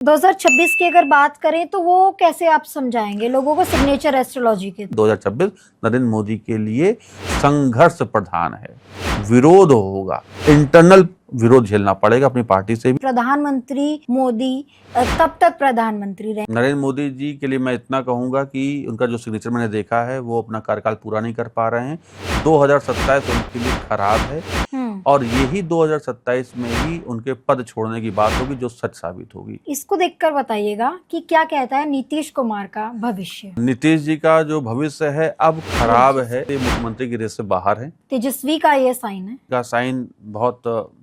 2026 की अगर बात करें तो वो कैसे आप समझाएंगे लोगों को सिग्नेचर एस्ट्रोलॉजी के? 2026 नरेंद्र मोदी के लिए संघर्ष प्रधान है, विरोध होगा, इंटरनल विरोध झेलना पड़ेगा अपनी पार्टी से भी। प्रधानमंत्री मोदी कब तक प्रधानमंत्री रहे? नरेंद्र मोदी जी के लिए मैं इतना कहूंगा कि उनका जो सिग्नेचर मैंने देखा है वो अपना कार्यकाल पूरा नहीं कर पा रहे हैं। 2027 उनके लिए खराब है और यही 2027 में ही उनके पद छोड़ने की बात होगी जो सच साबित होगी। इसको देखकर बताइएगा कि क्या कहता है नीतीश कुमार का भविष्य। नीतीश जी का जो भविष्य है अब खराब है, ये मुख्यमंत्री की रेस से बाहर है। तेजस्वी का ये साइन है, का साइन बहुत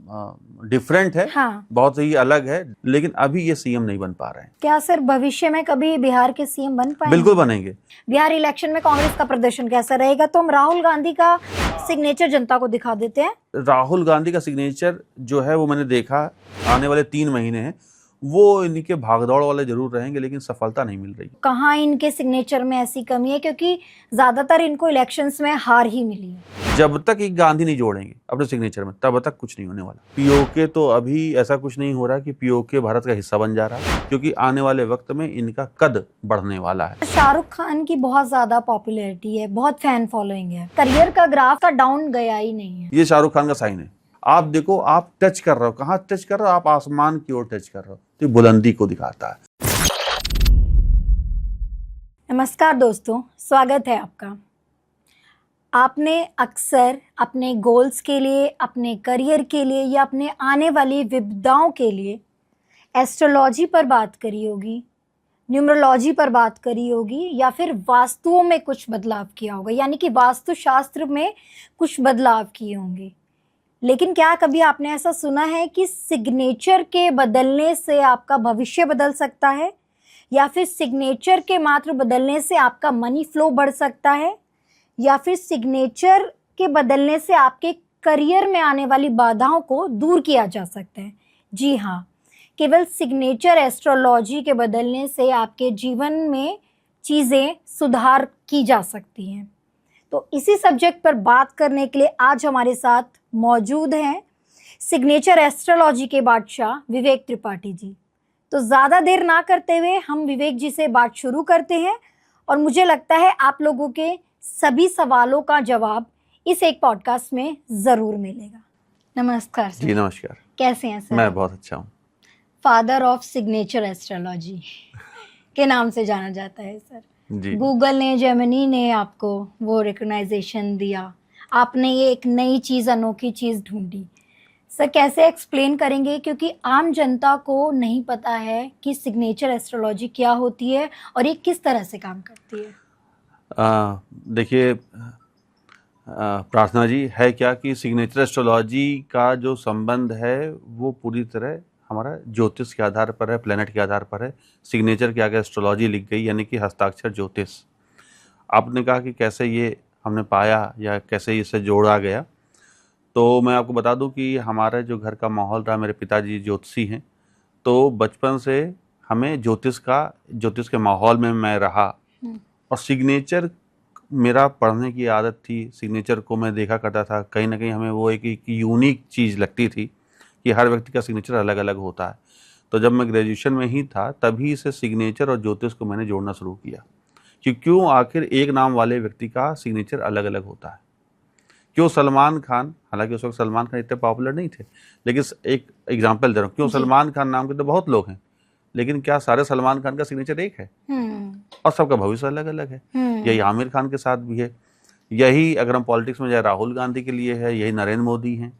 डिफरेंट है, हाँ। बहुत ही अलग है, लेकिन अभी ये सीएम नहीं बन पा रहे हैं। क्या सर भविष्य में कभी बिहार के सीएम बन पाएंगे? बिल्कुल बनेंगे। बिहार इलेक्शन में कांग्रेस का प्रदर्शन कैसा रहेगा? तो हम राहुल गांधी का सिग्नेचर जनता को दिखा देते हैं। राहुल गांधी का सिग्नेचर जो है वो मैंने देखा, आने वाले 3 महीने हैं वो इनके भागदौड़ वाले जरूर रहेंगे, लेकिन सफलता नहीं मिल रही। कहाँ इनके सिग्नेचर में ऐसी कमी है? क्योंकि ज्यादातर इनको इलेक्शंस में हार ही मिली है। जब तक एक गांधी नहीं जोड़ेंगे अपने सिग्नेचर में तब तक कुछ नहीं होने वाला। पीओके तो अभी ऐसा कुछ नहीं हो रहा कि पीओके भारत का हिस्सा बन जा रहा है, क्योंकि आने वाले वक्त में इनका कद बढ़ने वाला है। शाहरुख खान की बहुत ज्यादा पॉपुलैरिटी है, बहुत फैन फॉलोइंग है, करियर का ग्राफ का डाउन गया ही नहीं है। ये शाहरुख खान का साइन है। आप देखो, आप टच कर रहे हो, कहाँ टच कर रहे हो? आप आसमान की ओर टच कर रहे हो, तो बुलंदी को दिखाता है। नमस्कार दोस्तों, स्वागत है आपका। आपने अक्सर अपने गोल्स के लिए, अपने करियर के लिए या अपने आने वाली विपदाओं के लिए एस्ट्रोलॉजी पर बात करी होगी, न्यूमरोलॉजी पर बात करी होगी, या फिर वास्तुओं में कुछ बदलाव किया होगा, यानी कि वास्तुशास्त्र में कुछ बदलाव किए होंगे। लेकिन क्या कभी आपने ऐसा सुना है कि सिग्नेचर के बदलने से आपका भविष्य बदल सकता है, या फिर सिग्नेचर के मात्र बदलने से आपका मनी फ्लो बढ़ सकता है, या फिर सिग्नेचर के बदलने से आपके करियर में आने वाली बाधाओं को दूर किया जा सकता है? जी हाँ, केवल सिग्नेचर एस्ट्रोलॉजी के बदलने से आपके जीवन में चीज़ें सुधार की जा सकती हैं। तो इसी सब्जेक्ट पर बात करने के लिए आज हमारे साथ मौजूद हैं सिग्नेचर एस्ट्रोलॉजी के बादशाह विवेक त्रिपाठी जी। तो ज़्यादा देर ना करते हुए हम विवेक जी से बात शुरू करते हैं, और मुझे लगता है आप लोगों के सभी सवालों का जवाब इस एक पॉडकास्ट में ज़रूर मिलेगा। नमस्कार सर। जी नमस्कार। कैसे हैं सर? मैं बहुत अच्छा हूँ। फादर ऑफ सिग्नेचर एस्ट्रोलॉजी के नाम से जाना जाता है सर। जी। गूगल ने, जेमिनी ने आपको वो रिकग्नाइजेशन दिया, आपने ये एक नई चीज़, अनोखी चीज़ ढूंढी। सर कैसे एक्सप्लेन करेंगे, क्योंकि आम जनता को नहीं पता है कि सिग्नेचर एस्ट्रोलॉजी क्या होती है और ये किस तरह से काम करती है। देखिए प्रार्थना जी, है क्या कि सिग्नेचर एस्ट्रोलॉजी का जो संबंध है वो पूरी तरह हमारा ज्योतिष के आधार पर है, प्लेनेट के आधार पर है। सिग्नेचर के आगे एस्ट्रोलॉजी लिख गई, यानी कि हस्ताक्षर ज्योतिष। आपने कहा कि कैसे ये हमने पाया या कैसे इसे जोड़ा गया, तो मैं आपको बता दूं कि हमारे जो घर का माहौल रहा, मेरे पिताजी ज्योतिषी हैं, तो बचपन से हमें ज्योतिष के माहौल में मैं रहा, और सिग्नेचर मेरा पढ़ने की आदत थी। सिग्नेचर को मैं देखा करता था, कहीं ना कहीं हमें वो एक यूनिक चीज़ लगती थी कि हर व्यक्ति का सिग्नेचर अलग अलग होता है। तो जब मैं ग्रेजुएशन में ही था तभी से सिग्नेचर और ज्योतिष को मैंने जोड़ना शुरू किया कि क्यों आखिर एक नाम वाले व्यक्ति का सिग्नेचर अलग अलग होता है। क्यों सलमान खान, हालांकि उस वक्त सलमान खान इतने पॉपुलर नहीं थे, लेकिन एक एग्जाम्पल दे रहा हूँ, क्यों सलमान खान नाम के तो बहुत लोग हैं, लेकिन क्या सारे सलमान खान का सिग्नेचर एक है? और सबका भविष्य अलग अलग है। यही आमिर खान के साथ भी है, यही अगर हम पॉलिटिक्स में जाए राहुल गांधी के लिए है, यही नरेंद्र मोदी हैं।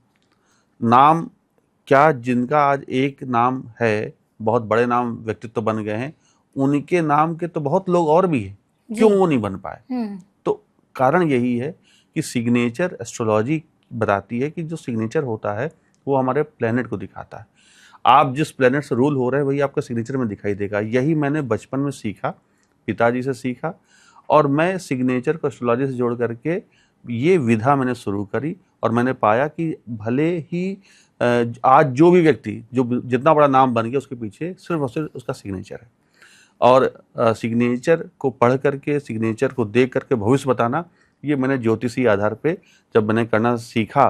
नाम क्या जिनका आज एक नाम है, बहुत बड़े नाम व्यक्तित्व बन गए हैं, उनके नाम के तो बहुत लोग और भी हैं, क्यों वो नहीं बन पाए? तो कारण यही है कि सिग्नेचर एस्ट्रोलॉजी बताती है कि जो सिग्नेचर होता है वो हमारे प्लेनेट को दिखाता है। आप जिस प्लेनेट से रूल हो रहे हैं वही आपका सिग्नेचर में दिखाई देगा। यही मैंने बचपन में सीखा, पिताजी से सीखा, और मैं सिग्नेचर को एस्ट्रोलॉजी से जोड़ करके ये विधा मैंने शुरू करी, और मैंने पाया कि भले ही आज जो भी व्यक्ति जो जितना बड़ा नाम बन गया उसके पीछे सिर्फ और सिर्फ उसका सिग्नेचर है। और सिग्नेचर को पढ़ करके, सिग्नेचर को देख करके भविष्य बताना, ये मैंने ज्योतिषी आधार पे जब मैंने करना सीखा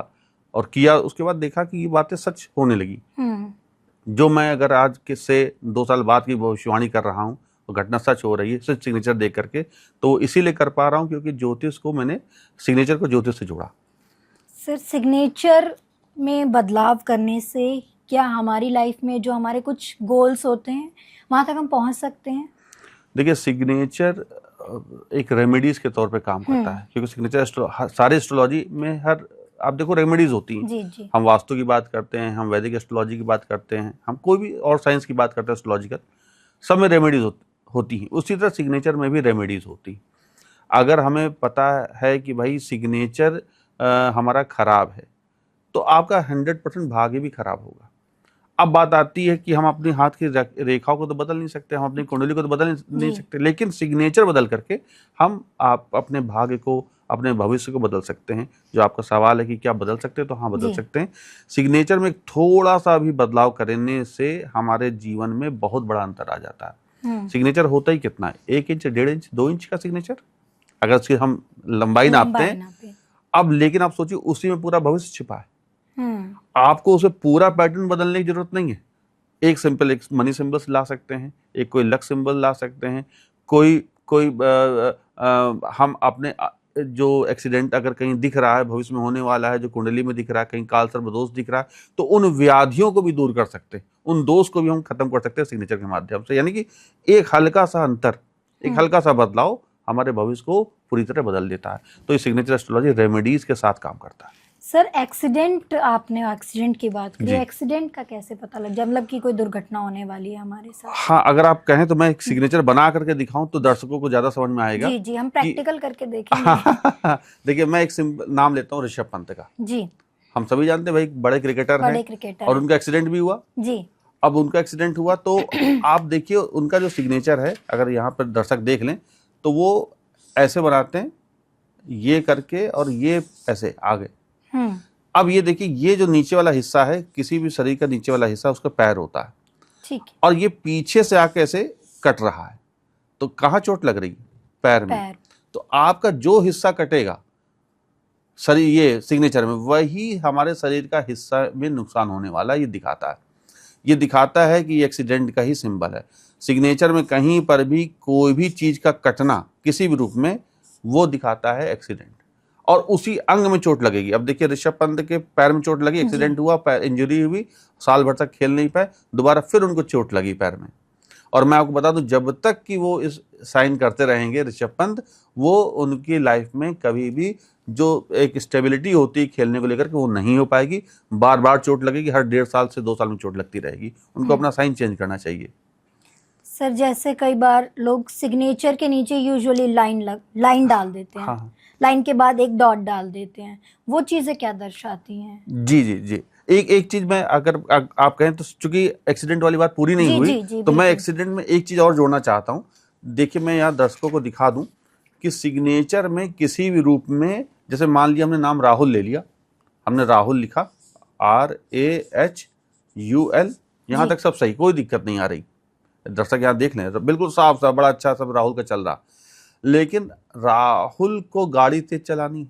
और किया, उसके बाद देखा कि ये बातें सच होने लगी। जो मैं अगर आज के से 2 साल बाद की भविष्यवाणी कर रहा हूँ, वो घटना सच हो रही है सिर्फ सिग्नेचर देख करके, तो इसीलिए कर पा रहा हूँ क्योंकि ज्योतिष को मैंने, सिग्नेचर को ज्योतिष से जोड़ा। सर सिग्नेचर में बदलाव करने से क्या हमारी लाइफ में जो हमारे कुछ गोल्स होते हैं वहाँ तक हम पहुँच सकते हैं? देखिए, सिग्नेचर एक रेमेडीज के तौर पे काम करता है, क्योंकि सिग्नेचर सारे एस्ट्रोलॉजी में हर, आप देखो, रेमेडीज होती हैं। जी जी। हम वास्तु की बात करते हैं, हम वैदिक एस्ट्रोलॉजी की बात करते हैं, हम कोई भी और साइंस की बात करते हैं एस्ट्रोलॉजिकल, सब में रेमेडीज होती हैं। उसी तरह सिग्नेचर में भी रेमेडीज होती हैं। अगर हमें पता है कि भाई सिग्नेचर हमारा खराब है, तो आपका 100% भाग्य भी खराब होगा। अब बात आती है कि हम अपने हाथ की रेखाओं को तो बदल नहीं सकते, हम अपनी कुंडली को तो बदल नहीं सकते, लेकिन सिग्नेचर बदल करके हम आप अपने भाग्य को, अपने भविष्य को बदल सकते हैं। जो आपका सवाल है कि क्या बदल सकते हैं, तो हाँ, बदल सकते हैं। सिग्नेचर में थोड़ा सा भी बदलाव करने से हमारे जीवन में बहुत बड़ा अंतर आ जाता है। सिग्नेचर होता ही कितना है, 1 इंच, 1.5 इंच, 2 इंच का सिग्नेचर, अगर उसकी हम लंबाई नापते हैं। अब लेकिन आप सोचिए, उसी में पूरा भविष्य छिपा है। आपको उसे पूरा पैटर्न बदलने की जरूरत नहीं है। एक सिंपल, एक मनी सिंबल्स ला सकते हैं, एक कोई लक सिंबल ला सकते हैं, कोई हम अपने जो एक्सीडेंट अगर कहीं दिख रहा है, भविष्य में होने वाला है, जो कुंडली में दिख रहा है, कहीं काल सर्प दोष दिख रहा है, तो उन व्याधियों को भी दूर कर सकते हैं, उन दोष को भी हम खत्म कर सकते हैं सिग्नेचर के माध्यम से। यानी कि एक हल्का सा अंतर, एक हल्का सा बदलाव हमारे भविष्य को पूरी तरह बदल देता है। तो ये सिग्नेचर एस्ट्रोलॉजी रेमेडीज के साथ काम करता है। सर एक्सीडेंट, आपने एक्सीडेंट की बात की, एक्सीडेंट का कैसे पता लग जब, मतलब कि कोई दुर्घटना होने वाली है हमारे साथ? हाँ, अगर आप कहें तो मैं एक सिग्नेचर बना करके दिखाऊं तो दर्शकों को ज्यादा समझ में आएगा। जी जी, हम प्रैक्टिकल करके देखेंगे। देखिए, मैं एक नाम लेता हूँ ऋषभ पंत का। जी, हम सभी जानते हैं भाई, बड़े क्रिकेटर हैं और उनका एक्सीडेंट भी हुआ। जी। अब उनका एक्सीडेंट हुआ तो आप देखिए उनका जो सिग्नेचर है, अगर यहाँ पर दर्शक देख लें तो वो ऐसे बनाते हैं, ये करके, और ये ऐसे आगे। अब ये देखिए, ये जो नीचे वाला हिस्सा है, किसी भी शरीर का नीचे वाला हिस्सा उसका पैर होता है, ठीक है, और ये पीछे से आके ऐसे कट रहा है, तो कहाँ चोट लग रही? पैर में। तो आपका जो हिस्सा कटेगा शरीर, ये सिग्नेचर में, वही हमारे शरीर का हिस्सा में नुकसान होने वाला ये दिखाता है। ये दिखाता है कि ये एक्सीडेंट का ही सिंबल है। सिग्नेचर में कहीं पर भी कोई भी चीज का कटना किसी भी रूप में, वो दिखाता है एक्सीडेंट, और उसी अंग में चोट लगेगी। अब देखिए, ऋषभ पंत के पैर में चोट लगी, एक्सीडेंट हुआ, पैर इंजरी हुई, साल भर तक खेल नहीं पाए, दोबारा फिर उनको चोट लगी पैर में। और मैं आपको बता दूं, जब तक कि वो इस साइन करते रहेंगे ऋषभ पंत, वो उनकी लाइफ में कभी भी जो एक स्टेबिलिटी होती है खेलने को लेकर के, वो नहीं हो पाएगी। बार बार चोट लगेगी, हर 1.5 साल से 2 साल में चोट लगती रहेगी। उनको अपना साइन चेंज करना चाहिए। सर जैसे कई बार लोग सिग्नेचर के नीचे यूजुअली लाइन डाल देते हैं। हाँ। लाइन के बाद एक डॉट डाल देते हैं, वो चीजें क्या दर्शाती हैं? जी जी जी, एक चीज मैं, अगर आप कहें तो, चूंकि एक्सीडेंट वाली बात पूरी नहीं हुई, तो मैं एक्सीडेंट में एक चीज और जोड़ना चाहता हूँ। देखिए, मैं यहाँ दर्शकों को दिखा दूं कि सिग्नेचर में किसी भी रूप में, जैसे मान लिया हमने नाम राहुल ले लिया, हमने राहुल लिखा, RAHUL, यहाँ तक सब सही, कोई दिक्कत नहीं आ रही। दर्शक यहाँ देख लें, बिल्कुल साफ साफ, बड़ा अच्छा सब राहुल का चल रहा। लेकिन राहुल को गाड़ी तेज चलानी है,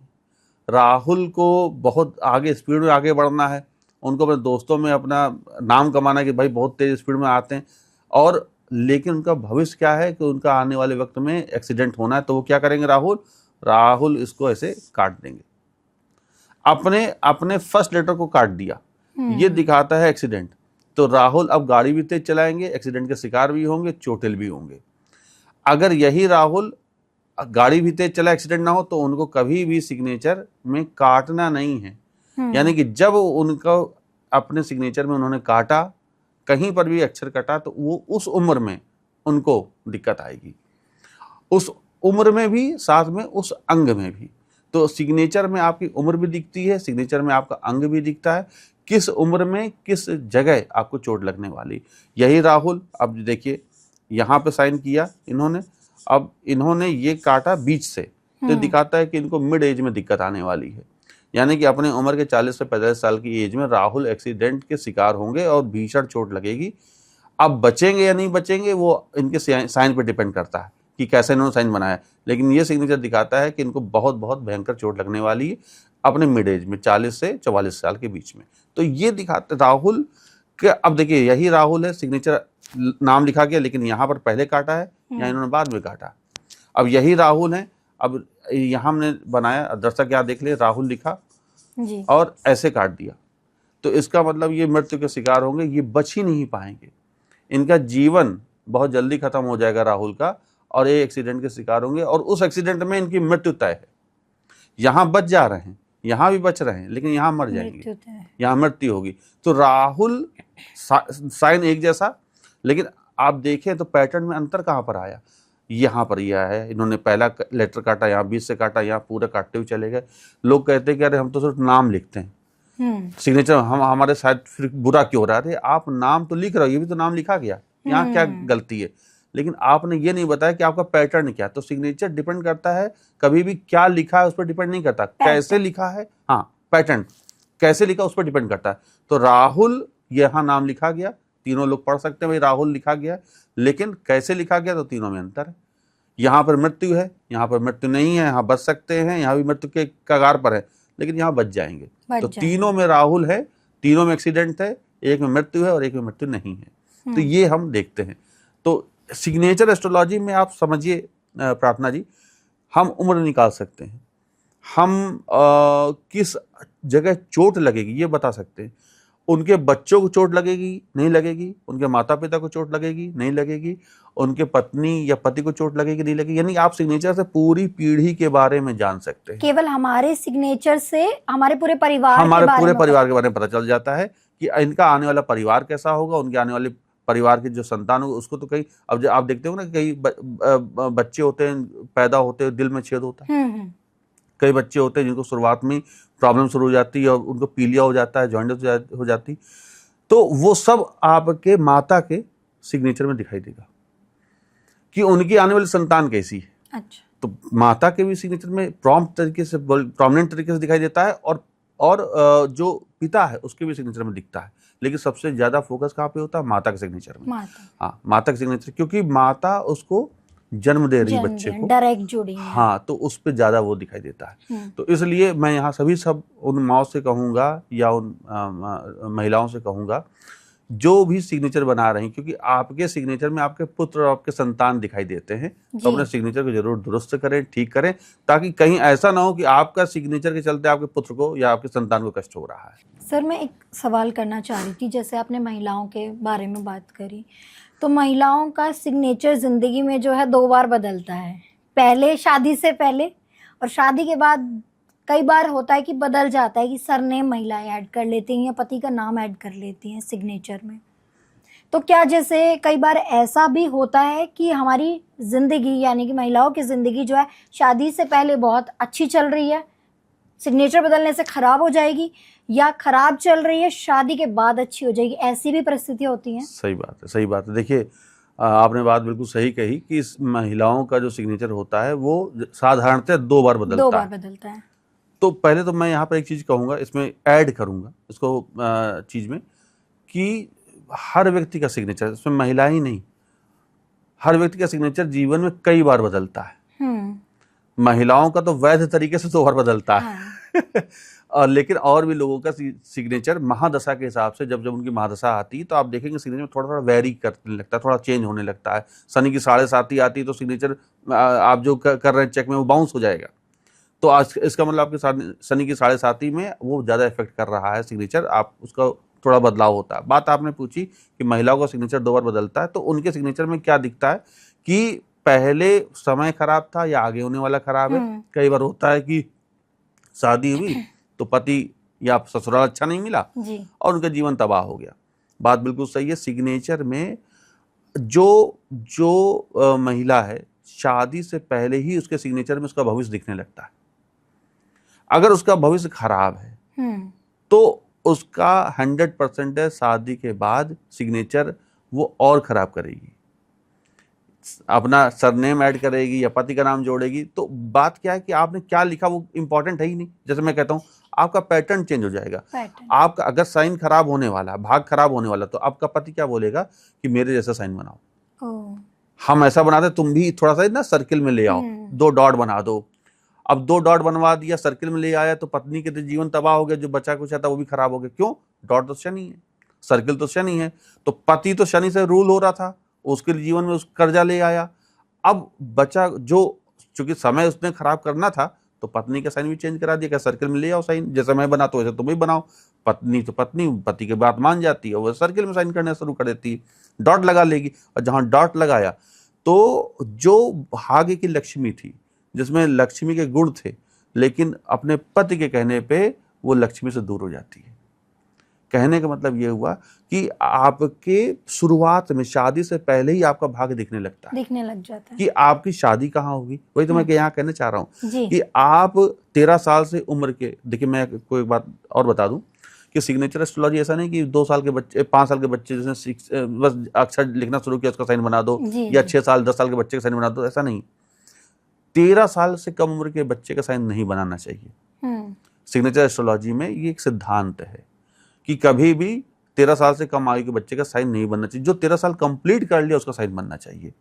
राहुल को बहुत आगे स्पीड में आगे बढ़ना है, उनको अपने दोस्तों में अपना नाम कमाना है कि भाई बहुत तेज स्पीड में आते हैं, और लेकिन उनका भविष्य क्या है कि उनका आने वाले वक्त में एक्सीडेंट होना है। तो वो क्या करेंगे? राहुल इसको ऐसे काट देंगे, अपने फर्स्ट लेटर को काट दिया, ये दिखाता है एक्सीडेंट। तो राहुल अब गाड़ी भी तेज चलाएंगे, एक्सीडेंट के शिकार भी होंगे, चोटिल भी होंगे। अगर यही राहुल गाड़ी भी तेज चला, एक्सीडेंट ना हो, तो उनको कभी भी सिग्नेचर में काटना नहीं है। यानी कि जब उनको अपने सिग्नेचर में उन्होंने काटा, कहीं पर भी अक्षर कटा, तो वो उस उम्र में उनको दिक्कत आएगी, उस उम्र में भी, साथ में उस अंग में भी। तो सिग्नेचर में आपकी उम्र भी दिखती है, सिग्नेचर में आपका अंग भी दिखता है, किस उम्र में किस जगह आपको चोट लगने वाली। यही राहुल, अब देखिए यहाँ पे साइन किया इन्होंने, अब इन्होंने ये काटा बीच से, तो दिखाता है कि इनको मिड एज में दिक्कत आने वाली है। यानी कि अपने उम्र के 40 से 45 साल की एज में राहुल एक्सीडेंट के शिकार होंगे और भीषण चोट लगेगी। अब बचेंगे या नहीं बचेंगे, वो इनके साइन पे डिपेंड करता है कि कैसे इन्होंने साइन बनाया। लेकिन ये सिग्नेचर दिखाता है कि इनको बहुत बहुत भयंकर चोट लगने वाली है अपने मिड एज में, 40 से 44 साल के बीच में। तो ये दिखाता, राहुल अब देखिए यही राहुल है, सिग्नेचर नाम लिखा गया, लेकिन यहाँ पर पहले काटा है, यहाँ इन्होंने बाद में काटा। अब यही राहुल है, अब यहाँ हमने बनाया, दर्शक यहाँ देख ले, राहुल लिखा जी। और ऐसे काट दिया, तो इसका मतलब ये मृत्यु के शिकार होंगे, ये बच ही नहीं पाएंगे, इनका जीवन बहुत जल्दी खत्म हो जाएगा राहुल का, और ये एक्सीडेंट के शिकार होंगे, और उस एक्सीडेंट में इनकी मृत्यु तय है। यहाँ बच जा रहे हैं, यहाँ भी बच रहे हैं, लेकिन यहाँ मर जाएंगे, यहाँ मृत्यु होगी। तो राहुल साइन एक जैसा, लेकिन आप देखें तो पैटर्न में अंतर कहाँ पर आया, यहाँ पर यह है, इन्होंने पहला लेटर काटा, यहाँ बीच से काटा, यहाँ पूरा काटते हुए चले गए। लोग कहते हैं कि अरे हम तो सिर्फ नाम लिखते हैं सिग्नेचर, हम हमारे साथ फिर बुरा क्यों हो रहा है? आप नाम तो लिख रहे हो, ये भी तो नाम लिखा गया, यहाँ क्या गलती है? लेकिन आपने ये नहीं बताया कि आपका पैटर्न क्या है। तो सिग्नेचर डिपेंड करता है, कभी भी क्या लिखा है उस पर डिपेंड नहीं करता, कैसे लिखा है, हाँ पैटर्न कैसे लिखा उस पर डिपेंड करता है। तो राहुल यहाँ नाम लिखा गया, तीनों लोग पढ़ सकते हैं भाई राहुल लिखा गया, लेकिन कैसे लिखा गया तो तीनों में अंतर है। यहाँ पर मृत्यु है, यहाँ पर मृत्यु नहीं है, यहाँ बच सकते हैं, यहाँ भी मृत्यु के कगार पर है, लेकिन यहाँ बच जाएंगे। तो तीनों में राहुल है, तीनों में एक्सीडेंट है, एक में मृत्यु है और एक में मृत्यु नहीं है। तो ये हम देखते हैं। तो सिग्नेचर एस्ट्रोलॉजी में आप समझिए प्रार्थना जी, हम उम्र निकाल सकते हैं, हम किस जगह चोट लगेगी ये बता सकते हैं, उनके बच्चों को चोट लगेगी नहीं लगेगी, उनके माता पिता को चोट लगेगी नहीं लगेगी, उनके पत्नी या पति को चोट लगेगी नहीं लगेगी, यानी आप सिग्नेचर से पूरी पीढ़ी के बारे में जान सकते हैं। केवल हमारे सिग्नेचर से हमारे पूरे परिवार के बारे में पता चल जाता है कि इनका आने वाला परिवार कैसा होगा, उनके आने वाले परिवार के जो संतान होगा उसको। तो कई अब आप देखते हो ना, कई बच्चे होते हैं, पैदा होते हैं दिल में छेद होता है, कई बच्चे होते हैं जिनको शुरुआत में प्रॉब्लम शुरू हो जाती है और उनको पीलिया हो जाता है, जॉन्डिस हो जाती, तो वो सब आपके माता के सिग्नेचर में दिखाई देगा कि उनकी आने वाली संतान कैसी है। अच्छा। तो माता के भी सिग्नेचर में प्रोमिनेंट तरीके से दिखाई देता है, और जो पिता है उसके भी सिग्नेचर में दिखता है, लेकिन सबसे ज्यादा फोकस कहाँ पे होता है? माता के सिग्नेचर में। हाँ, माता के सिग्नेचर, क्योंकि माता उसको जन्म दे रही है बच्चे को, डायरेक्ट जुड़ी है। हाँ, तो उस पे ज्यादा वो दिखाई देता है। तो इसलिए मैं यहाँ सब उन माओ से कहूंगा या उन महिलाओं से कहूंगा जो भी सिग्नेचर बना रही, क्योंकि आपके सिग्नेचर में आपके पुत्र और आपके संतान दिखाई देते हैं, तो अपने सिग्नेचर को जरूर दुरुस्त करें, ठीक करें, ताकि कहीं ऐसा ना हो कि आपका सिग्नेचर के चलते आपके पुत्र को या आपके संतान को कष्ट हो रहा है। सर, मैं एक सवाल करना चाह रही थी, जैसे आपने महिलाओं के बारे में बात करी, तो महिलाओं का सिग्नेचर ज़िंदगी में जो है 2 बार बदलता है, पहले शादी से पहले और शादी के बाद कई बार होता है कि बदल जाता है कि सरनेम महिलाएं ऐड कर लेती हैं या पति का नाम ऐड कर लेती हैं सिग्नेचर में। तो क्या जैसे कई बार ऐसा भी होता है कि हमारी ज़िंदगी यानी कि महिलाओं की ज़िंदगी जो है शादी से पहले बहुत अच्छी चल रही है, सिग्नेचर बदलने से ख़राब हो जाएगी, या खराब चल रही है शादी के बाद अच्छी हो जाएगी, ऐसी भी परिस्थितियाँ होती हैं? सही बात है, सही बात है। देखिए, आपने बात बिल्कुल सही कही कि इस महिलाओं का जो सिग्नेचर होता है वो साधारणतः 2 बार बदलता है। तो पहले तो मैं यहाँ पर एक चीज़ कहूँगा, इसमें ऐड करूँगा इसको चीज़ में, कि हर व्यक्ति का सिग्नेचर, इसमें महिला ही नहीं, हर व्यक्ति का सिग्नेचर जीवन में कई बार बदलता है। महिलाओं का तो वैध तरीके से 2 बार बदलता है और लेकिन और भी लोगों का सिग्नेचर महादशा के हिसाब से, जब उनकी महादशा आती है तो आप देखेंगे सिग्नेचर में थोड़ा थोड़ा वेरी करने लगता है, थोड़ा चेंज होने लगता है। शनि की 7.5 आती है तो सिग्नेचर आप जो कर रहे हैं चेक में वो बाउंस हो जाएगा, तो आज इसका मतलब आपके शनि की 7.5 में वो ज़्यादा इफेक्ट कर रहा है सिग्नेचर, आप उसका थोड़ा बदलाव होता है। बात आपने पूछी कि महिलाओं का सिग्नेचर 2 बार बदलता है, तो उनके सिग्नेचर में क्या दिखता है कि पहले समय खराब था या आगे होने वाला खराब है। कई बार होता है कि शादी हुई तो पति या ससुराल अच्छा नहीं मिला और उनका जीवन तबाह हो गया। बात बिल्कुल सही है। सिग्नेचर में जो महिला है, शादी से पहले ही उसके सिग्नेचर में उसका भविष्य दिखने लगता है। अगर उसका भविष्य खराब है तो उसका 100% है शादी के बाद सिग्नेचर वो और खराब करेगी, अपना सरनेम ऐड करेगी या पति का नाम जोड़ेगी। तो बात क्या है कि आपने क्या लिखा वो इंपॉर्टेंट है ही नहीं। जैसे मैं कहता हूँ आपका पैटर्न चेंज हो जाएगा। आपका अगर साइन खराब होने वाला, भाग खराब होने वाला, तो आपका पति क्या बोलेगा कि मेरे जैसा साइन बनाओ, हम ऐसा बनाते, तुम भी थोड़ा सा ना सर्किल में ले आओ, 2 डॉट बना दो। अब 2 डॉट बनवा दिया, सर्किल में ले आया, तो पत्नी के तो जीवन तबाह हो गया, जो बचा कुछ था वो भी खराब हो गया। क्यों? डॉट तो शनि है। सर्किल तो शनि है, तो पति तो शनि से रूल हो रहा था, उसके जीवन में उस कर्जा ले आया। अब बचा जो, चूंकि समय उसने खराब करना था, तो पत्नी का साइन भी चेंज करा दिया, क्या सर्किल में ले आओ साइन, जैसा मैं बनाता हूँ वैसे तुम भी बनाओ। पत्नी तो पत्नी, पति की बात मान जाती है, वो सर्किल में साइन करना शुरू कर देती है, डॉट लगा लेगी। और जहां डॉट लगाया तो जो भाग्य की लक्ष्मी थी, जिसमें लक्ष्मी के गुण थे, लेकिन अपने पति के कहने पे वो लक्ष्मी से दूर हो जाती है। कहने का मतलब ये हुआ कि आपके शुरुआत में, शादी से पहले ही आपका भाग्य दिखने लगता है, दिखने लग जाता है कि आपकी शादी कहाँ होगी। वही तो मैं यहाँ कहना चाह रहा हूँ जी। कि आप 13 साल से उम्र के, देखिए मैं कोई बात और बता दूं कि सिग्नेचर एस्ट्रोलॉजी ऐसा नहीं कि 2 साल के बच्चे, 5 साल के बच्चे जिसने बस अक्षर लिखना शुरू किया उसका साइन बना दो, जी, या जी। 6 साल 10 साल के बच्चे का साइन बना दो, ऐसा नहीं। 13 साल से कम उम्र के बच्चे का साइन नहीं बनाना चाहिए। सिग्नेचर एस्ट्रोलॉजी में ये एक सिद्धांत है कि कभी भी 13 साल से कम आयु के बच्चे का साइन नहीं बनना चाहिए। जो 13 साल कंप्लीट कर लिया उसका साइन बनना चाहिए,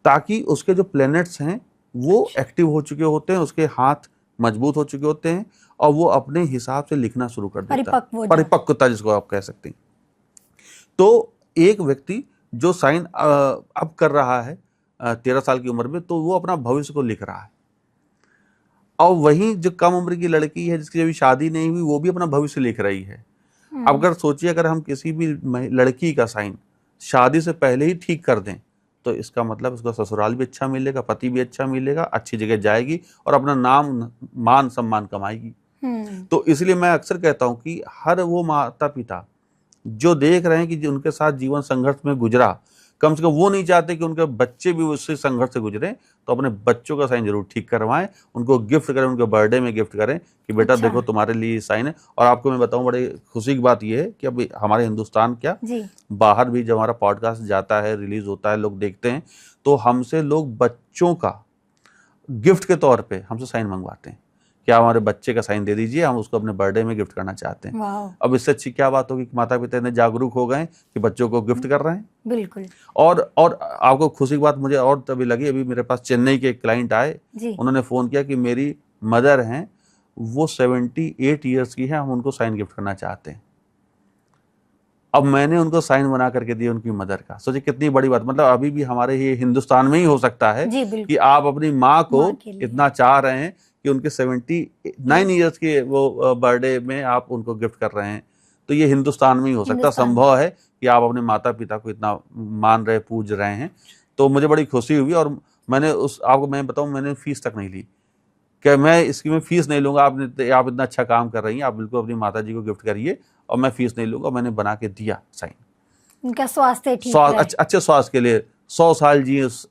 ताकि उसके जो प्लैनेट्स हैं वो एक्टिव हो चुके होते हैं, उसके हाथ मजबूत हो चुके होते हैं, और वो अपने हिसाब से लिखना शुरू कर देता है, परिपक्वता जिसको आप कह सकते हैं। तो एक व्यक्ति जो साइन अब कर रहा है 13 साल की उम्र में, तो वो अपना भविष्य को लिख रहा है। और वहीं जो कम उम्र की लड़की है जिसकी अभी शादी नहीं हुई, वो भी अपना भविष्य लिख रही है। अब अगर सोचिए, अगर हम किसी भी लड़की का साइन शादी से पहले ही ठीक कर दें, तो इसका मतलब उसका ससुराल भी अच्छा मिलेगा, पति भी अच्छा मिलेगा, अच्छी जगह जाएगी और अपना नाम मान सम्मान कमाएगी। तो इसलिए मैं अक्सर कहता हूं कि हर वो माता पिता जो देख रहे हैं कि उनके साथ जीवन संघर्ष में गुजरा, कम से कम वो नहीं चाहते कि उनके बच्चे भी उससे संघर्ष से गुजरे, तो अपने बच्चों का साइन जरूर ठीक करवाएं, उनको गिफ्ट करें, उनके बर्थडे में गिफ्ट करें कि बेटा अच्छा। देखो तुम्हारे लिए साइन है। और आपको मैं बताऊं, बड़ी खुशी की बात यह है कि अभी हमारे हिंदुस्तान क्या जी। बाहर भी जब हमारा पॉडकास्ट जाता है, रिलीज होता है, लोग देखते हैं, तो हमसे लोग बच्चों का गिफ्ट के तौर पे हमसे साइन मंगवाते हैं, क्या हमारे बच्चे का साइन दे दीजिए, हम उसको अपने बर्थडे में गिफ्ट करना चाहते हैं। अब इससे अच्छी क्या बात होगी कि माता पिता ने जागरूक हो गए कि बच्चों को गिफ्ट कर रहे हैं। बिल्कुल। और आपको खुशी की बात मुझे और तभी लगी, अभी मेरे पास चेन्नई के एक क्लाइंट आए, उन्होंने फोन किया कि मेरी मदर हैं, वो 78 ईयर्स की है, हम उनको साइन गिफ्ट करना चाहते हैं। अब मैंने उनको साइन बना करके दिया उनकी मदर का। सोचिए कितनी बड़ी बात, मतलब अभी भी हमारे ये हिंदुस्तान में ही हो सकता है कि आप अपनी माँ को इतना चाह रहे हैं कि उनके 79 ईयर्स के वो बर्थडे में आप उनको गिफ्ट कर रहे हैं। तो ये हिंदुस्तान में ही हो सकता है, संभव है कि आप अपने माता पिता को इतना मान रहे, पूज रहे हैं। तो मुझे बड़ी खुशी हुई, और मैंने आपको मैं बताऊं, मैंने फीस तक नहीं ली कि मैं इसकी मैं फीस नहीं लूंगा, आप इतना अच्छा काम कर रही हैं, आप बिल्कुल अपनी माता जी को गिफ्ट करिए और मैं फीस नहीं लूंगा। मैंने बना के दिया साइन, उनका स्वास्थ्य ठीक रहे, अच्छे स्वास्थ्य के लिए 100 साल जी, इस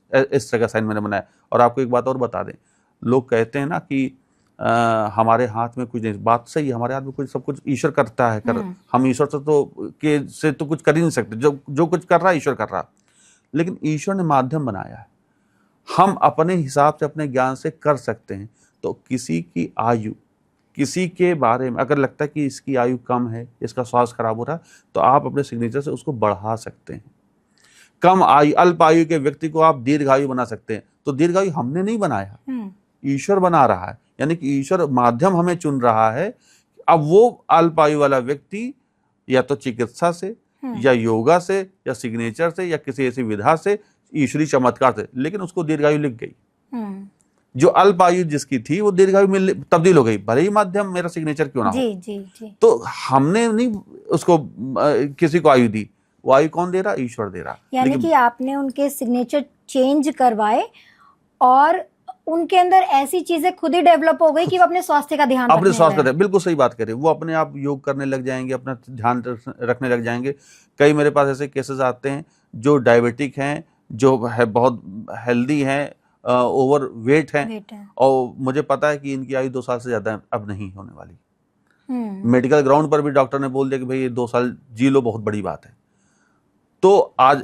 तरह का साइन मैंने बनाया। और आपको एक बात और बता दें, लोग कहते हैं ना कि हमारे हाथ में कुछ नहीं, बात सही है, हमारे हाथ में कुछ, सब कुछ ईश्वर करता है, हम ईश्वर से तो कुछ कर ही नहीं सकते, जो कुछ कर रहा है ईश्वर कर रहा है, लेकिन ईश्वर ने माध्यम बनाया है, हम अपने हिसाब से अपने ज्ञान से कर सकते हैं। तो किसी की आयु, किसी के बारे में अगर लगता है कि इसकी आयु कम है, इसका स्वास्थ्य खराब हो रहा है, तो आप अपने सिग्नेचर से उसको बढ़ा सकते हैं। कम आयु, अल्प आयु के व्यक्ति को आप दीर्घायु बना सकते हैं। तो दीर्घायु हमने नहीं बनाया, ईश्वर बना रहा है, यानी कि ईश्वर माध्यम हमें चुन रहा है। अब वो अल्प आयु वाला व्यक्ति या तो चिकित्सा से या योगा से या सिग्नेचर से या किसी ऐसी विधा से, ईश्वरी चमत्कार से, लेकिन उसको दीर्घायु लिख गई। जो अल्प आयु जिसकी थी वो दीर्घायु में तब्दील हो गई, भले ही माध्यम मेरा सिग्नेचर क्यों ना हो। जी। तो हमने नहीं उसको किसी को आयु दी, वो आयु कौन दे रहा? ईश्वर दे रहा। यानी कि आपने उनके सिग्नेचर चेंज करवाए और उनके अंदर ऐसी चीजें खुद ही डेवलप हो गई कि वो अपने स्वास्थ्य का ध्यान अपने स्वास्थ्य का, बिल्कुल सही बात करें, वो अपने आप योग करने लग जाएंगे, अपना ध्यान रखने लग जाएंगे। कई मेरे पास ऐसे केसेस आते हैं जो डायबिटिक हैं, जो है बहुत हेल्दी हैं, ओवर वेट हैं, और मुझे पता है कि इनकी आयु 2 साल से ज्यादा अब नहीं होने वाली। मेडिकल ग्राउंड पर भी डॉक्टर ने बोल दिया कि भाई ये 2 साल जी लो, बहुत बड़ी बात है। तो आज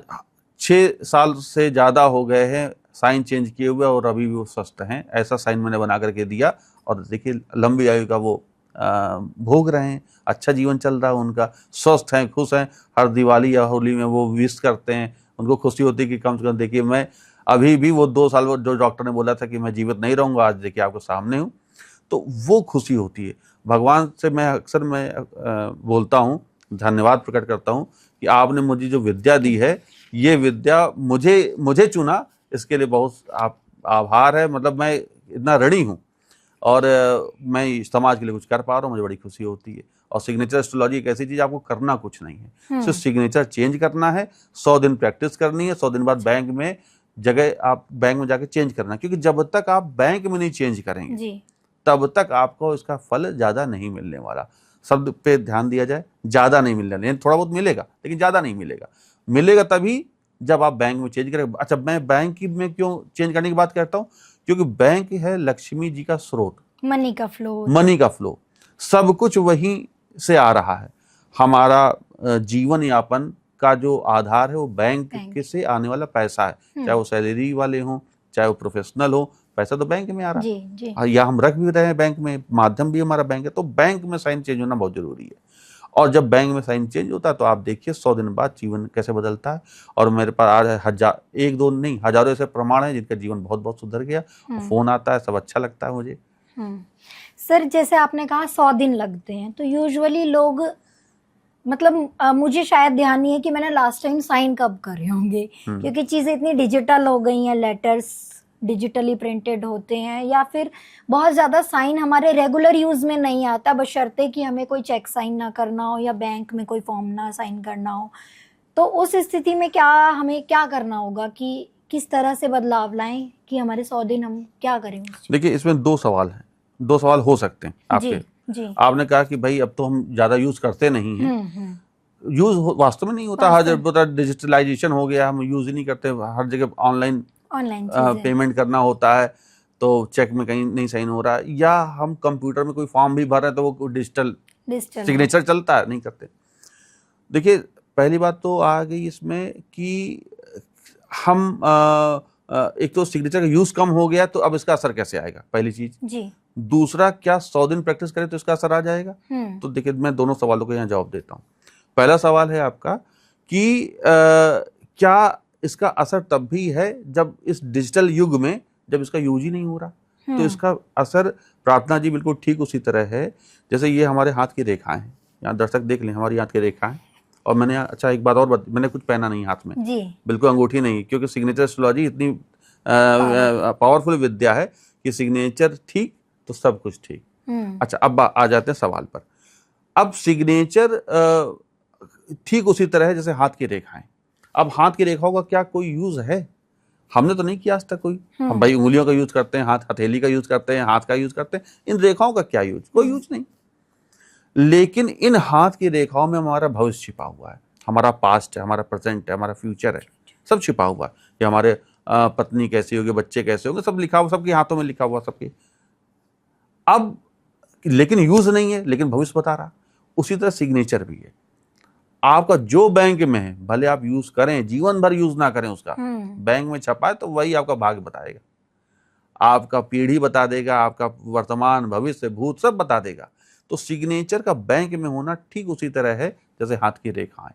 6 साल से ज्यादा हो गए हैं साइन चेंज किए हुए, और अभी भी वो स्वस्थ हैं। ऐसा साइन मैंने बना करके दिया, और देखिए लंबी आयु का वो भोग रहे हैं, अच्छा जीवन चल रहा है उनका, स्वस्थ हैं, खुश हैं। हर दिवाली या होली में वो विश करते हैं, उनको खुशी होती है कि कम से कम देखिए मैं अभी भी वो 2 साल जो डॉक्टर ने बोला था कि मैं जीवित नहीं रहूंगा, आज देखिए आपको सामने हूँ। तो वो खुशी होती है। भगवान से मैं अक्सर बोलता हूँ धन्यवाद प्रकट करता हूँ कि आपने मुझे जो विद्या दी है, ये विद्या मुझे चुना, इसके लिए बहुत आभार है। मतलब मैं इतना ऋणी हूँ और मैं समाज के लिए कुछ कर पा रहा हूँ, मुझे बड़ी खुशी होती है। और सिग्नेचर एस्ट्रोलॉजी एक ऐसी चीज, आपको करना कुछ नहीं है, सिर्फ सिग्नेचर चेंज करना है। 100 दिन प्रैक्टिस करनी है, 100 दिन बाद बैंक में आप बैंक में जाके चेंज करना, क्योंकि जब तक आप बैंक में नहीं चेंज करेंगे जी। तब तक आपको इसका फल ज्यादा नहीं मिलने वाला। शब्द पे ध्यान दिया जाए, ज्यादा नहीं मिलने वाला, थोड़ा बहुत मिलेगा लेकिन ज्यादा नहीं मिलेगा। मिलेगा तभी जब आप बैंक में चेंज करें। अच्छा, मैं बैंक में क्यों चेंज करने की बात करता हूँ? क्योंकि बैंक है लक्ष्मी जी का स्रोत, मनी का फ्लो, मनी का फ्लो, सब कुछ वहीं से आ रहा है। हमारा जीवन यापन का जो आधार है वो बैंक के से आने वाला पैसा है, चाहे वो सैलरी वाले हों, चाहे वो प्रोफेशनल हो, पैसा तो बैंक में आ रहा है। जी। या हम रख भी रहे हैं बैंक में, माध्यम भी हमारा बैंक है। तो बैंक में साइन चेंज होना बहुत जरूरी है। और जब बैंक में साइन चेंज होता है तो आप देखिए 100 दिन बाद जीवन कैसे बदलता है। और मेरे पास आज एक दो नहीं, हजारों ऐसे प्रमाण हैं जिनका जीवन बहुत बहुत सुधर गया। फोन आता है, सब अच्छा लगता है मुझे। सर, जैसे आपने कहा 100 दिन लगते हैं, तो यूजुअली लोग, मतलब मुझे शायद ध्यान नहीं है कि मैंने लास्ट टाइम साइन कब करे होंगे, क्योंकि चीज़ें इतनी डिजिटल हो गई हैं, लेटर्स डिजिटली प्रिंटेड होते हैं, या फिर बहुत ज़्यादा साइन हमारे रेगुलर यूज़ में नहीं आता, बशर्ते कि हमें कोई चेक साइन ना करना हो या बैंक में कोई फॉर्म ना साइन करना हो। तो उस स्थिति में हमें क्या करना होगा, कि किस तरह से बदलाव लाएं कि हमारे 100 दिन हम क्या करें? देखिए, इसमें दो सवाल हो सकते हैं आपके। जी। आपने कहा कि भाई अब तो हम ज्यादा यूज करते नहीं हैं। यूज वास्तव में नहीं होता, हर जगह डिजिटलाइजेशन हो गया, हम यूज ही नहीं करते, हर जगह ऑनलाइन पेमेंट करना होता है, तो चेक में कहीं नहीं साइन हो रहा है, या हम कंप्यूटर में कोई फॉर्म भी भर रहे हैं तो वो डिजिटल सिग्नेचर चलता है, नहीं करते। देखिए, पहली बात तो आ गई इसमें कि हम एक तो सिग्नेचर का यूज कम हो गया, तो अब इसका असर कैसे आएगा, पहली चीज जी। दूसरा, क्या 100 दिन प्रैक्टिस करें तो इसका असर आ जाएगा? तो देखिए, मैं दोनों सवालों को यहाँ जवाब देता हूँ। पहला सवाल है आपका कि क्या इसका असर तब भी है जब इस डिजिटल युग में जब इसका यूज ही नहीं हो रहा। तो इसका असर, प्रार्थना जी, बिल्कुल ठीक उसी तरह है जैसे ये हमारे हाथ की रेखाएं हैं। यहाँ दर्शक देख लें, हमारी हाथ की रेखाएं। और मैंने, अच्छा एक बात और मैंने कुछ पहना नहीं हाथ में जी, बिल्कुल अंगूठी नहीं, क्योंकि सिग्नेचर एस्ट्रोलॉजी इतनी पावरफुल विद्या है कि सिग्नेचर ठीक तो सब कुछ ठीक। अच्छा, अब आ जाते हैं सवाल पर। अब सिग्नेचर ठीक उसी तरह है जैसे हाथ की रेखाएं। अब हाथ की रेखाओं का क्या कोई यूज है? हमने तो नहीं किया आज तक कोई। हम भाई उंगलियों का यूज करते हैं, हथेली का यूज करते हैं, हाथ का यूज करते हैं, इन रेखाओं का क्या यूज? कोई यूज नहीं। लेकिन इन हाथ की रेखाओं में हमारा भविष्य छिपा हुआ है, हमारा पास्ट है, हमारा प्रेजेंट है, हमारा फ्यूचर है, सब छिपा हुआ है। कि हमारे पत्नी कैसी होगी, बच्चे कैसे होंगे, सब लिखा हुआ, सबके हाथों में लिखा हुआ, सबके। अब लेकिन यूज नहीं है, लेकिन भविष्य बता रहा। उसी तरह सिग्नेचर भी है। आपका जो बैंक में है, भले आप यूज करें, जीवन भर यूज ना करें उसका, बैंक में छपा है तो वही आपका भाग्य बताएगा, आपका पीढ़ी बता देगा, आपका वर्तमान, भविष्य, भूत सब बता देगा। तो सिग्नेचर का बैंक में होना ठीक उसी तरह है जैसे हाथ की रेखाएं।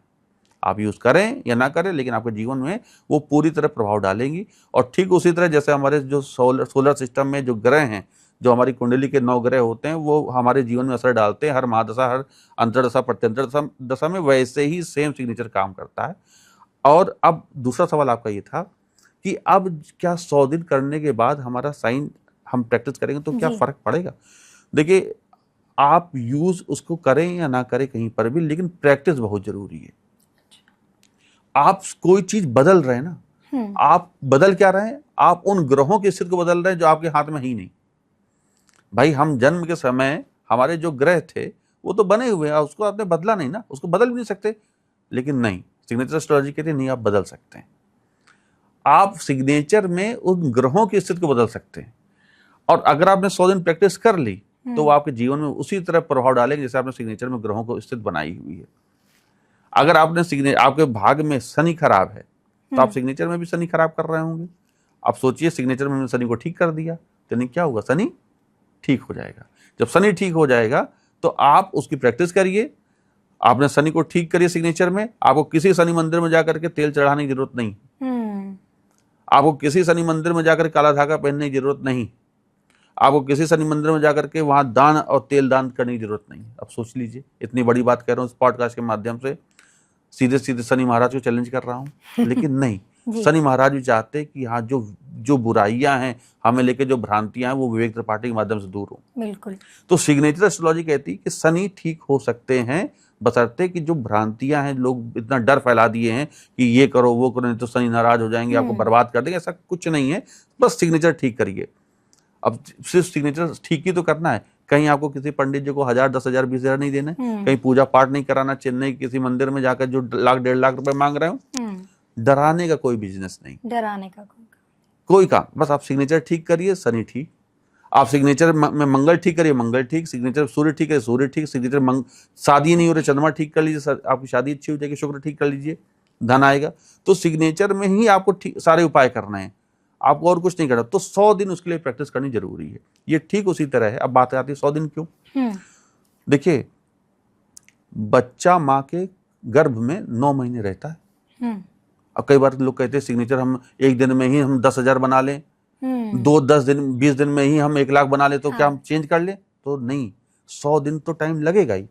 आप यूज करें या ना करें, लेकिन आपके जीवन में वो पूरी तरह प्रभाव डालेंगी। और ठीक उसी तरह जैसे हमारे जो सोलर सिस्टम में जो ग्रह हैं, जो हमारी कुंडली के 9 ग्रह होते हैं, वो हमारे जीवन में असर डालते हैं, हर महादशा, हर अंतरदशा, प्रत्यंतर दशा में, वैसे ही सेम सिग्नेचर काम करता है। और अब दूसरा सवाल आपका ये था कि अब क्या 100 दिन करने के बाद हमारा साइन, हम प्रैक्टिस करेंगे तो क्या फर्क पड़ेगा? देखिए, आप यूज उसको करें या ना करें कहीं पर भी, लेकिन प्रैक्टिस बहुत जरूरी है। आप कोई चीज बदल रहे हैं ना, आप बदल क्या रहे हैं? आप उन ग्रहों की स्थिति को बदल रहे हैं जो आपके हाथ में ही नहीं। भाई, हम जन्म के समय हमारे जो ग्रह थे वो तो बने हुए हैं, उसको आपने बदला नहीं ना, उसको बदल भी नहीं सकते। लेकिन नहीं, सिग्नेचर एस्ट्रोलॉजी कहते हैं नहीं, आप बदल सकते हैं। आप सिग्नेचर में उन ग्रहों की स्थिति को बदल सकते हैं। और अगर आपने 100 दिन प्रैक्टिस कर ली तो वो आपके जीवन में उसी तरह प्रभाव डालेंगे जैसे आपने सिग्नेचर में ग्रहों को स्थित बनाई हुई है। अगर आपने आपके भाग में शनि खराब है तो आप सिग्नेचर में भी शनि खराब कर रहे होंगे। आप सोचिए, सिग्नेचर में शनि को ठीक कर दिया तो नहीं, क्या होगा? शनि ठीक हो जाएगा। जब शनि ठीक हो जाएगा तो आप उसकी प्रैक्टिस करिए। आपने शनि को ठीक करिए सिग्नेचर में, आपको किसी शनि मंदिर में जाकर के तेल चढ़ाने की जरूरत नहीं, आपको किसी शनि मंदिर में जाकर काला धागा पहनने की जरूरत नहीं। आपको किसी शनि मंदिर में जाकर के वहां दान और तेल दान करने की जरूरत नहीं। अब सोच लीजिए, इतनी बड़ी बात कह रहा हूँ इस पॉडकास्ट के माध्यम से, सीधे सीधे शनि महाराज को चैलेंज कर रहा हूँ, लेकिन नहीं, शनि महाराज भी चाहते हैं कि हाँ जो जो बुराइयां हैं हमें लेके, जो भ्रांतियां हैं, वो विवेक त्रिपाठी के माध्यम से दूर हो। बिल्कुल। तो सिग्नेचर एस्ट्रोलॉजी कहती है कि शनि ठीक हो सकते हैं, बशर्ते कि जो भ्रांतियां हैं, लोग इतना डर फैला दिए हैं कि ये करो वो करो नहीं तो शनि नाराज हो जाएंगे, आपको बर्बाद कर देंगे, ऐसा कुछ नहीं है। बस सिग्नेचर ठीक करिए। अब सिर्फ सिग्नेचर ठीक ही तो करना है, कहीं आपको किसी पंडित जी को 1000, 10,000, 20,000 नहीं देना, कहीं पूजा पाठ नहीं कराना, चेन्नई किसी मंदिर में जाकर जो लाख 1.5 लाख रुपए मांग रहे हो, डराने का कोई बिजनेस नहीं, डराने का कोई काम। बस आप सिग्नेचर ठीक करिए, शनि ठीक। आप सिग्नेचर में मंगल ठीक करिए, मंगल ठीक। सिग्नेचर सूर्य ठीक है, सूर्य ठीक। सिग्नेचर शादी नहीं हो रही, चंद्रमा ठीक कर लीजिए, आपकी शादी अच्छी हो जाएगी, शुक्र ठीक कर लीजिए, धन आएगा। तो सिग्नेचर में ही आपको सारे उपाय करने हैं, आपको और कुछ नहीं करना। तो 100 दिन उसके लिए प्रैक्टिस करनी जरूरी है। ये ठीक उसी तरह है। अब बात आती है 100 दिन क्यों। देखिए, बच्चा माँ के गर्भ में 9 महीने रहता है। अब कई बार लोग कहते हैं सिग्नेचर हम एक दिन में ही हम 10,000 बना लें, 10 दिन 20 दिन में ही हम 1 लाख बना ले, तो क्या हम चेंज कर लें? तो नहीं, 100 दिन तो टाइम लगेगा ही।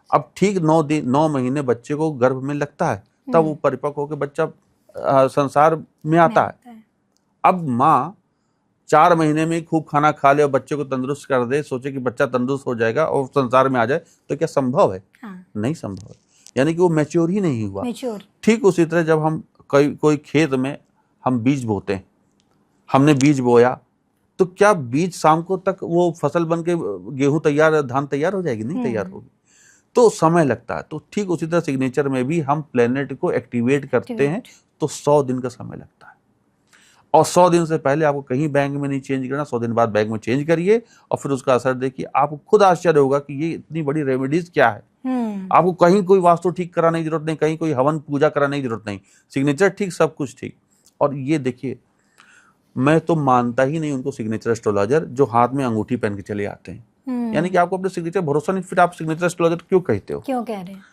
अब ठीक 9 महीने बच्चे को गर्भ में लगता है, तब वो परिपक्व होकर बच्चा संसार में आता है। अब माँ 4 महीने में खूब खाना खा ले और बच्चे को तंदुरुस्त कर दे, सोचे कि बच्चा तंदुरुस्त हो जाएगा और संसार में आ जाए, तो क्या संभव है? नहीं संभव है। यानी कि वो मैच्योर ही नहीं हुआ। ठीक उसी तरह जब हम कोई खेत में हम बीज बोते हैं, हमने बीज बोया, तो क्या बीज शाम को तक वो फसल बन के गेहूं तैयार, धान तैयार हो जाएगी? नहीं तैयार होगी, तो समय लगता है। तो ठीक उसी तरह सिग्नेचर में भी हम प्लेनेट को एक्टिवेट करते हैं, तो 100 दिन का समय लगता है। और 100 दिन से पहले आपको कहीं बैंक में नहीं चेंज करना, 100 दिन बाद बैंक में चेंज करिए और फिर उसका असर देखिए। आपको खुद आश्चर्य होगा कि ये इतनी बड़ी रेमेडीज क्या है। आपको कहीं कोई वास्तु ठीक कराने की जरूरत नहीं, कहीं कोई हवन पूजा कराने की जरूरत नहीं, सिग्नेचर ठीक, सब कुछ ठीक। और ये देखिए, मैं तो मानता ही नहीं उनको सिग्नेचर एस्ट्रोलॉजर जो हाथ में अंगूठी पहन के चले आते हैं। यानी कि आपको अपने सिग्नेचर भरोसा नहीं, फिर आप सिग्नेचर एस्ट्रोलॉजर क्यों कहते हो? क्यों कह रहे हैं?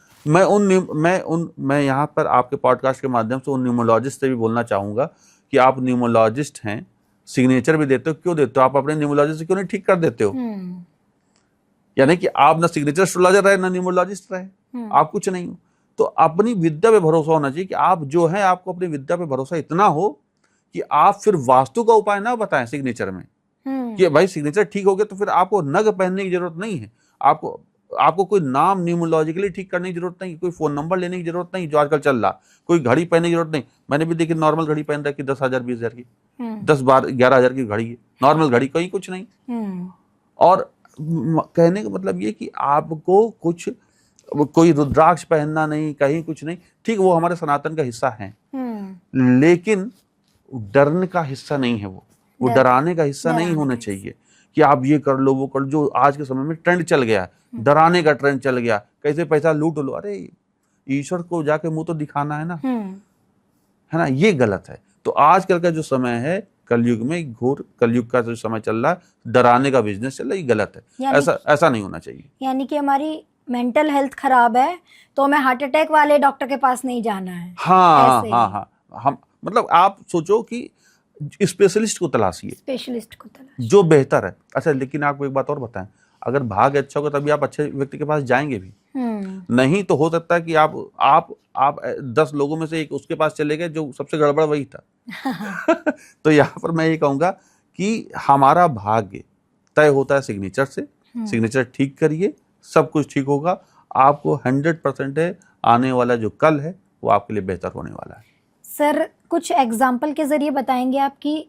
मैं यहाँ पर आपके पॉडकास्ट के माध्यम से उन न्यूमरोलॉजिस्ट से भी बोलना चाहूंगा कि आप न्यूमरोलॉजिस्ट हैं, सिग्नेचर भी देते हो, क्यों देते हो? आप अपने न्यूमरोलॉजिस्ट से क्यों नहीं ठीक कर देते हो? यानी कि आप ना सिग्नेचर एस्ट्रोलॉजर रहे ना न्यूमरोलॉजिस्ट रहे, आप कुछ नहीं हो। तो अपनी विद्या पे भरोसा होना चाहिए कि आप जो है, आपको अपनी विद्या पे भरोसा इतना हो कि आप फिर वास्तु का उपाय ना बताएं सिग्नेचर में कि भाई सिग्नेचर ठीक हो गया तो फिर आपको नग पहनने की जरूरत नहीं है, आपको कोई नाम न्यूमरोलॉजिकली ठीक करने की जरूरत नहीं, कोई फोन नंबर लेने की जरूरत नहीं जो आजकल चल रहा, कोई घड़ी पहनने की जरूरत नहीं। मैंने भी देखी नॉर्मल घड़ी पहन रखी 10,000 20,000 की, 10-11,000 की घड़ी है, नॉर्मल घड़ी, कहीं कुछ नहीं। और कहने का मतलब ये कि आपको कुछ कोई रुद्राक्ष पहनना नहीं, कहीं कुछ नहीं, ठीक वो हमारे सनातन का हिस्सा है, लेकिन डरने का हिस्सा नहीं है, वो डराने का हिस्सा नहीं होना चाहिए कि आप ये कर लो वो कर लो। जो आज के समय में ट्रेंड चल गया, डराने का ट्रेंड चल गया, कैसे पैसा लूट लो। अरे ईश्वर को जाके मुंह तो दिखाना है ना, है ना, ये गलत है। तो आजकल का जो समय है, कलयुग में, घोर कलयुग का जो समय चल रहा है, डराने का बिजनेस चल रहा है, ये गलत है। ऐसा नहीं होना चाहिए। यानी कि हमारी मेंटल हेल्थ खराब है तो हमें हार्ट अटैक वाले डॉक्टर के पास नहीं जाना है। हाँ, हम मतलब आप सोचो कि स्पेशलिस्ट को तलाशिए, जो बेहतर है। अच्छा, लेकिन आपको एक बात और बताएं, अगर भाग्य अच्छा होगा तभी आप अच्छे व्यक्ति के पास जाएंगे भी, नहीं तो हो सकता है कि आप 10 लोगों में से एक उसके पास चले गए जो सबसे गड़बड़ वही था। तो यहाँ पर मैं ये कहूंगा कि हमारा भाग्य तय होता है सिग्नेचर से। सिग्नेचर ठीक करिए, सब कुछ ठीक होगा। आपको 100% है, आने वाला जो कल है वो आपके लिए बेहतर होने वाला है। सर, कुछ एग्जाम्पल के जरिए बताएंगे आप कि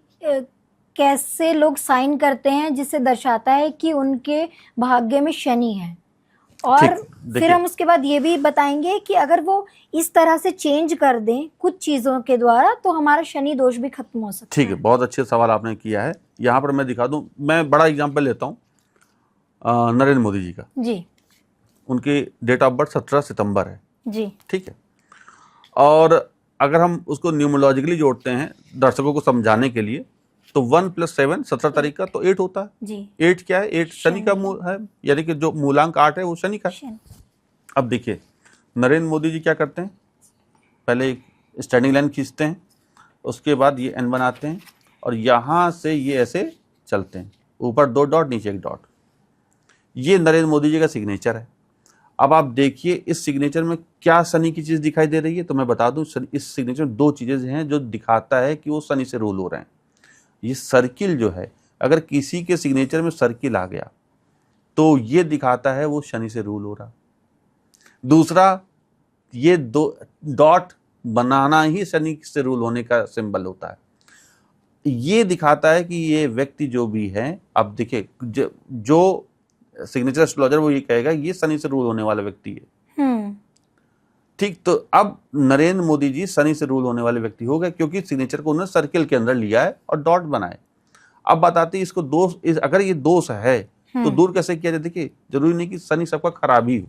कैसे लोग साइन करते हैं जिससे दर्शाता है कि उनके भाग्य में शनि है, और फिर हम उसके बाद ये भी बताएंगे कि अगर वो इस तरह से चेंज कर दें कुछ चीजों के द्वारा तो हमारा शनि दोष भी खत्म हो सकता है। ठीक है, बहुत अच्छे सवाल आपने किया है। यहाँ पर मैं दिखा दूं, मैं बड़ा एग्जाम्पल लेता हूँ नरेंद्र मोदी जी का। जी, उनकी डेट ऑफ बर्थ 17 सितंबर है जी, ठीक है। और अगर हम उसको न्यूमरोलॉजिकली जोड़ते हैं दर्शकों को समझाने के लिए, तो 1 + 7 17 तारीख का तो 8 होता है जी। 8 क्या है? 8 शनि का मूल है, यानी कि जो मूलांक 8 है वो शनि का। अब देखिए नरेंद्र मोदी जी क्या करते हैं, पहले एक स्टैंडिंग लाइन खींचते हैं, उसके बाद ये एन बनाते हैं और यहाँ से ये ऐसे चलते हैं, ऊपर 2 डॉट, नीचे 1 डॉट। ये नरेंद्र मोदी जी का सिग्नेचर है। अब आप देखिए इस सिग्नेचर में क्या शनि की चीज दिखाई दे रही है, तो मैं बता दूं इस सिग्नेचर में 2 चीजें हैं जो दिखाता है कि वो शनि से रूल हो रहे हैं। ये सर्किल जो है, अगर किसी के सिग्नेचर में सर्किल आ गया तो ये दिखाता है वो शनि से रूल हो रहा। दूसरा, ये 2 डॉट बनाना ही शनि से रूल होने का सिंबल होता है। ये दिखाता है कि ये व्यक्ति जो भी है, अब देखिए जो सिग्नेचर एस्ट्रोलॉजर वो ये कहेगा ये शनि से रूल होने वाला व्यक्ति है। ठीक, तो अब नरेंद्र मोदी जी शनि से रूल होने वाले व्यक्ति हो गए, क्योंकि सिग्नेचर को उन्होंने सर्किल के अंदर लिया है और डॉट बनाए। अब बताते इसको दोष, अगर ये दोष है तो दूर कैसे किया जाए। देखिए जरूरी नहीं कि शनि सबका खराब ही हो,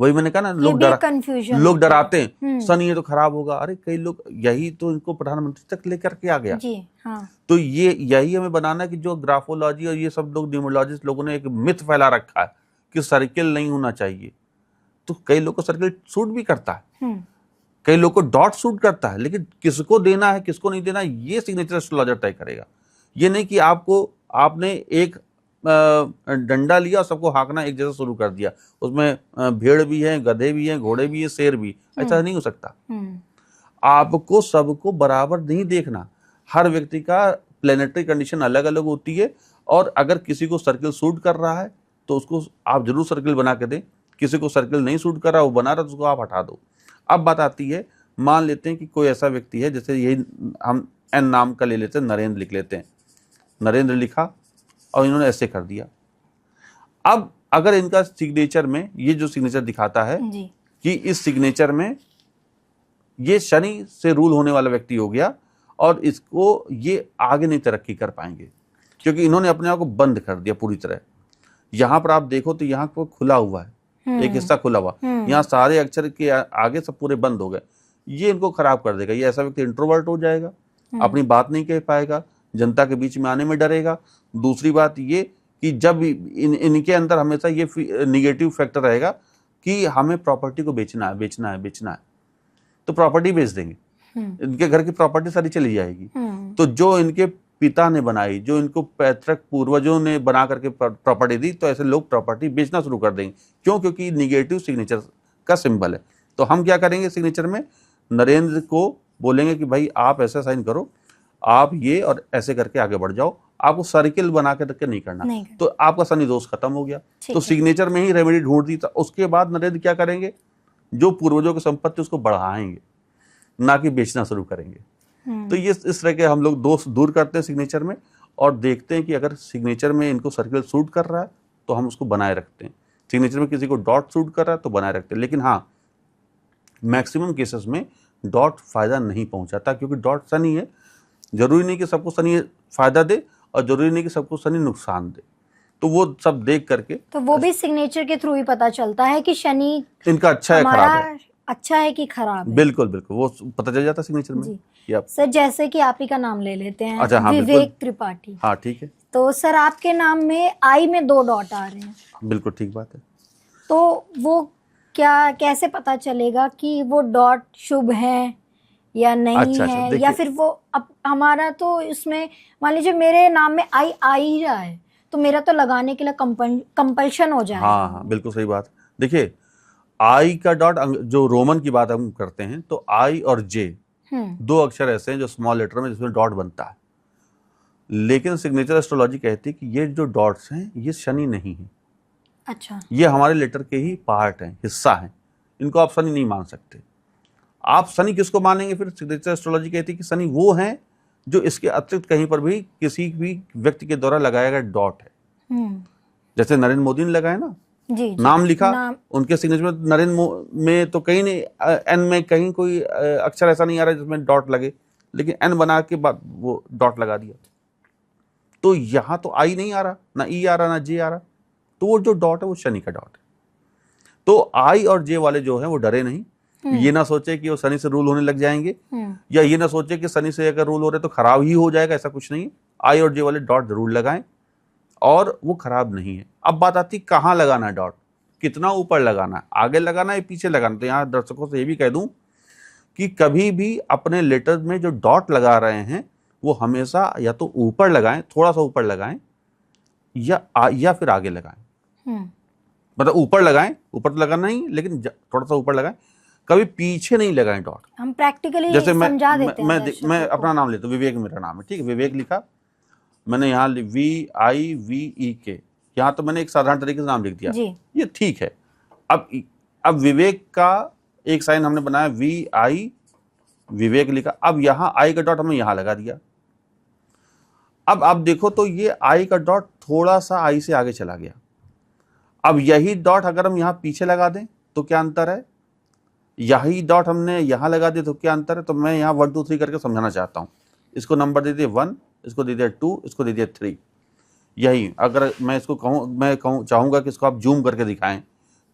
वही मैंने कहा ना, लोग डराते हैं शनि ये तो खराब होगा। अरे कई लोग, यही तो इनको प्रधानमंत्री तक लेकर के आ गया जी। हाँ। तो ये यही हमें बनाना है कि जो ग्राफोलॉजी और ये सब लोग न्यूमरोलॉजिस्ट लोगों ने एक मिथ फैला रखा है कि सर्किल नहीं होना चाहिए, तो कई लोग को सर्किल सूट भी करता है, कई लोग को डॉट सूट करता है, लेकिन किसको देना है किसको नहीं देना ये सिग्नेचर एस्ट्रोलॉजर तय करेगा। ये नहीं कि आपने एक डंडा लिया और सबको हाँकना एक जैसा शुरू कर दिया, उसमें भेड़ भी है, गधे भी हैं, घोड़े भी है, शेर भी, ऐसा नहीं हो सकता। आपको सबको बराबर नहीं देखना, हर व्यक्ति का प्लेनेटरी कंडीशन अलग अलग होती है, और अगर किसी को सर्किल सूट कर रहा है तो उसको आप जरूर सर्किल बना के दें, किसी को सर्किल नहीं सूट कर रहा, वो बना रहा तो उसको आप हटा दो। अब बात आती है, मान लेते हैं कि कोई ऐसा व्यक्ति है, जैसे यही हम एन नाम का ले लेते हैं, नरेंद्र लिख लेते हैं, नरेंद्र लिखा और इन्होंने ऐसे कर दिया। अब अगर इनका सिग्नेचर में ये जो सिग्नेचर दिखाता है कि इस सिग्नेचर में ये शनि से रूल होने वाला व्यक्ति हो गया, और इसको ये आगे नहीं तरक्की कर पाएंगे, क्योंकि इन्होंने अपने आप को बंद कर दिया पूरी तरह। यहां पर आप देखो तो यहाँ को खुला हुआ है, एक हिस्सा खुला हुआ, यहाँ सारे अक्षर के आगे सब पूरे बंद हो गए। ये इनको खराब कर देगा। ये ऐसा व्यक्ति इंट्रोवर्ट हो जाएगा, अपनी बात नहीं कह पाएगा, जनता के बीच में आने में डरेगा। दूसरी बात ये कि जब इनके अंदर हमेशा ये निगेटिव फैक्टर रहेगा कि हमें प्रॉपर्टी को बेचना है, तो प्रॉपर्टी बेच देंगे, इनके घर की प्रॉपर्टी सारी चली जाएगी। तो जो इनके पिता ने बनाई, जो इनको पैतृक पूर्वजों ने बना करके प्रॉपर्टी दी, तो ऐसे लोग प्रॉपर्टी बेचना शुरू कर देंगे। क्यों? क्योंकि निगेटिव सिग्नेचर का सिंबल है। तो हम क्या करेंगे, सिग्नेचर में नरेंद्र को बोलेंगे कि भाई आप ऐसा साइन करो, आप ये और ऐसे करके आगे बढ़ जाओ, आपको सर्किल बना के रख के नहीं करना, तो आपका शनि दोष खत्म हो गया। तो सिग्नेचर में ही रेमेडी ढूंढ दी। उसके बाद नरेंद्र क्या करेंगे, जो पूर्वजों की संपत्ति उसको बढ़ाएंगे, ना कि बेचना शुरू करेंगे। तो ये इस तरह के हम लोग दोष दूर करते हैं सिग्नेचर में, और देखते हैं कि अगर सिग्नेचर में इनको सर्किल सूट कर रहा है तो हम उसको बनाए रखते हैं, सिग्नेचर में किसी को डॉट सूट कर रहा है तो बनाए रखते हैं। लेकिन हाँ, मैक्सिमम केसेस में डॉट फायदा नहीं पहुंचाता, क्योंकि डॉट शनि है। जरूरी नहीं कि सबको शनि फायदा दे और जरूरी नहीं कि सबको शनि नुकसान दे, तो वो सब देख करके, तो वो भी सिग्नेचर के थ्रू ही पता चलता है कि शनि इनका अच्छा है खराब है, अच्छा है कि खराब है। बिल्कुल बिल्कुल, वो पता चल जाता है सिग्नेचर में। सर जैसे कि आप ही का नाम ले लेते हैं, अच्छा, हाँ, विवेक त्रिपाठी। हाँ ठीक है। तो सर आपके नाम में आई में 2 डॉट आ रहे हैं। बिल्कुल ठीक बात है। तो वो क्या, कैसे पता चलेगा कि वो डॉट शुभ है या नहीं है, या फिर वो अब हमारा तो इसमें मान लीजिए मेरे नाम में आई आ ही रहा है, तो मेरा तो लगाने के लिए कंपल्शन हो जाएगा। हाँ, बिल्कुल सही बात। देखिए आई का डॉट, जो रोमन की बात हम करते हैं, तो आई और जे 2 अक्षर ऐसे हैं जो स्मॉल लेटर में जिसमें डॉट बनता है। लेकिन सिग्नेचर एस्ट्रोलॉजी कहती है कि ये जो डॉट्स हैं ये शनि नहीं है। अच्छा, ये हमारे लेटर के ही पार्ट हैं, हिस्सा हैं, इनको आप शनि नहीं मान सकते। आप शनि किसको मानेंगे फिर? सिग्नेचर एस्ट्रोलॉजी कहती है कि शनि वो हैं जो इसके अतिरिक्त कहीं पर भी किसी भी व्यक्ति के द्वारा लगाया गया डॉट है। जैसे नरेंद्र मोदी ने लगाया ना, जी, नाम लिखा, उनके सिग्नेचर में नरेंद्र में तो कहीं नहीं, एन में कहीं कोई अक्षर ऐसा नहीं आ रहा है जिसमें डॉट लगे, लेकिन एन बना के बाद वो डॉट लगा दिया। तो यहां तो आई नहीं आ रहा, ना ई आ रहा, ना जे आ रहा, तो वो जो डॉट है वो शनि का डॉट है। तो आई और जे वाले जो है वो डरे नहीं, ये ना सोचे कि वो शनि से रूल होने लग जाएंगे, या ये ना सोचे कि शनि से अगर रूल हो रहे तो खराब ही हो जाएगा, ऐसा कुछ नहीं है। आई और जे वाले डॉट जरूर लगाएं, और वो खराब नहीं है। अब बात आती कहाँ लगाना है डॉट, कितना ऊपर लगाना है, आगे लगाना है, पीछे लगाना। तो यहाँ दर्शकों से ये भी कह दूं कि कभी भी अपने लेटर में जो डॉट लगा रहे हैं वो हमेशा या तो ऊपर लगाएं, थोड़ा सा ऊपर लगाएं, या फिर आगे लगाएं, मतलब ऊपर लगाएं, ऊपर तो लगाना नहीं लेकिन थोड़ा सा ऊपर लगाएं, कभी पीछे नहीं लगाएं डॉट। हम प्रैक्टिकली जैसे समझा देते हैं मैं दर्शकों मैं को। अपना नाम लेता हूँ, विवेक मेरा नाम है, ठीक है, विवेक लिखा मैंने, यहाँ VIVEK, यहाँ तो मैंने एक साधारण तरीके से नाम लिख दिया, जी। ये ठीक है। अब विवेक का एक साइन हमने बनाया, VI विवेक लिखा, अब यहाँ आई का डॉट हमने यहाँ लगा दिया। अब आप देखो तो ये आई का डॉट थोड़ा सा आई से आगे चला गया। अब यही डॉट अगर हम यहाँ पीछे लगा दें तो क्या अंतर है, यही डॉट हमने यहाँ लगा दिया तो क्या अंतर है। तो मैं यहाँ 1 2 3 करके समझाना चाहता हूँ। इसको नंबर दे दिए 1, इसको दे दिया 2, इसको दे दिया 3। यही अगर मैं इसको कहूँ चाहूँगा कि इसको आप जूम करके दिखाएं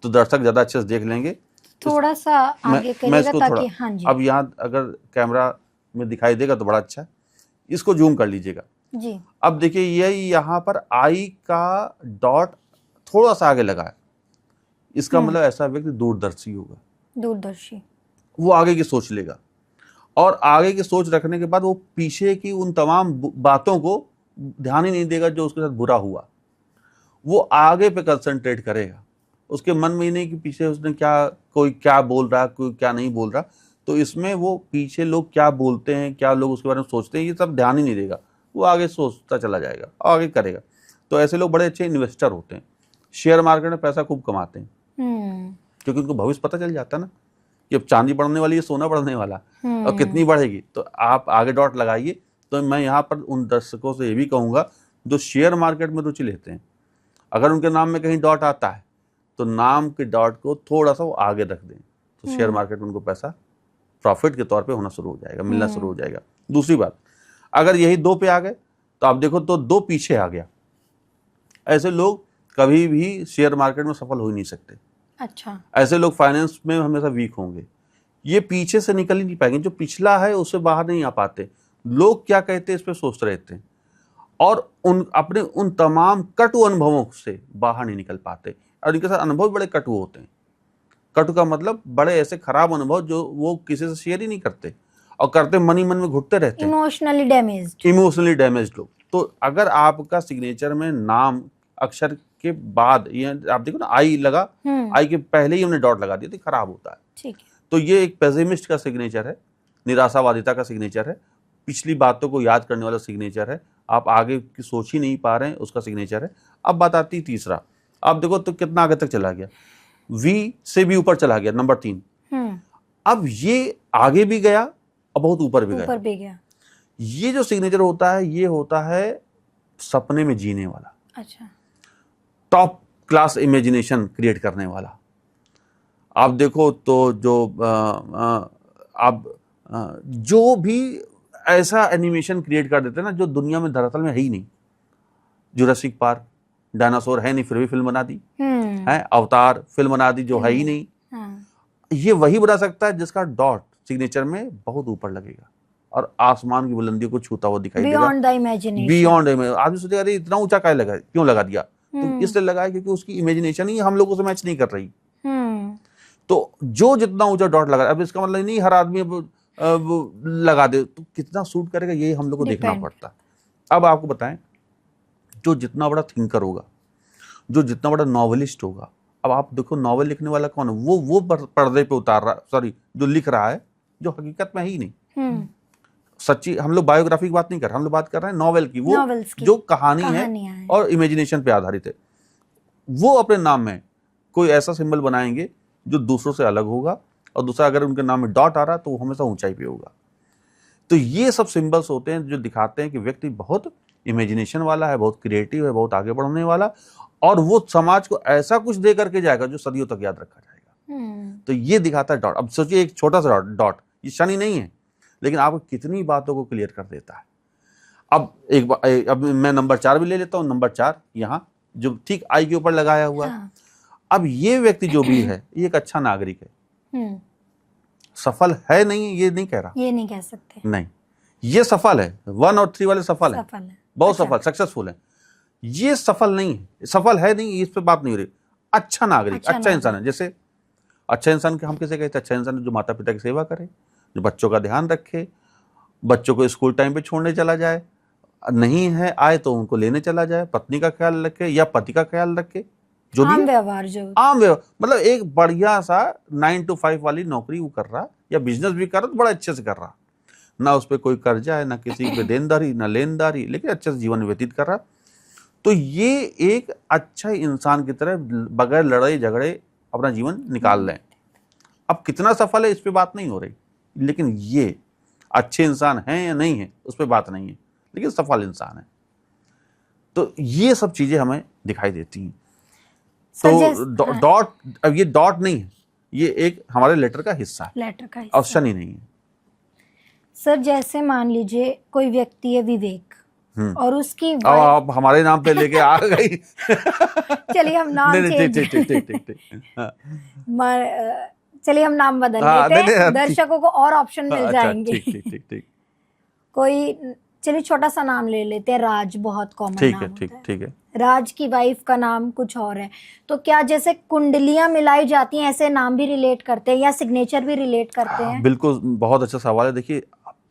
तो दर्शक ज़्यादा अच्छे से देख लेंगे। थोड़ा सा आगे करिएगा ताकि, हाँ जी। अब यहाँ अगर कैमरा में दिखाई देगा तो बड़ा अच्छा है, इसको जूम कर लीजिएगा जी। अब देखिए यही यहाँ पर आई का डॉट थोड़ा सा आगे लगा है, इसका मतलब ऐसा व्यक्ति दूरदर्शी होगा, दूरदर्शी, वो आगे की सोच लेगा और आगे की सोच रखने के बाद वो पीछे की उन तमाम बातों को ध्यान ही नहीं देगा जो उसके साथ बुरा हुआ, वो आगे पे कंसंट्रेट करेगा। उसके मन में ही नहीं कि पीछे उसने कोई क्या बोल रहा, कोई क्या नहीं बोल रहा, तो इसमें वो पीछे लोग क्या बोलते हैं, क्या लोग उसके बारे में सोचते हैं, ये सब ध्यान ही नहीं देगा, वो आगे सोचता चला जाएगा, आगे करेगा। तो ऐसे लोग बड़े अच्छे इन्वेस्टर होते हैं, शेयर मार्केट में पैसा खूब कमाते हैं, क्योंकि उनको भविष्य पता चल जाता है ना कि अब चांदी बढ़ने वाली है, सोना बढ़ने वाला और कितनी बढ़ेगी। तो आप आगे डॉट लगाइए। तो मैं यहाँ पर उन दर्शकों से ये भी कहूँगा जो शेयर मार्केट में रुचि लेते हैं, अगर उनके नाम में कहीं डॉट आता है तो नाम के डॉट को थोड़ा सा वो आगे रख दें, तो शेयर मार्केट में उनको पैसा प्रॉफिट के तौर पे होना शुरू हो जाएगा, मिलना शुरू हो जाएगा। दूसरी बात, अगर यही 2 पे आ गए तो आप देखो तो 2 पीछे आ गया, ऐसे लोग कभी भी शेयर मार्केट में सफल हो ही नहीं सकते। अच्छा, ऐसे लोग फाइनेंस में हमेशा वीक होंगे, ये पीछे से निकल ही नहीं पाएंगे, जो पिछला है उससे बाहर नहीं आ पाते। लोग क्या कहते हैं इस पर सोचते रहते हैं और अपने उन तमाम कटु अनुभवों से बाहर नहीं निकल पाते, और इनके साथ अनुभव बड़े कटु होते हैं। कटु का मतलब बड़े ऐसे खराब अनुभव जो वो किसी से शेयर ही नहीं करते और करते मन ही मन में घुटते रहते हैं, इमोशनली डैमेज्ड लोग। तो अगर आपका सिग्नेचर में नाम अक्षर के बाद ये आप देखो ना आई लगा, आई के पहले ही हमने डॉट लगा दिया तो खराब होता है। ठीक है। तो ये एक पेसिमिस्ट का सिग्नेचर है, निराशावादिता का सिग्नेचर है, पिछली बातों को याद करने वाला सिग्नेचर है, आप आगे की सोच ही नहीं पा रहे हैं उसका सिग्नेचर है। अब बात आती है तीसरा, आप देखो तो कितना आगे तक चला गया, V से भी ऊपर चला गया, नंबर 3। अब ये आगे भी गया और बहुत ऊपर भी गया। ये जो सिग्नेचर होता है ये होता है सपने में जीने वाला, अच्छा, टॉप क्लास इमेजिनेशन क्रिएट करने वाला। आप देखो तो जो भी ऐसा एनिमेशन क्रिएट कर देते हैं ना जो दुनिया में दरअसल में है ही नहीं। जुरासिक पार्क, डायनासोर है नहीं फिर भी फिल्म बना दी है, अवतार फिल्म बना दी जो है ही नहीं। ये वही बना सकता है जिसका डॉट सिग्नेचर में बहुत ऊपर लगेगा और आसमान की बुलंदियों को छूता हुआ दिखाई देगा, बियॉन्ड आदमी सोचेगा अरे इतना ऊंचा क्या लगा, क्यों लगा दिया, तो इसलिए लगाया क्योंकि उसकी इमेजिनेशन ही हम लोगों से मैच नहीं कर रही। तो जो जितना ऊंचा डॉट लगा, अब इसका मतलब नहीं हर आदमी लगा दे तो कितना सूट करेगा, ये हम लोग को देखना पड़ता। अब आपको बताएं, जो जितना बड़ा थिंकर होगा, जो जितना बड़ा नॉवेलिस्ट होगा, अब आप देखो नॉवेल लिखने वाला कौन है, वो पर्दे पे उतार रहा, सॉरी जो लिख रहा है जो हकीकत में है ही नहीं। सच्ची हम लोग बायोग्राफी की बात नहीं कर रहे, हम लोग बात कर रहे हैं नॉवेल की, वो जो कहानी है और इमेजिनेशन पे आधारित है। वो अपने नाम में कोई ऐसा सिंबल बनाएंगे जो दूसरों से अलग होगा, और दूसरा अगर उनके नाम में डॉट आ रहा तो वो हमेशा ऊंचाई पे होगा। तो ये सब सिंबल्स होते हैं जो दिखाते हैं कि व्यक्ति बहुत इमेजिनेशन वाला है, बहुत क्रिएटिव है, बहुत आगे बढ़ने वाला, और वो समाज को ऐसा कुछ दे करके जाएगा जो सदियों तक याद रखा जाएगा। तो ये दिखाता है डॉट। अब सोचिए एक छोटा सा डॉट, ये शनि नहीं है लेकिन आपको कितनी बातों को क्लियर कर देता है। अब मैं नंबर 4 भी ले लेता हूँ। नंबर 4 यहाँ जो ठीक आई के ऊपर लगाया हुआ है। अब ये व्यक्ति जो भी है ये एक अच्छा नागरिक है। सफल है नहीं ये नहीं कह रहा, ये नहीं कह सकते, नहीं ये सफल है। 1 और 3 वाले सफल है, बहुत सफल, सक्सेसफुल है। ये सफल नहीं है, सफल है नहीं, इस पे बात नहीं हो रही। अच्छा नागरिक, अच्छा इंसान है। जैसे अच्छा इंसान हम किसे कहते हैं? अच्छा इंसान जो माता पिता की सेवा करे, जो बच्चों का ध्यान रखे, बच्चों को स्कूल टाइम पे छोड़ने चला जाए, नहीं है आए तो उनको लेने चला जाए, पत्नी का ख्याल रखे या पति का ख्याल रखे, जो आम भी व्यवहार जो आम व्यवहार, मतलब एक बढ़िया सा 9 to 5 वाली नौकरी वो कर रहा या बिजनेस भी कर रहा तो बड़ा अच्छे से कर रहा, ना उस पर कोई कर्जा है, ना किसी पे देनदारी, ना लेनदारी, लेकिन अच्छे से जीवन व्यतीत कर रहा। तो ये एक अच्छा इंसान की तरह बगैर लड़ाई झगड़े अपना जीवन निकाल लें। अब कितना सफल है इस पे बात नहीं हो रही, लेकिन ये अच्छे इंसान हैं या नहीं है उस पर बात नहीं है, लेकिन सफल इंसान है। तो ये सब चीजें हमें दिखाई देती हैं। तो डॉट, अब ये डॉट नहीं है, ये एक हमारे लेटर का हिस्सा है, लेटर का हिस्सा। ऑप्शन ही नहीं है। सर जैसे मान लीजिए कोई व्यक्ति है विवेक और उसकी अब आप हमारे नाम पे लेके आ गई। चलिए हम नाम चेंज, ठीक। चलिए हम नाम बदल लेते हैं, दर्शकों को और ऑप्शन मिल जाएंगे। ठीक। कोई चलिए छोटा सा नाम ले लेते हैं, राज, बहुत कॉमन नाम होता है। ठीक है। राज की वाइफ का नाम कुछ और है, तो क्या जैसे कुंडलियां मिलाई जाती हैं ऐसे नाम भी रिलेट करते हैं या सिग्नेचर भी रिलेट करते हैं? बिल्कुल, बहुत अच्छा सवाल है। देखिए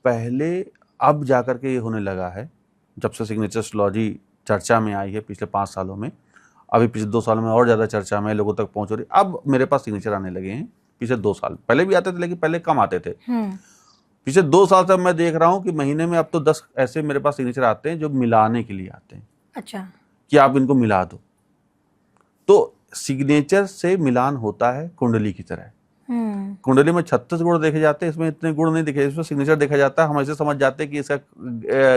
पहले अब जाकर के ये होने लगा है, जब से सिग्नेचर एस्ट्रोलॉजी चर्चा में आई है पिछले 5 सालों में, अभी पिछले 2 सालों में और ज़्यादा चर्चा में लोगों तक पहुंच रही। अब मेरे पास सिग्नेचर आने लगे हैं, पिछले 2 साल पहले भी आते थे लेकिन पहले कम आते थे। पिछले 2 साल से मैं देख रहा हूँ कि महीने में अब तो 10 ऐसे मेरे पास सिग्नेचर आते हैं जो मिलाने के लिए आते हैं। अच्छा, कि आप इनको मिला दो। तो सिग्नेचर से मिलान होता है कुंडली की तरह। कुंडली में 36 गुण देखे जाते हैं, इसमें इतने गुण नहीं दिखे, इसमें सिग्नेचर देखा जाता है। हम ऐसे समझ जाते हैं कि इसका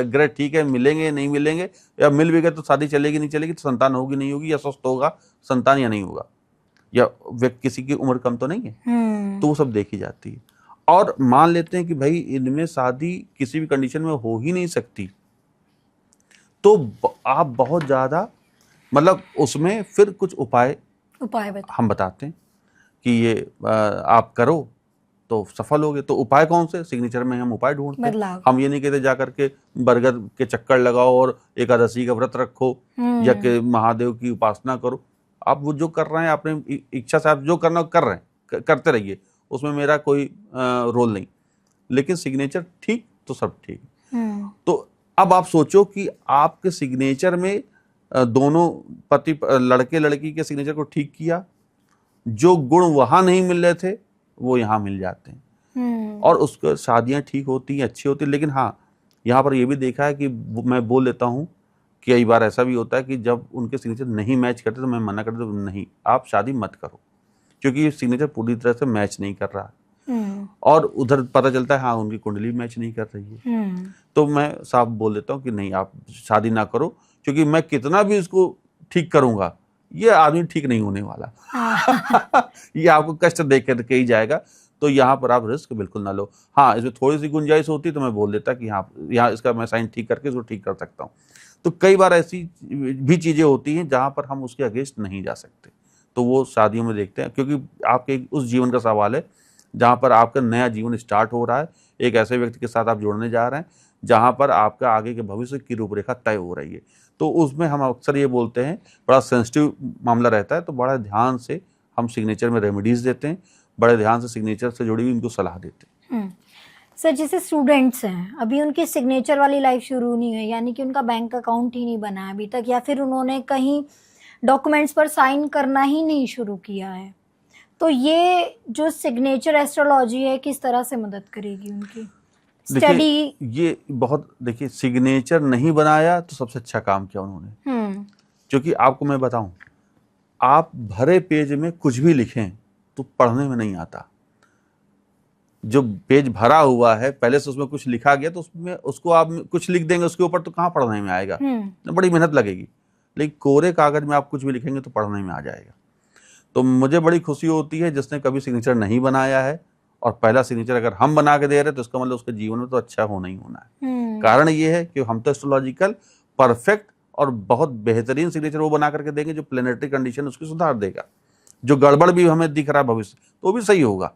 ग्रह ठीक है, मिलेंगे नहीं मिलेंगे, या मिल भी गए तो शादी चलेगी नहीं चलेगी, तो संतान होगी नहीं होगी, या स्वस्थ होगा संतान या नहीं होगा, या व्यक्ति किसी की उम्र कम तो नहीं है, तो वो सब देखी जाती है। और मान लेते हैं कि भाई इनमें शादी किसी भी कंडीशन में हो ही नहीं सकती, तो आप बहुत ज्यादा मतलब उसमें फिर कुछ उपाय हम बताते हैं कि ये आप करो तो सफल होगे। तो उपाय कौन से? सिग्नेचर में हम उपाय ढूंढते हैं। हम ये नहीं कहते जाकर के बरगद के चक्कर लगाओ और एकादशी का व्रत रखो या कि महादेव की उपासना करो। आप वो जो कर रहे हैं अपने इच्छा से, आप जो करना कर रहे हैं करते रहिए, उसमें मेरा कोई रोल नहीं, लेकिन सिग्नेचर ठीक तो सब ठीक। तो अब आप सोचो कि आपके सिग्नेचर में दोनों पति लड़के लड़की के सिग्नेचर को ठीक किया, जो गुण वहां नहीं मिल रहे थे वो यहाँ मिल जाते हैं और उसको शादियां ठीक होती हैं, अच्छी होती है। लेकिन हाँ, यहाँ पर ये भी देखा है कि मैं बोल देता हूँ कि कई बार ऐसा भी होता है कि जब उनके सिग्नेचर नहीं मैच करते तो मैं मना कर देता हूं, नहीं आप शादी मत करो, क्योंकि ये सिग्नेचर पूरी तरह से मैच नहीं कर रहा। और उधर पता चलता है हाँ उनकी कुंडली मैच नहीं कर रही है, तो मैं साफ बोल देता हूँ कि नहीं आप शादी ना करो, क्योंकि मैं कितना भी इसको ठीक करूंगा ये आदमी ठीक नहीं होने वाला। ये आपको कष्ट दे करके ही जाएगा। तो यहाँ पर आप रिस्क बिल्कुल ना लो। हाँ, इसमें थोड़ी सी गुंजाइश होती तो मैं बोल देता कि हाँ यहाँ इसका मैं साइन ठीक करके इसको ठीक कर सकता हूँ। तो कई बार ऐसी भी चीजें होती हैं जहाँ पर हम उसके अगेंस्ट नहीं जा सकते, तो वो शादियों में देखते हैं, क्योंकि आपके उस जीवन का सवाल है जहाँ पर आपका नया जीवन स्टार्ट हो रहा है, एक ऐसे व्यक्ति के साथ आप जुड़ने जा रहे हैं जहाँ पर आपका आगे के भविष्य की रूपरेखा तय हो रही है। तो उसमें हम अक्सर ये बोलते हैं, बड़ा सेंसिटिव मामला रहता है, तो बड़ा ध्यान से हम सिग्नेचर में रेमेडीज देते हैं, बड़े ध्यान से सिग्नेचर से जुड़ी हुई उनको सलाह देते हैं। सर जैसे स्टूडेंट्स हैं, अभी उनकी सिग्नेचर वाली लाइफ शुरू नहीं हुई, यानी कि उनका बैंक अकाउंट ही नहीं बना है अभी तक, या फिर उन्होंने कहीं डॉक्यूमेंट्स पर साइन करना ही नहीं शुरू किया है, तो ये जो सिग्नेचर एस्ट्रोलॉजी है किस तरह से मदद करेगी उनकी स्टडी? ये बहुत, देखिए सिग्नेचर नहीं बनाया तो सबसे अच्छा काम किया उन्होंने, क्योंकि आपको मैं बताऊं, आप भरे पेज में कुछ भी लिखें तो पढ़ने में नहीं आता। जो पेज भरा हुआ है पहले से उसमें कुछ लिखा गया, तो उसमें उसको आप कुछ लिख देंगे उसके ऊपर, तो कहाँ पढ़ने में आएगा, बड़ी मेहनत लगेगी। लेकिन कोरे कागज में आप कुछ भी लिखेंगे तो पढ़ने में आ जाएगा। तो मुझे बड़ी खुशी होती है जिसने कभी सिग्नेचर नहीं बनाया है, और पहला सिग्नेचर अगर हम बना के दे रहे हैं तो इसका मतलब उसके जीवन में तो अच्छा होना ही होना है। कारण ये है कि हम तो एस्ट्रोलॉजिकल परफेक्ट और बहुत बेहतरीन सिग्नेचर वो बना करके देंगे जो प्लेनेटरी कंडीशन उसकी सुधार देगा, जो गड़बड़ भी हमें दिख रहा है भविष्य तो भी सही होगा।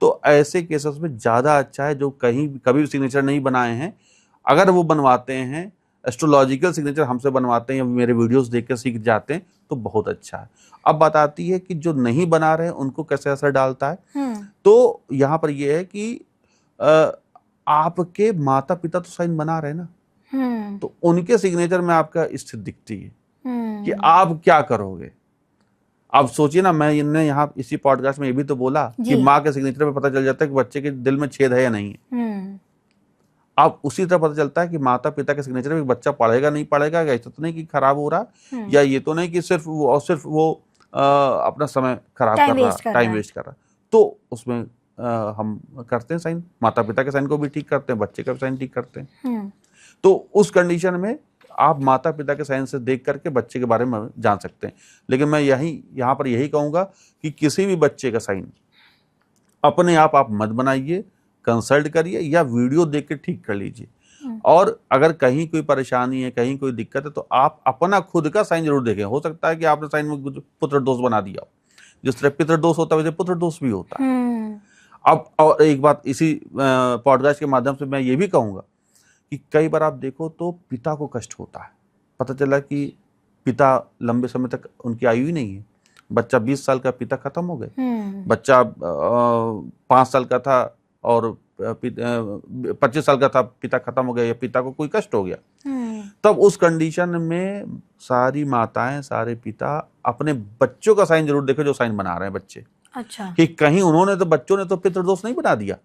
तो ऐसे केसेस में ज़्यादा अच्छा है जो कभी सिग्नेचर नहीं बनाए हैं, अगर वो बनवाते हैं, एस्ट्रोलॉजिकल सिग्नेचर हमसे बनवाते हैं या मेरे वीडियोस देख कर सीख जाते हैं तो बहुत अच्छा है। अब बात आती है कि जो नहीं बना रहे हैं उनको कैसे असर डालता है। तो यहाँ पर ये है कि आपके माता पिता तो साइन बना रहे हैं ना, तो उनके सिग्नेचर में आपका स्थिति दिखती है कि आप क्या करोगे। अब सोचिए ना, मैंने यहाँ इसी पॉडकास्ट में ये भी तो बोला कि माँ के सिग्नेचर में पता चल जाता है कि बच्चे के दिल में छेद है या नहीं है। अब उसी तरह पता चलता है कि माता पिता के सिग्नेचर में बच्चा पढ़ेगा नहीं पढ़ेगा, ऐसा तो नहीं कि खराब हो रहा, या ये तो नहीं कि सिर्फ वो अपना समय खराब कर रहा, टाइम वेस्ट कर रहा। तो उसमें हम करते हैं साइन, माता पिता के साइन को भी ठीक करते हैं, बच्चे का साइन ठीक करते हैं। तो उस कंडीशन में आप माता पिता के साइन से देख करके बच्चे के बारे में जान सकते हैं। लेकिन मैं यहाँ पर यही कहूंगा कि किसी भी बच्चे का साइन अपने आप मत बनाइए, कंसल्ट करिए या वीडियो देख के ठीक कर लीजिए। और अगर कहीं कोई परेशानी है, कहीं कोई दिक्कत है, तो आप अपना खुद का साइन जरूर देखें। हो सकता है कि आपने साइन में पुत्र दोष बना दिया हो, जिस तरह पितृ दोष होता है वैसे पुत्र दोष भी होता है। अब और एक बात इसी पॉडकास्ट के माध्यम से मैं ये भी कहूंगा कि कई बार आप देखो तो पिता को कष्ट होता है, पता चला कि पिता लंबे समय तक उनकी आयु ही नहीं है, बच्चा 20 साल का, पिता खत्म हो गए, बच्चा 5 साल का था और 25 साल का था, पिता खत्म हो गया, या पिता को कोई कष्ट हो गया। तब उस कंडीशन में सारी माताएं, सारे पिता अपने बच्चों का साइन जरूर देखें जो साइन बना रहे हैं बच्चे। अच्छा। कि कहीं बच्चों ने तो पितृदोष नहीं बना दिया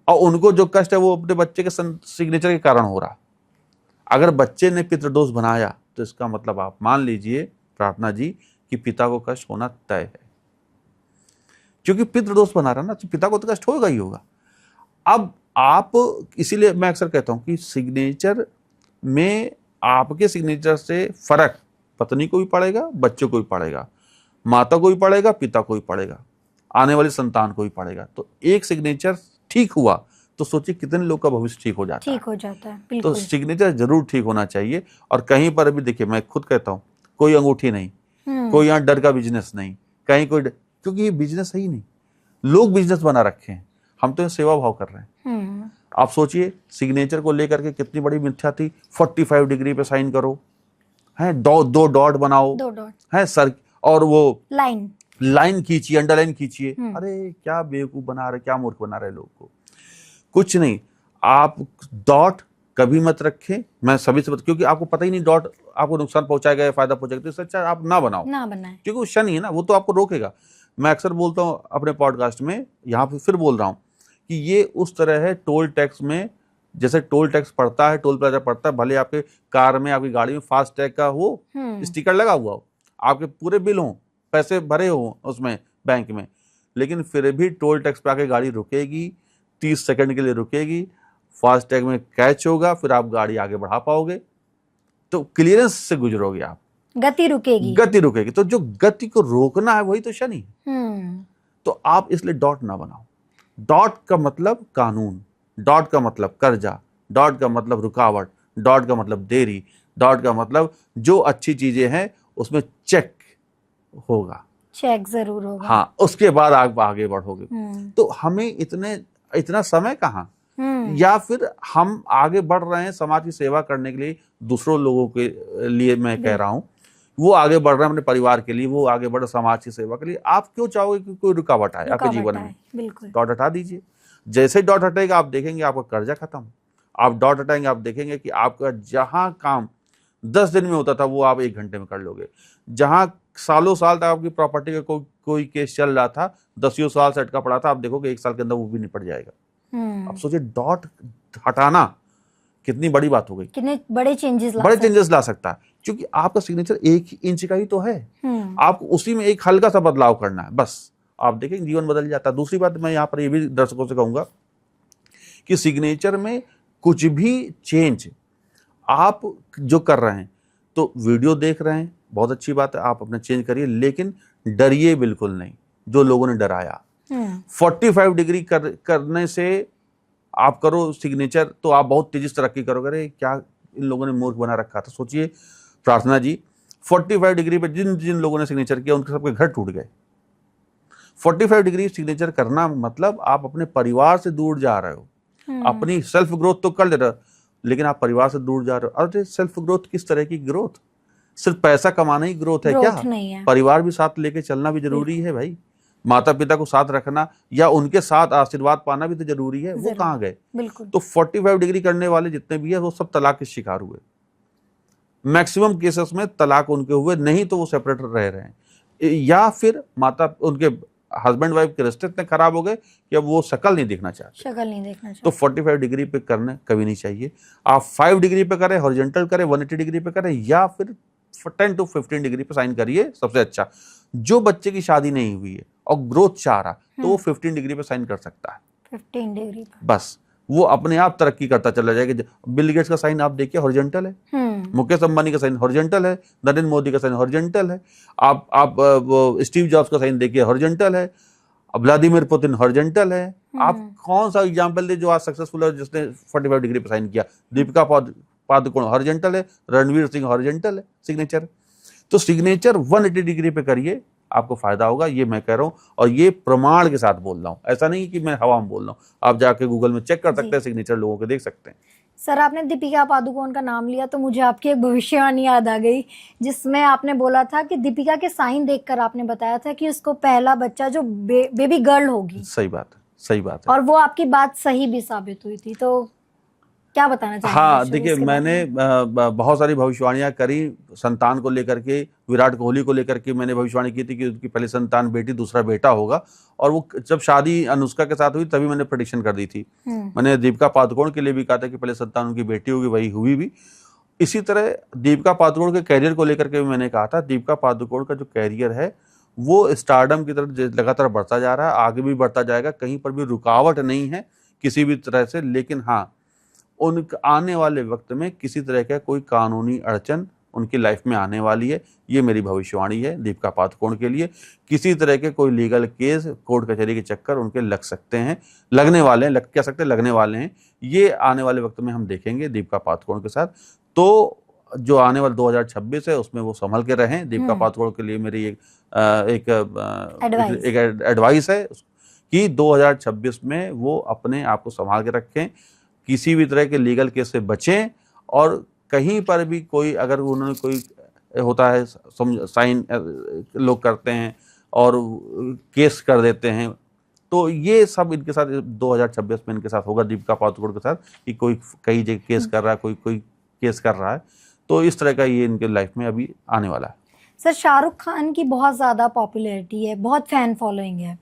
और उनको जो कष्ट है वो अपने बच्चे के सिग्नेचर के कारण हो रहा। अगर बच्चे ने पितृदोष बनाया तो इसका मतलब आप मान लीजिए प्रार्थना जी कि पिता को कष्ट होना तय है, क्योंकि पितृदोष बना रहा ना, तो पिता को तो कष्ट होगा ही होगा। अब आप, इसीलिए मैं अक्सर कहता हूं कि सिग्नेचर में आपके सिग्नेचर से फर्क पत्नी को भी पड़ेगा, बच्चों को भी पड़ेगा, माता को भी पड़ेगा, पिता को भी पड़ेगा, आने वाली संतान को भी पड़ेगा। तो एक सिग्नेचर ठीक हुआ तो सोचिए कितने लोग का भविष्य ठीक हो जाता है। बिल्कुल। तो सिग्नेचर जरूर ठीक होना चाहिए। और कहीं पर भी देखिए, मैं खुद कहता हूँ, कोई अंगूठी नहीं, कोई यहाँ डर का बिजनेस नहीं, कहीं कोई क्योंकि ये बिजनेस है ही नहीं, लोग बिजनेस बना रखे हैं, हम तो सेवा भाव कर रहे हैं। आप सोचिए सिग्नेचर को लेकर के कितनी बड़ी मिथ्या थी, 45 डिग्री पे साइन करो, है दो डॉट बनाओ, है सर, और वो लाइन खींचिए, अंडरलाइन खींचिए। अरे क्या बेवकूफ बना रहे, क्या मूर्ख बना रहे लोग को। कुछ नहीं, आप डॉट कभी मत रखें। मैं सभी से क्योंकि आपको पता ही नहीं डॉट आपको नुकसान पहुंचाएगा या फायदा पहुंचाएगा, तो इससे अच्छा आप ना बनाएं, क्योंकि वो शनि है ना, वो तो आपको रोकेगा। मैं अक्सर बोलता हूं अपने पॉडकास्ट में, यहाँ पे फिर बोल रहा हूं कि ये उस तरह है टोल टैक्स में, जैसे टोल टैक्स पड़ता है, टोल प्लाजा पड़ता है, भले आपके कार में, आपकी गाड़ी में फास्ट टैग का हो स्टिकर लगा हुआ हो, आपके पूरे बिल हो, पैसे भरे हो उसमें बैंक में, लेकिन फिर भी टोल टैक्स पे आके गाड़ी रुकेगी, 30 सेकंड के लिए रुकेगी, फास्ट टैग में कैच होगा, फिर आप गाड़ी आगे बढ़ा पाओगे, तो क्लियरेंस से गुजरोगे आप, गति रुकेगी। तो जो गति को रोकना है वही तो शनि। तो आप इसलिए डॉट ना बनाओ। डॉट का मतलब कानून, डॉट का मतलब कर्जा, डॉट का मतलब रुकावट, डॉट का मतलब देरी, डॉट का मतलब जो अच्छी चीजें हैं उसमें चेक होगा, चेक जरूर होगा, हाँ, उसके बाद आप आगे बढ़ोगे। तो हमें इतना समय कहाँ, या फिर हम आगे बढ़ रहे हैं समाज की सेवा करने के लिए, दूसरों लोगों के लिए मैं कह रहा हूं, वो आगे बढ़ रहे हैं अपने परिवार के लिए, वो आगे बढ़ समाज की सेवा के लिए। आप क्यों चाहोगे कि कोई रुकावट आए आपके जीवन में? बिल्कुल, डॉट हटा दीजिए। जैसे डॉट हटेगा आप देखेंगे आपका कर्जा खत्म। आप डॉट हटाएंगे, आप देखेंगे कि आपका जहां काम 10 दिन में होता था वो आप 1 घंटे में कर लोगे। जहां सालों साल तक आपकी प्रॉपर्टी का कोई केस चल रहा था, 10 साल से अटका पड़ा था, आप देखोगे 1 साल के अंदर वो भी निपट जाएगा। अब सोचिए डॉट हटाना कितनी बड़ी बात हो गई, कितने बड़े चेंजेस ला सकता है, क्योंकि आपका सिग्नेचर 1 इंच का ही तो है। आपको उसी में एक हल्का सा बदलाव करना है, बस आप देखेंगे जीवन बदल जाता है। दूसरी बात मैं यहाँ पर ये भी दर्शकों से कहूंगा कि सिग्नेचर में कुछ भी चेंज आप जो कर रहे हैं, तो वीडियो देख रहे हैं, बहुत अच्छी बात है, आप अपना चेंज करिए, लेकिन डरिए बिल्कुल नहीं जो लोगों ने डराया। 45 डिग्री करने से आप करो सिग्नेचर तो आप बहुत तेजी से तरक्की करोगे। अरे क्या इन लोगों ने मूर्ख बना रखा था। सोचिए प्रार्थना जी, 45 डिग्री पे जिन जिन लोगों ने सिग्नेचर किया उनके सबके घर टूट गए। 45 डिग्री सिग्नेचर करना मतलब आप अपने परिवार से दूर जा रहे हो। अपनी सेल्फ ग्रोथ तो कर ले रहे हो, लेकिन आप परिवार से दूर जा रहे हो। अरे सेल्फ ग्रोथ किस तरह की ग्रोथ? सिर्फ पैसा कमाना ही ग्रोथ है क्या? नहीं है। परिवार भी साथ लेके चलना भी जरूरी है भाई। माता पिता को साथ रखना या उनके साथ आशीर्वाद पाना भी तो जरूरी है, वो जरूर, कहाँ गए। बिल्कुल। तो 45 डिग्री करने वाले जितने भी है वो सब तलाक के शिकार हुए, मैक्सिमम केसेस में तलाक उनके हुए, नहीं तो वो सेपरेट रह रहे हैं, या फिर माता उनके हस्बैंड वाइफ के रिश्ते इतने खराब हो गए कि अब वो शक्ल नहीं देखना चाहते, शक्ल नहीं देखना तो चाहते। 45 डिग्री पे करना कभी नहीं चाहिए। आप 5 डिग्री पे करें, हॉरिजॉन्टल करें, 180 डिग्री पे करें, या फिर 10 to 15 डिग्री पे साइन करिए, सबसे अच्छा। जो बच्चे की शादी नहीं हुई है और ग्रोथ चाह रहा तो वो 15 डिग्री पे साइन कर सकता है, 15 डिग्री पर। बस वो अपने आप तरक्की करता चला जाएगा। बिल गेट्स का साइन आप देखिए हॉरिजॉन्टल है, मुकेश अंबानी का साइन हॉरिजॉन्टल है, नरेंद्र मोदी का साइन हॉरिजॉन्टल है, आप स्टीव जॉब्स का साइन देखिए हॉरिजॉन्टल है, व्लादिमीर पुतिन हॉरिजॉन्टल है। आप कौन सा एग्जांपल दे जो आज सक्सेसफुल है जिसने 45 डिग्री पे साइन किया? दीपिका पादुकोण हॉरिजॉन्टल है, रणवीर सिंह हॉरिजॉन्टल है सिग्नेचर। तो सिग्नेचर 180 डिग्री पे करिए, आपको फायदा होगा, ये मैं कह रहा हूँ, और ये प्रमाण के साथ बोल रहा हूँ, ऐसा नहीं कि मैं हवा में बोल रहा हूँ। आप जाके गूगल में चेक कर सकते हैं, सिग्नेचर लोगों के देख सकते हैं। सर, आपने दीपिका पादुकोण का नाम लिया तो मुझे आपकी एक भविष्यवाणी याद आ गई, जिसमें आपने बोला था कि दीपिका के साइन देखकर आपने बताया था कि उसको पहला बच्चा जो बेबी गर्ल होगी। सही बात है, सही बात है। और वो आपकी बात सही भी साबित हुई थी, तो क्या बताना चाहेंगे? हाँ देखिए, मैंने बहुत सारी भविष्यवाणियां करी संतान को लेकर के। विराट कोहली को लेकर के मैंने भविष्यवाणी की थी कि उसकी पहली संतान बेटी, दूसरा बेटा होगा, और वो जब शादी अनुष्का के साथ हुई तभी मैंने प्रेडिक्शन कर दी थी। मैंने दीपिका पादुकोण के लिए भी कहा था कि पहले संतान उनकी बेटी होगी, वही हुई भी। इसी तरह दीपिका पादुकोण के कैरियर को लेकर के भी मैंने कहा था, दीपिका पादुकोण का जो कैरियर है वो स्टारडम की तरफ लगातार बढ़ता जा रहा है, आगे भी बढ़ता जाएगा, कहीं पर भी रुकावट नहीं है किसी भी तरह से। लेकिन हाँ, उन आने वाले वक्त में किसी तरह का कोई कानूनी अड़चन उनकी लाइफ में आने वाली है, ये मेरी भविष्यवाणी है दीपिका पादुकोण के लिए। किसी तरह के कोई लीगल केस, कोर्ट कचहरी के चक्कर उनके लग सकते हैं, लगने वाले हैं, कह सकते हैं लगने वाले हैं। ये आने वाले वक्त में हम देखेंगे दीपिका पादुकोण के साथ। तो जो आने वाला 2026 है उसमें वो संभल के रहें। दीपिका पादुकोण के लिए मेरी एक एडवाइस है कि 2026 में वो अपने आप को संभाल के रखें, किसी भी तरह के लीगल केस से बचें, और कहीं पर भी कोई अगर उन्होंने कोई होता है साइन लोग करते हैं और केस कर देते हैं, तो ये सब इनके साथ 2026 में इनके साथ होगा दीपिका पादुकोण के साथ, कि कोई कई जगह केस कर रहा है, कोई केस कर रहा है। तो इस तरह का ये इनके लाइफ में अभी आने वाला है। सर, शाहरुख खान की बहुत ज़्यादा पॉपुलैरिटी है, बहुत फैन फॉलोइंग है,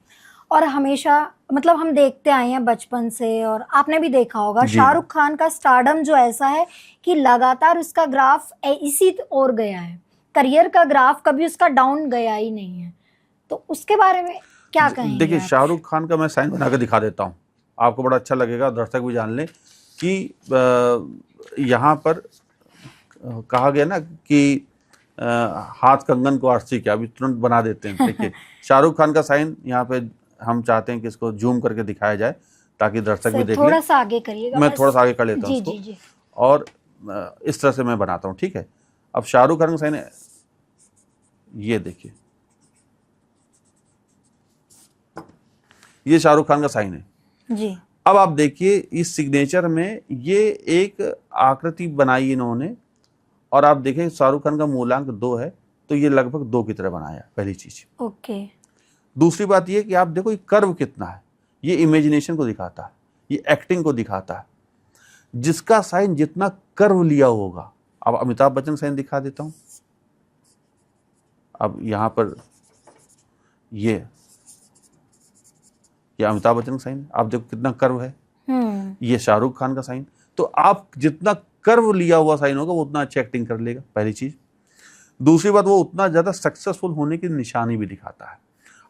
और हमेशा मतलब हम देखते आए हैं बचपन से, और आपने भी देखा होगा शाहरुख खान का स्टारडम जो ऐसा है कि लगातार उसका ग्राफ इसी ओर गया है, करियर का ग्राफ कभी उसका डाउन गया ही नहीं है। तो उसके बारे में क्या कहेंगे? देखिए, शाहरुख खान का मैं साइन बना के दिखा देता हूँ, आपको बड़ा अच्छा लगेगा, दर्शक भी जान लें कि यहाँ पर कहा गया ना कि हाथ कंगन को आरसी क्या, अभी तुरंत बना देते हैं। देखिए शाहरुख खान का साइन यहाँ पे हम चाहते हैं कि इसको जूम करके दिखाया जाए ताकि दर्शक भी देख लें। थोड़ा सा आगे करिएगा, मैं थोड़ा सा आगे कर लेता हूँ इसको, जी। और इस तरह से मैं बनाता हूँ, ठीक है। अब शाहरुख खान का साइन है, ये देखिए, ये शाहरुख खान का साइन है जी। अब आप देखिए इस सिग्नेचर में ये एक आकृति बनाई इन्होंने, और आप देखें शाहरुख खान का मूलांक 2 है, तो ये लगभग 2 की तरह बनाया, पहली चीज। ओके। दूसरी बात ये कि आप देखो ये कर्व कितना है, ये इमेजिनेशन को दिखाता है, ये एक्टिंग को दिखाता है। जिसका साइन जितना कर्व लिया होगा, अब अमिताभ बच्चन साइन दिखा देता हूं। अब यहां पर ये अमिताभ बच्चन का साइन, आप देखो कितना कर्व है। ये शाहरुख खान का साइन। तो आप जितना कर्व लिया हुआ साइन होगा वो उतना अच्छी एक्टिंग कर लेगा, पहली चीज। दूसरी बात, वो उतना ज्यादा सक्सेसफुल होने की निशानी भी दिखाता है।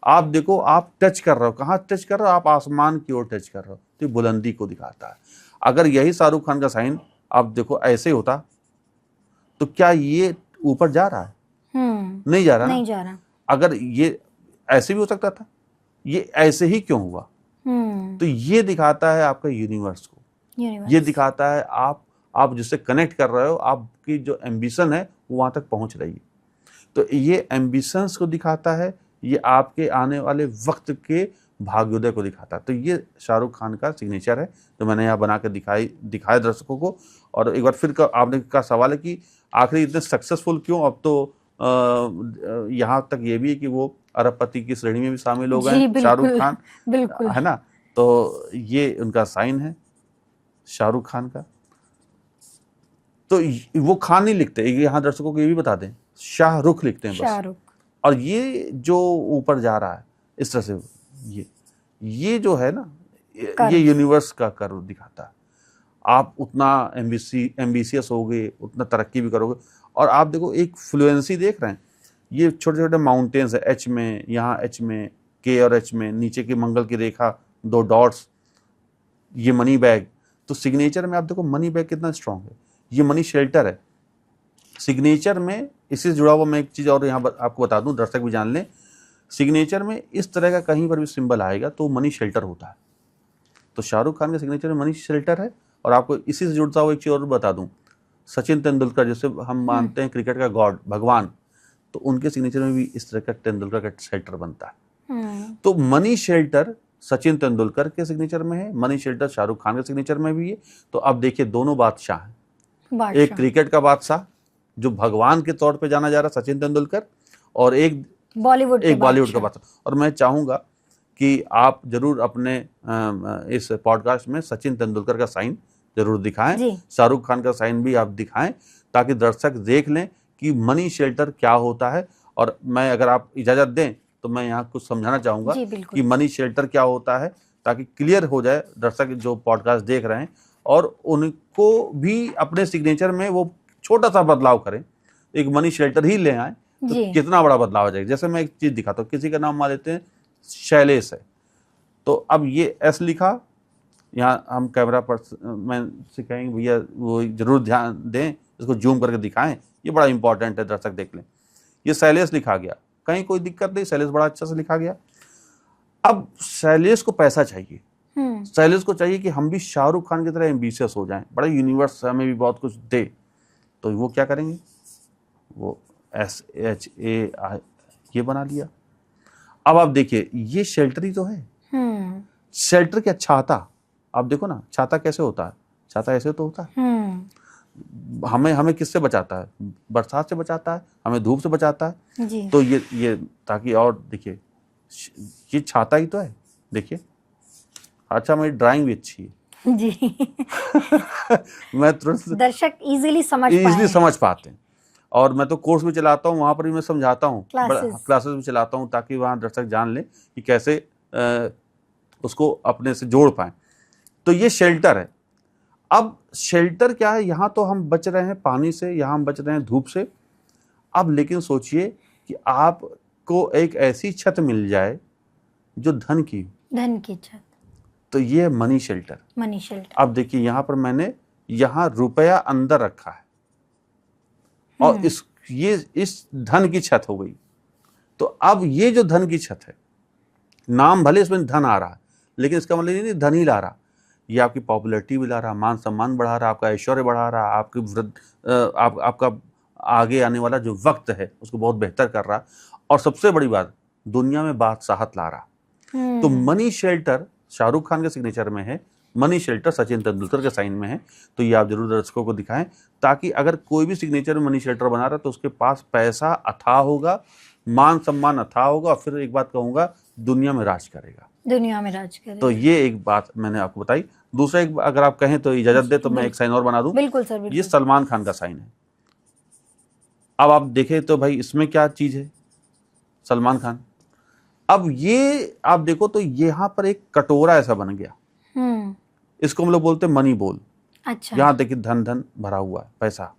आप देखो, आप टच कर रहे हो, कहाँ टच कर रहे हो, आप आसमान की ओर टच कर रहे हो, तो बुलंदी को दिखाता है। अगर यही शाहरुख खान का साइन आप देखो ऐसे होता तो क्या ये ऊपर जा रहा है? नहीं जा रहा, नहीं जा रहा। अगर ये ऐसे भी हो सकता था, ये ऐसे ही क्यों हुआ? तो ये दिखाता है आपका यूनिवर्स को, ये दिखाता है आप जिससे कनेक्ट कर रहे हो, आपकी जो एम्बिशन है वो वहां तक पहुंच रही है। तो ये एम्बिशंस को दिखाता है, ये आपके आने वाले वक्त के भाग्योदय को दिखाता है। तो ये शाहरुख खान का सिग्नेचर है जो मैंने यहाँ बना के दिखाया दर्शकों को। और एक बार फिर आपने का सवाल है कि आखिर इतने सक्सेसफुल क्यों? अब तो यहाँ तक ये भी है कि वो अरबपति की श्रेणी में भी शामिल हो जी, गए बिल्कुल, शाहरुख खान, बिल्कुल। है ना। तो ये उनका साइन है शाहरुख खान का। तो वो खान नहीं लिखते, यहाँ दर्शकों को ये भी बता दें, शाहरुख लिखते हैं बस। शाहरुख। और ये जो ऊपर जा रहा है इस तरह से, ये जो है ना, कर्व। ये यूनिवर्स का कर्व दिखाता है। आप उतना एम्बिशियस होगे, उतना तरक्की भी करोगे। और आप देखो एक फ्लुएंसी देख रहे हैं, ये छोटे छोटे माउंटेन्स है, एच में, यहाँ एच में, के और एच में, नीचे की मंगल की रेखा, 2 डॉट्स, ये मनी बैग। तो सिग्नेचर में आप देखो मनी बैग कितना स्ट्रांग है, ये मनी शेल्टर है सिग्नेचर में। इससे जुड़ा हुआ मैं एक चीज़ और यहाँ आपको बता दूं, दर्शक भी जान लें, सिग्नेचर में इस तरह का कहीं पर भी सिंबल आएगा तो मनी शेल्टर होता है। तो शाहरुख खान के सिग्नेचर में मनी शेल्टर है। और आपको इसी से जुड़ता हुआ एक चीज़ और बता दूं, सचिन तेंदुलकर, जैसे हम मानते हैं क्रिकेट का गॉड, भगवान, तो उनके सिग्नेचर में भी इस तरह का तेंदुलकर का शेल्टर बनता है। तो मनी शेल्टर सचिन तेंदुलकर के सिग्नेचर में है, मनी शेल्टर शाहरुख खान के सिग्नेचर में भी है। तो अब देखिए दोनों बादशाह हैं, एक क्रिकेट का बादशाह जो भगवान के तौर पे जाना जा रहा है सचिन तेंदुलकर, और एक बॉलीवुड का बादशाह। और मैं चाहूंगा कि आप जरूर अपने इस पॉडकास्ट में सचिन तेंदुलकर का साइन जरूर दिखाएं, शाहरुख खान का साइन भी आप दिखाएं, ताकि दर्शक देख लें कि मनी शेल्टर क्या होता है। और मैं, अगर आप इजाजत दें तो मैं यहाँ कुछ समझाना चाहूंगा कि मनी शेल्टर क्या होता है, ताकि क्लियर हो जाए दर्शक जो पॉडकास्ट देख रहे हैं, और उनको भी अपने सिग्नेचर में वो छोटा सा बदलाव करें, एक मनी शेल्टर ही ले आए तो कितना बड़ा बदलाव हो जाएगा। जैसे मैं एक चीज दिखाता हूँ, किसी का नाम मान लेते हैं शैलेश है, तो अब ये एस लिखा, यहाँ हम कैमरा पर मैं से कहेंगे भैया वो जरूर ध्यान दें, इसको जूम करके दिखाएं, ये बड़ा इंपॉर्टेंट है, दर्शक देख लें। ये शैलेश लिखा गया, कहीं कोई दिक्कत नहीं, शैलेश बड़ा अच्छा से लिखा गया। अब शैलेश को पैसा चाहिए, शैलेश को चाहिए कि हम भी शाहरुख खान की तरह एम्बिशियस हो जाएं, बड़ा यूनिवर्स हमें भी बहुत कुछ दे। तो वो क्या करेंगे, वो SHA ये बना लिया। अब आप देखिए ये शेल्टर ही तो है। शेल्टर क्या, छाता, आप देखो ना छाता कैसे होता है, छाता ऐसे तो होता है। हमें किससे बचाता है, बरसात से बचाता है, हमें धूप से बचाता है जी। तो ये ताकि, और देखिए ये छाता ही तो है, देखिए। अच्छा मेरी ड्राइंग भी अच्छी है जी मैं तुरंत दर्शक इजीली समझ पाते हैं। और मैं तो कोर्स भी चलाता हूँ, वहाँ पर भी मैं समझाता हूँ, क्लासेस भी चलाता हूँ, ताकि वहाँ दर्शक जान लें कि कैसे उसको अपने से जोड़ पाएं। तो ये शेल्टर है। अब शेल्टर क्या है, यहाँ तो हम बच रहे हैं पानी से, यहाँ हम बच रहे हैं धूप से। अब लेकिन सोचिए कि आपको एक ऐसी छत मिल जाए जो धन की छत, तो ये है मनी शेल्टर। अब देखिए यहाँ पर मैंने यहाँ रुपया अंदर रखा है, और इस धन की छत हो गई। तो अब ये जो धन की छत है, नाम भले इसमें धन आ रहा है, लेकिन इसका मतलब ये नहीं धन ही ला रहा, ये आपकी पॉपुलैरिटी भी ला रहा, मान सम्मान बढ़ा रहा, आपका ऐश्वर्य बढ़ा रहा, आपका आगे आने वाला जो वक्त है उसको बहुत बेहतर कर रहा, और सबसे बड़ी बात, दुनिया में बादशाहत ला रहा। तो मनी शेल्टर शाहरुख खान के सिग्नेचर में है, मनी शेल्टर सचिन तेंदुलकर के साइन में है। तो ये आप जरूर दर्शकों को दिखाएं, ताकि अगर कोई भी सिग्नेचर में मनी शेल्टर बना रहा है तो उसके पास पैसा अथाह होगा, मान सम्मान अथाह होगा, और फिर एक बात कहूंगा, दुनिया में राज करेगा। तो ये एक बात मैंने आपको बताई। दूसरा एक, अगर आप कहें तो इजाजत दे तो मैं एक साइन और बना दूं। बिल्कुल सर, बिल्कुल। ये सलमान खान का साइन है। अब आप देखें तो भाई इसमें क्या चीज है, सलमान खान। अब ये आप देखो तो यहाँ पर एक कटोरा ऐसा बन गया, इसको हम लोग बोलते हैं मनी बोल। अच्छा। यहाँ देखिए धन धन भरा हुआ है, पैसा।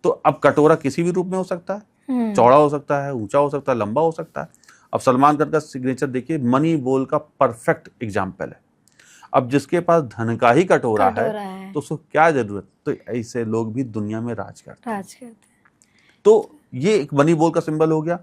तो अब कटोरा किसी भी रूप में हो सकता है, चौड़ा हो सकता है, ऊंचा हो सकता है, लंबा हो सकता है। अब सलमान खान का सिग्नेचर देखिए, मनी बोल का परफेक्ट एग्जाम्पल है। अब जिसके पास धन का ही कटोरा है तो उसको क्या जरूरत। तो ऐसे लोग भी दुनिया में राज करते हैं। तो ये एक मनी बोल का सिंबल हो गया।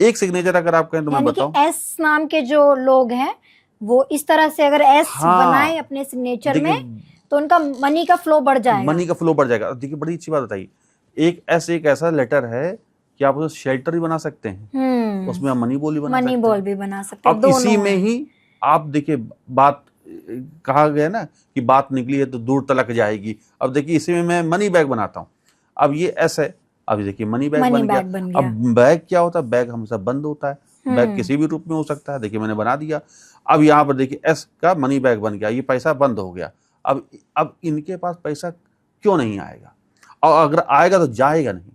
एक सिग्नेचर अगर आप कहें तो मैं बताऊं, एस नाम के जो लोग हैं वो इस तरह से अगर एस बनाए अपने सिग्नेचर में तो उनका मनी का फ्लो बढ़ जाएगा। देखिए बड़ी अच्छी बात बताइए, एक एस एक ऐसा लेटर है कि आप उसे शेल्टर भी बना सकते हैं, उसमें आप मनी बोल भी बना सकते हैं। अब इसी में ही आप देखिए बात कहा गया ना कि बात निकली है तो दूर तलक जाएगी। अब देखिए इसी में मैं मनी बैग बनाता हूँ, अब ये एस है, अब देखिए मनी बैग बन गया। अब बैग क्या होता है, बैग हमेशा बंद होता है, बैग किसी भी रूप में हो सकता है। देखिए मैंने बना दिया। अब यहाँ पर देखिए एस का मनी बैग बन गया, ये पैसा बंद हो गया। अब इनके पास पैसा क्यों नहीं आएगा, और अगर आएगा तो जाएगा नहीं।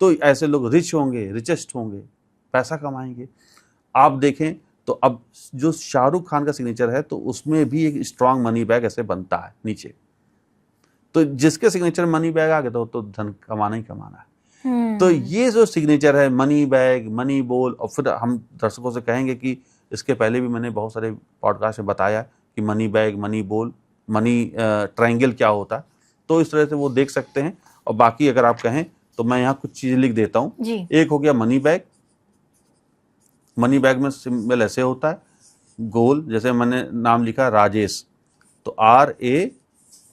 तो ऐसे लोग रिच होंगे, रिचेस्ट होंगे, पैसा कमाएंगे। आप देखें तो अब जो शाहरुख खान का सिग्नेचर है तो उसमें भी एक स्ट्रांग मनी बैग ऐसे बनता है नीचे। तो जिसके सिग्नेचर मनी बैग आ गया तो धन कमाना ही कमाना है। तो ये जो सिग्नेचर है मनी बैग, मनी बोल, और फिर हम दर्शकों से कहेंगे कि इसके पहले भी मैंने बहुत सारे पॉडकास्ट में बताया कि मनी बैग, मनी बोल, मनी ट्रायंगल क्या होता है। तो इस तरह से वो देख सकते हैं। और बाकी अगर आप कहें तो मैं यहाँ कुछ चीज़ें लिख देता हूँ। एक हो गया मनी बैग। मनी बैग में सिंबल ऐसे होता है गोल, जैसे मैंने नाम लिखा राजेश, तो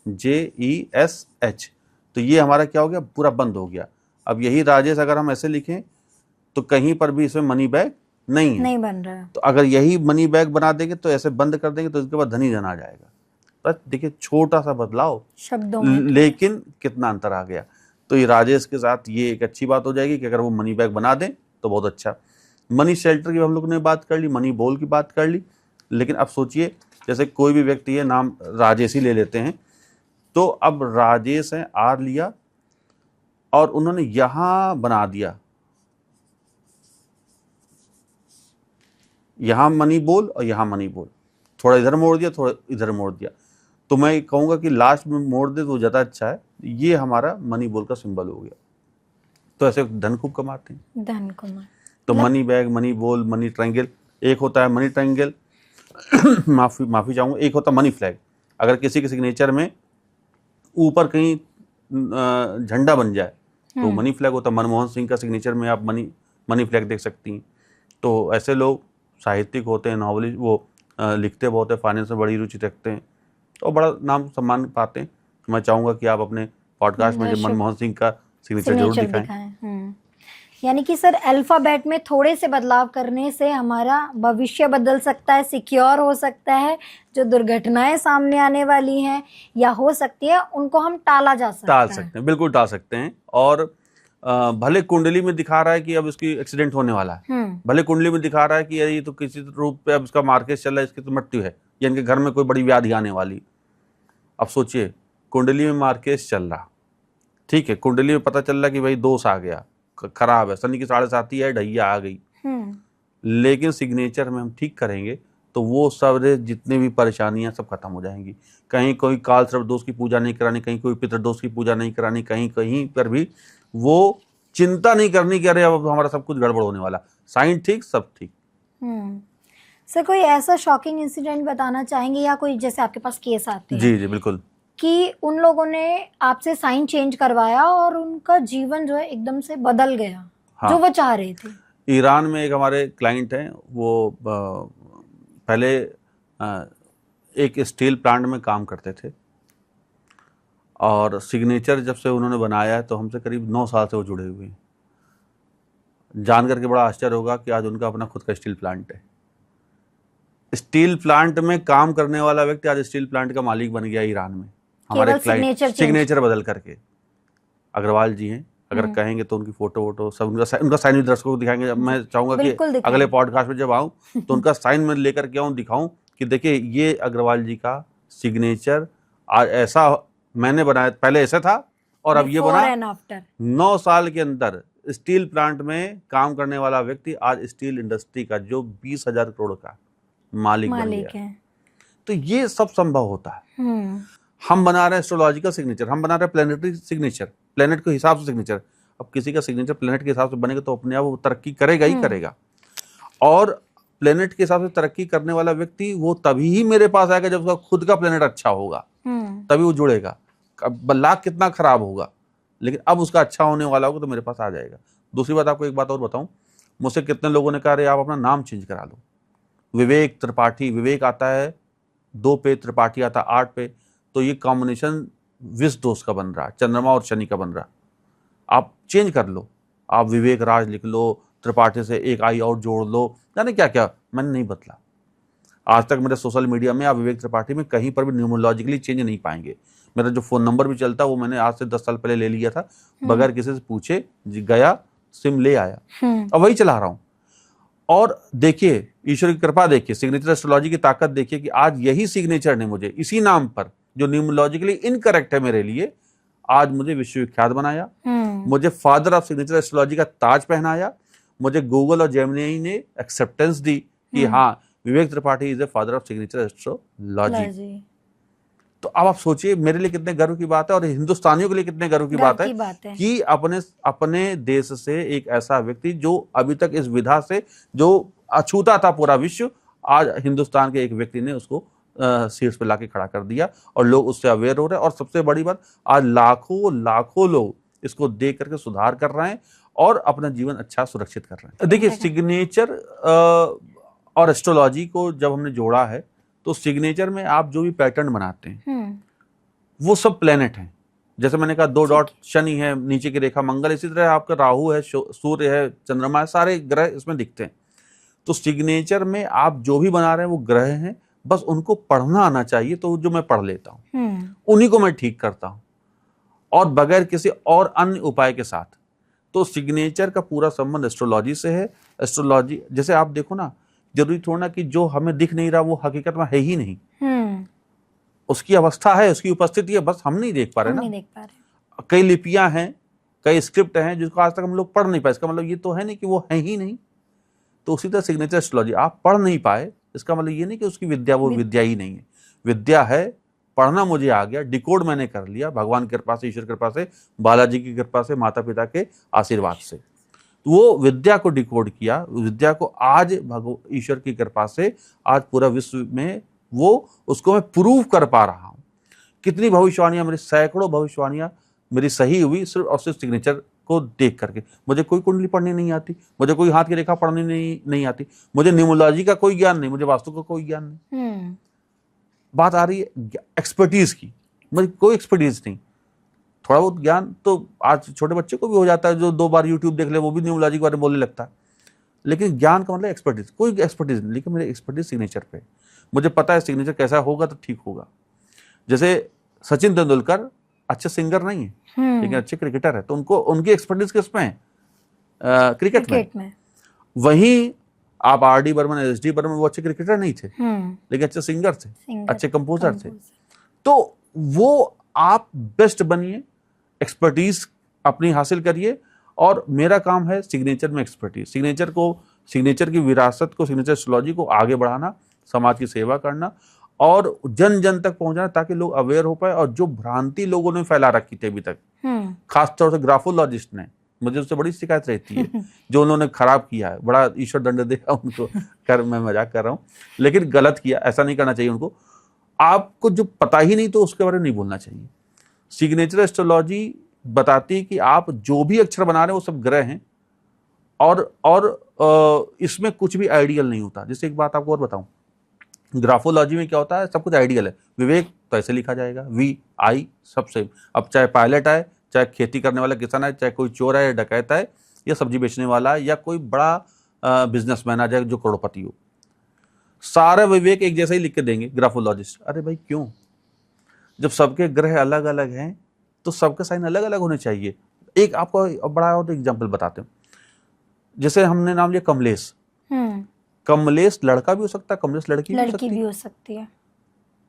RAJESH, तो ये हमारा क्या हो गया, पूरा बंद हो गया। अब यही राजेश अगर हम ऐसे लिखें तो कहीं पर भी इसमें मनी बैग नहीं बन रहा है। तो अगर यही मनी बैग बना देंगे तो ऐसे बंद कर देंगे तो इसके बाद धन ही धन आ जाएगा। बस देखिए छोटा सा बदलाव शब्दों में, लेकिन कितना अंतर आ गया। तो ये राजेश के साथ ये एक अच्छी बात हो जाएगी कि अगर वो मनी बैग बना दें तो बहुत अच्छा। मनी शेल्टर की हम लोग ने बात कर ली, मनी बोल की बात कर ली। लेकिन अब सोचिए जैसे कोई भी व्यक्ति है, नाम राजेश ही ले लेते हैं, तो अब राजेश है, आर लिया और उन्होंने यहां बना दिया, यहां मनी बोल और यहां मनी बोल, थोड़ा इधर मोड़ दिया, थोड़ा इधर मोड़ दिया। तो मैं कहूंगा कि लास्ट में मोड़ दे तो ज़्यादा अच्छा है। ये हमारा मनी बोल का सिंबल हो गया। तो ऐसे धन खूब कमाते हैं, धन कमा। तो मनी बैग, मनी बोल, मनी ट्रायंगल। एक होता है मनी ट्रायंगल माफी चाहूंगा, एक होता है मनी फ्लैग। अगर किसी के सिग्नेचर में ऊपर कहीं झंडा बन जाए तो मनी फ्लैग होता है। मनमोहन सिंह का सिग्नेचर में आप मनी फ्लैग देख सकती हैं। तो ऐसे लोग साहित्यिक होते हैं, नॉवलिस्ट, वो लिखते बहुत है, फाइनेंस में बड़ी रुचि रखते हैं और बड़ा नाम सम्मान पाते हैं। मैं चाहूँगा कि आप अपने पॉडकास्ट में जो मनमोहन सिंह का सिग्नेचर जरूर दिखाएं। यानी कि सर अल्फाबेट में थोड़े से बदलाव करने से हमारा भविष्य बदल सकता है, सिक्योर हो सकता है। जो दुर्घटनाएं सामने आने वाली हैं या हो सकती है उनको हम टाल सकते हैं, बिल्कुल टाल सकते हैं। और भले कुंडली में दिखा रहा है कि अब इसकी एक्सीडेंट होने वाला है, भले कुंडली में दिखा रहा है कि ये तो किसी रूप पे अब इसका मार्केट चल रहा है, इसकी तो मृत्यु है या इनके घर में कोई बड़ी व्याधि आने वाली। अब सोचिए कुंडली में मार्केट चल रहा, ठीक है, कुंडली में पता चल रहा कि भाई दोष आ गया, खराब है, शनि की 7.5 है, ढैया आ गई, लेकिन सिग्नेचर में हम ठीक करेंगे तो वो सब जितने भी परेशानियां सब खत्म हो जाएंगी। कहीं कोई काल सर्प दोष की पूजा नहीं करानी, कहीं कोई पितृदोष की पूजा नहीं करानी, कहीं पर भी वो चिंता नहीं करनी कि अरे अब हमारा सब कुछ गड़बड़ होने वाला। साइन ठीक, सब ठीक। सर कोई ऐसा शॉकिंग इंसिडेंट बताना चाहेंगे या कोई जैसे आपके पास केस आते हैं? जी बिल्कुल, कि उन लोगों ने आपसे साइन चेंज करवाया और उनका जीवन जो है एकदम से बदल गया। हाँ, जो वो चाह रहे थे। ईरान में एक हमारे क्लाइंट हैं, वो पहले एक स्टील प्लांट में काम करते थे और सिग्नेचर जब से उन्होंने बनाया है तो हमसे करीब 9 साल से वो जुड़े हुए हैं। जान करके बड़ा आश्चर्य होगा कि आज उनका अपना खुद का स्टील प्लांट है। स्टील प्लांट में काम करने वाला व्यक्ति आज स्टील प्लांट का मालिक बन गया ईरान में, हमारे क्लाइंट सिग्नेचर बदल करके। अग्रवाल जी हैं, अगर कहेंगे तो उनकी फोटो सब उनका साइन भी दर्शकों को दिखाएंगे। मैं चाहूंगा कि अगले पॉडकास्ट में जब आऊं तो उनका साइन में लेकर के आऊं, दिखाऊं कि देखिए ये अग्रवाल जी का सिग्नेचर आज ऐसा मैंने बनाया, पहले ऐसा था और अब ये बना। 9 साल के अंदर स्टील प्लांट में काम करने वाला व्यक्ति आज स्टील इंडस्ट्री का जो 20,000 करोड़ का मालिक बन गया। तो ये सब संभव होता है। हम बना रहे हैं एस्ट्रोलॉजिकल सिग्नेचर, हम बना रहे हैं प्लेनेटरी सिग्नेचर, प्लेनेट के हिसाब से सिग्नेचर। अब किसी का सिग्नेचर प्लेनेट के हिसाब से बनेगा तो अपने आप वो तरक्की करेगा ही करेगा। और प्लेनेट के हिसाब से तरक्की करने वाला व्यक्ति वो तभी ही मेरे पास आएगा जब उसका खुद का प्लेनेट अच्छा होगा, तभी वो जुड़ेगा। अब लाख कितना खराब होगा, लेकिन अब उसका अच्छा होने वाला होगा तो मेरे पास आ जाएगा। दूसरी बात, आपको एक बात और बताऊं, मुझसे कितने लोगों ने कहा अरे आप अपना नाम चेंज करा लो। विवेक त्रिपाठी, विवेक आता है 2 पे, त्रिपाठी आता है 8 पे, तो ये कॉम्बिनेशन विष दोष का बन रहा है, चंद्रमा और शनि का बन रहा है। आप चेंज कर लो, आप विवेक राज लिख लो, त्रिपाठी से एक आई और जोड़ लो, जाने क्या क्या। मैंने नहीं बदला आज तक। मेरे सोशल मीडिया में आप विवेक त्रिपाठी में कहीं पर भी न्यूमरोलॉजिकली चेंज नहीं पाएंगे। मेरा जो फ़ोन नंबर भी चलता है वो मैंने आज से 10 साल पहले ले लिया था, बगैर किसी से पूछे गया, सिम ले आया, अब वही चला रहा हूँ। और देखिए ईश्वर की कृपा, देखिए सिग्नेचर एस्ट्रोलॉजी की ताकत देखिए कि आज यही सिग्नेचर ने मुझे इसी नाम पर, जो न्यूमरोलॉजिकली इनकरेक्ट है मेरे लिए, आज मुझे विश्वविख्यात बनाया, मुझे फादर ऑफ सिग्नेचर एस्ट्रोलॉजी का ताज पहनाया, मुझे गूगल और जेमिनी ने एक्सेप्टेंस दी कि हाँ, Vivek Tripathi is a father of signature astrology. तो अब आप सोचिए मेरे लिए कितने गर्व की बात है और हिंदुस्तानियों के लिए कितने गर्व की बात है कि अपने देश से एक ऐसा व्यक्ति जो अभी तक इस विधा से जो अछूता था पूरा विश्व, आज हिंदुस्तान के एक व्यक्ति ने उसको शीर्ष पे लाके खड़ा कर दिया और लोग उससे अवेयर हो रहे हैं। और सबसे बड़ी बात, आज लाखों लोग इसको देख करके सुधार कर रहे हैं और अपना जीवन अच्छा सुरक्षित कर रहे हैं। देखिए सिग्नेचर और एस्ट्रोलॉजी को जब हमने जोड़ा है तो सिग्नेचर में आप जो भी पैटर्न बनाते हैं वो सब प्लेनेट हैं। जैसे मैंने कहा 2 डॉट शनि है, नीचे की रेखा मंगल, इसी तरह आपका राहु है, सूर्य है, चंद्रमा है, सारे ग्रह इसमें दिखते हैं। तो सिग्नेचर में आप जो भी बना रहे हैं वो ग्रह हैं, बस उनको पढ़ना आना चाहिए। तो जो मैं पढ़ लेता हूँ उन्हीं को मैं ठीक करता हूँ और बगैर किसी और अन्य उपाय के साथ। तो सिग्नेचर का पूरा संबंध एस्ट्रोलॉजी से है। एस्ट्रोलॉजी जैसे आप देखो ना, जरूरी थोड़ा ना कि जो हमें दिख नहीं रहा वो हकीकत में है ही नहीं, उसकी अवस्था है, उसकी उपस्थिति है, बस हम नहीं देख पा रहे ना। कई लिपियां हैं, कई स्क्रिप्ट हैं जिसको आज तक हम लोग पढ़ नहीं पाए, इसका मतलब ये तो है नहीं कि वो है ही नहीं। तो उसी तरह सिग्नेचर एस्ट्रोलॉजी आप पढ़ नहीं पाए, इसका मतलब ये नहीं कि उसकी विद्या वो विद्या ही नहीं है। विद्या है, पढ़ना मुझे आ गया, डिकोड मैंने कर लिया भगवान की कृपा से, ईश्वर की कृपा से, बालाजी की कृपा से, माता पिता के आशीर्वाद से। वो विद्या को डिकोड किया, विद्या को आज ईश्वर की कृपा से आज पूरा विश्व में वो उसको मैं प्रूव कर पा रहा हूँ। कितनी भविष्यवाणियां, मेरी सैकड़ों भविष्यवाणियां मेरी सही हुई सिर्फ और सिर्फ सिग्नेचर को देख करके। मुझे कोई कुंडली पढ़नी नहीं आती, मुझे कोई हाथ की रेखा पढ़नी नहीं आती, मुझे न्यूमरोलॉजी का कोई ज्ञान नहीं, मुझे वास्तु का कोई ज्ञान नहीं। बात आ रही है एक्सपर्टीज की, मुझे कोई एक्सपर्टीज नहीं। थोड़ा बहुत ज्ञान तो आज छोटे बच्चे को भी हो जाता है, जो 2 बार यूट्यूब देख ले वो भी न्यूमरोलॉजी के बारे में बोलने लगता है। लेकिन ज्ञान का मतलब एक्सपर्टीज, कोई एक्सपर्टीज नहीं। लेकिन मेरे एक्सपर्टीज सिग्नेचर पे, मुझे पता है सिग्नेचर कैसा होगा तो ठीक होगा। जैसे सचिन तेंदुलकर अच्छे सिंगर नहीं है लेकिन अच्छे क्रिकेटर है, तो उनको उनकी एक्सपर्टीज किसमें है? क्रिकेट में। वहीं आप आर.डी. बर्मन, एस.डी. बर्मन, वो अच्छे क्रिकेटर नहीं थे लेकिन अच्छे सिंगर थे, अच्छे कंपोजर थे। तो वो आप बेस्ट बनिए, एक्सपर्टीज अपनी हासिल करिए। और मेरा काम है सिग्नेचर में एक्सपर्टीज, सिग्नेचर की विरासत को, सिग्नेचर एस्ट्रोलॉजी को आगे बढ़ाना, समाज की सेवा करना और जन जन तक पहुंचाना, ताकि लोग अवेयर हो पाए। और जो भ्रांति लोगों ने फैला रखी थी अभी तक, खासतौर से ग्राफोलॉजिस्ट ने, मुझे उससे बड़ी शिकायत रहती है जो उन्होंने खराब किया है। बड़ा ईश्वर दंड देगा उनको, मैं मजाक कर रहा हूँ, लेकिन गलत किया, ऐसा नहीं करना चाहिए उनको। आपको जो पता ही नहीं तो उसके बारे में नहीं बोलना चाहिए। सिग्नेचर एस्ट्रोलॉजी बताती है कि आप जो भी अक्षर बना रहे हैं वो सब ग्रह हैं और इसमें कुछ भी आइडियल नहीं होता। जैसे एक बात आपको और बताऊं, ग्राफोलॉजी में क्या होता है, सब कुछ आइडियल है। विवेक तो ऐसे लिखा जाएगा, VI सब सेम। अब चाहे पायलट आए, चाहे खेती करने वाला किसान है, चाहे कोई चोर है या डकैत है या सब्जी बेचने वाला है या कोई बड़ा बिजनेसमैन आ जाए जो करोड़पति हो, सारे विवेक एक जैसा ही लिख के देंगे ग्राफोलॉजिस्ट। अरे भाई क्यों? जब सबके ग्रह अलग अलग हैं तो सबके साइन अलग अलग होने चाहिए। एक आपको बड़ा और एग्जांपल बताते हैं। जैसे हमने नाम लिया कमलेश, कमलेश लड़का भी हो सकता है, कमलेश लड़की भी हो सकती है।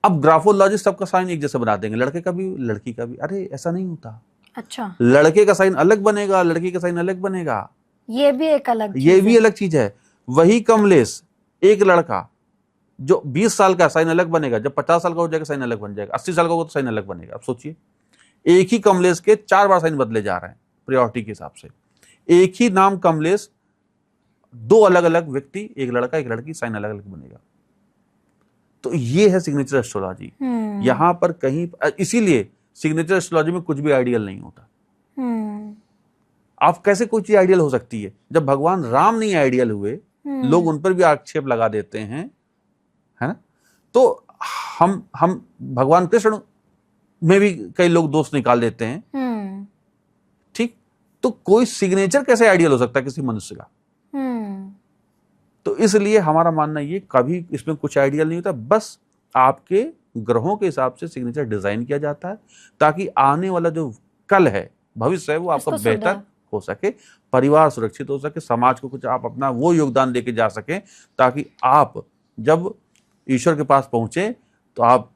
अब ग्राफोलॉजिस्ट सबका साइन एक जैसा बना देंगे, लड़के का भी लड़की का भी। अरे ऐसा नहीं होता। अच्छा, लड़के का साइन अलग बनेगा, लड़की का साइन अलग बनेगा, ये भी अलग चीज है। वही कमलेश, एक लड़का जो 20 साल का साइन अलग बनेगा, जब 50 साल का हो जाएगा साइन अलग बन जाएगा, 80 साल का होगा तो साइन अलग बनेगा। अब सोचिए, एक ही कमलेश के 4 बार साइन बदले जा रहे हैं प्रायोरिटी के हिसाब से। एक ही नाम कमलेश, 2 अलग अलग व्यक्ति, एक लड़का एक लड़की, साइन अलग अलग बनेगा। तो ये है सिग्नेचर एस्ट्रोलॉजी। यहां पर कहीं, इसीलिए सिग्नेचर एस्ट्रोलॉजी में कुछ भी आइडियल नहीं होता। आप कैसे कोई चीज आइडियल हो सकती है? जब भगवान राम नहीं आइडियल हुए, लोग उन पर भी आक्षेप लगा देते हैं, है ना? तो हम भगवान कृष्ण में भी कई लोग दोष निकाल देते हैं। ठीक, तो कोई सिग्नेचर कैसे आइडियल हो सकता है किसी मनुष्य का? तो इसलिए हमारा मानना ये, कभी इसमें कुछ आइडियल नहीं होता, बस आपके ग्रहों के हिसाब से सिग्नेचर डिजाइन किया जाता है ताकि आने वाला जो कल है, भविष्य है, वो आपका बेहतर हो सके, परिवार सुरक्षित हो सके, समाज को कुछ आप अपना वो योगदान देके जा सकें, ताकि आप जब ईश्वर के पास पहुंचे तो आप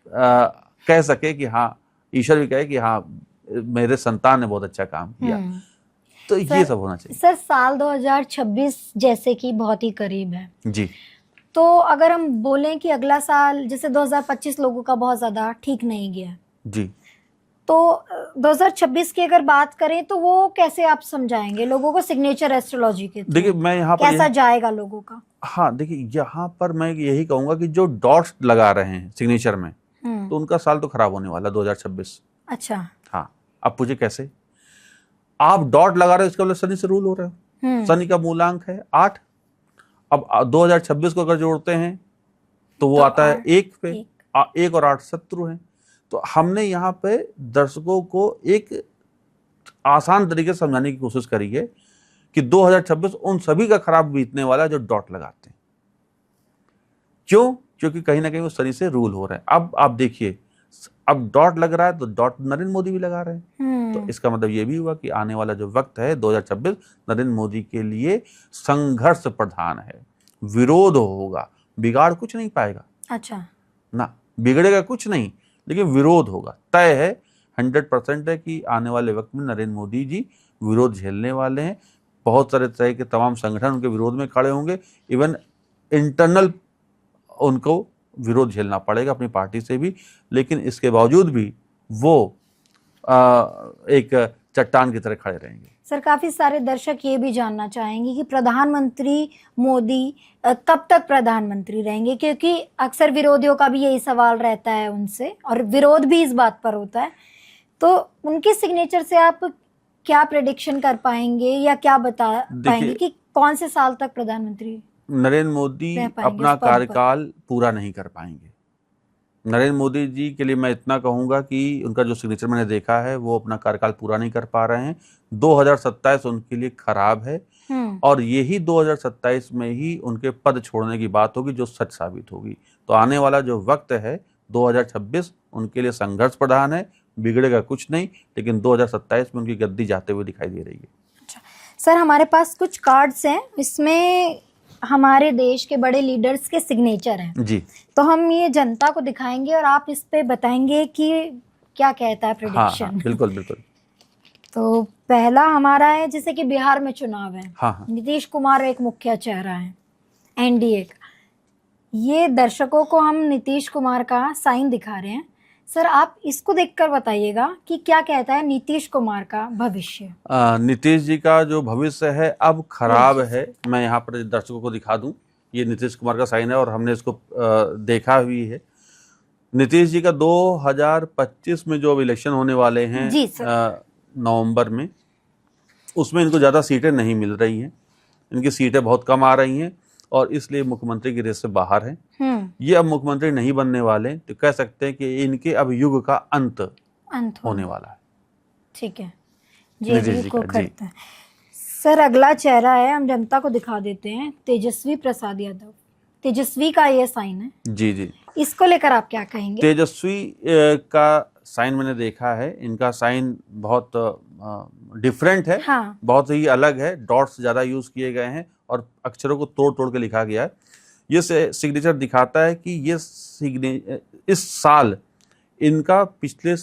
कह सके कि हाँ, ईश्वर भी कहे कि हाँ, मेरे संतान ने बहुत अच्छा काम किया। तो ये सब होना चाहिए। सर, साल 2026 जैसे कि बहुत ही करीब है जी। तो अगर हम बोलें कि अगला साल जैसे 2025 लोगों का बहुत ज्यादा ठीक नहीं गया जी, तो 2026 की अगर बात करें तो वो कैसे आप समझाएंगे लोगों को सिग्नेचर एस्ट्रोलॉजी के थ्रू? देखिए मैं यहाँ पर कैसा जाएगा लोगों का? हाँ, देखिए यहाँ पर मैं यही कहूंगा कि जो डॉट्स लगा रहे हैं सिग्नेचर में, तो उनका साल तो खराब होने वाला 2026। अच्छा। हाँ, अब पूछे कैसे? आप डॉट लगा रहे हो, इसका मतलब शनि से रूल हो रहे हो। शनि का मूलांक है 8। अब 2026 को अगर जोड़ते हैं तो वो आता है 1 पे। 1 और 8 शत्रु हैं। तो हमने यहाँ पे दर्शकों को एक आसान तरीके से समझाने की कोशिश करी है कि 2026 उन सभी का खराब बीतने वाला है जो डॉट लगाते हैं। क्यों? क्योंकि कहीं ना कहीं वो शनि से रूल हो रहा है। अब आप देखिए, अब डॉट लग रहा है तो डॉट नरेंद्र मोदी भी लगा रहे हैं। तो इसका मतलब ये भी हुआ कि आने वाला जो वक्त है 2026 नरेंद्र मोदी के लिए संघर्ष प्रधान है। विरोध होगा, बिगाड़ कुछ नहीं पाएगा। अच्छा ना, बिगड़ेगा कुछ नहीं, लेकिन विरोध होगा। तय है, 100% है कि आने वाले वक्त में नरेंद्र मोदी जी विरोध झेलने वाले हैं। बहुत सारे तरह के तमाम संगठन उनके विरोध में खड़े होंगे। इवन इंटरनल उनको विरोध झेलना पड़ेगा अपनी पार्टी से भी, लेकिन इसके बावजूद भी वो एक चट्टान की तरह खड़े रहेंगे। सर, काफी सारे दर्शक ये भी जानना चाहेंगे कि प्रधानमंत्री मोदी कब तक प्रधानमंत्री रहेंगे, क्योंकि अक्सर विरोधियों का भी यही सवाल रहता है उनसे, और विरोध भी इस बात पर होता है। तो उनके सिग्नेचर से आप क्या प्रेडिक्शन कर पाएंगे या क्या बता पाएंगे कि कौन से साल तक प्रधानमंत्री नरेंद्र मोदी अपना कार्यकाल पूरा नहीं कर पाएंगे? नरेंद्र मोदी जी के लिए मैं इतना कहूंगा कि उनका जो सिग्नेचर मैंने देखा है वो अपना कार्यकाल पूरा नहीं कर पा रहे हैं। 2027 उनके लिए खराब है, और यही 2027 में ही उनके पद छोड़ने की बात होगी जो सच साबित होगी। तो आने वाला जो वक्त है 2026 उनके लिए संघर्ष प्रधान है। बिगड़ेगा कुछ नहीं, लेकिन 2027 में उनकी गद्दी जाते हुए दिखाई दे रही है। अच्छा सर, हमारे पास कुछ कार्ड्स हैं, इसमें हमारे देश के बड़े लीडर्स के सिग्नेचर हैं जी। तो हम ये जनता को दिखाएंगे और आप इस पे बताएंगे कि क्या कहता है प्रेडिक्शन। हाँ, बिल्कुल बिल्कुल। तो पहला हमारा है, जैसे कि बिहार में चुनाव है। हाँ। नीतीश कुमार एक मुख्य चेहरा है एनडीए का। ये दर्शकों को हम नीतीश कुमार का साइन दिखा रहे हैं। सर, आप इसको देखकर बताइएगा कि क्या कहता है नीतीश कुमार का भविष्य। नीतीश जी का जो भविष्य है अब खराब है। मैं यहाँ पर दर्शकों को दिखा दूं, ये नीतीश कुमार का साइन है और हमने इसको देखा भी है। नीतीश जी का 2025 में जो इलेक्शन होने वाले हैं नवंबर में, उसमें इनको ज़्यादा सीटें नहीं मिल रही हैं। इनकी सीटें बहुत कम आ रही हैं और इसलिए मुख्यमंत्री की रेस से बाहर हैं। ये अब मुख्यमंत्री नहीं बनने वाले, तो कह सकते हैं कि इनके अब युग का अंत होने वाला है। ठीक है जी, को करते हैं। सर, अगला चेहरा है, हम जनता को दिखा देते हैं, तेजस्वी प्रसाद यादव। तेजस्वी का ये साइन है। जी जी, इसको लेकर आप क्या कहेंगे? तेजस्वी का साइन मैंने देखा है। इनका साइन बहुत डिफरेंट है। हाँ। बहुत ही अलग है। डॉट्स ज़्यादा यूज किए गए हैं और अक्षरों को तोड़ तोड़ के लिखा गया है। ये सिग्नेचर दिखाता है कि ये इस साल इनका पिछले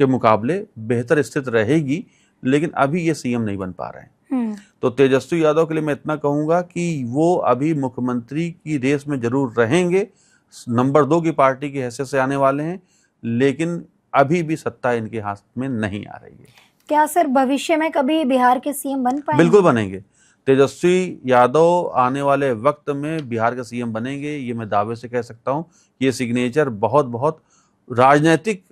के मुकाबले बेहतर स्थिति रहेगी, लेकिन अभी ये सीएम नहीं बन पा रहे हैं। तो तेजस्वी यादव के लिए मैं इतना कहूंगा कि वो अभी मुख्यमंत्री की रेस में जरूर रहेंगे, नंबर 2 की पार्टी की हैसियत से आने वाले हैं, लेकिन अभी भी सत्ता इनके हाथ में नहीं आ रही है। क्या सर भविष्य में कभी बिहार के सीएम बन पाएंगे? बिल्कुल बनेंगे। तेजस्वी यादव आने वाले वक्त में बिहार के सीएम बनेंगे, ये मैं दावे से कह सकता हूँ। ये सिग्नेचर बहुत बहुत राजनीतिक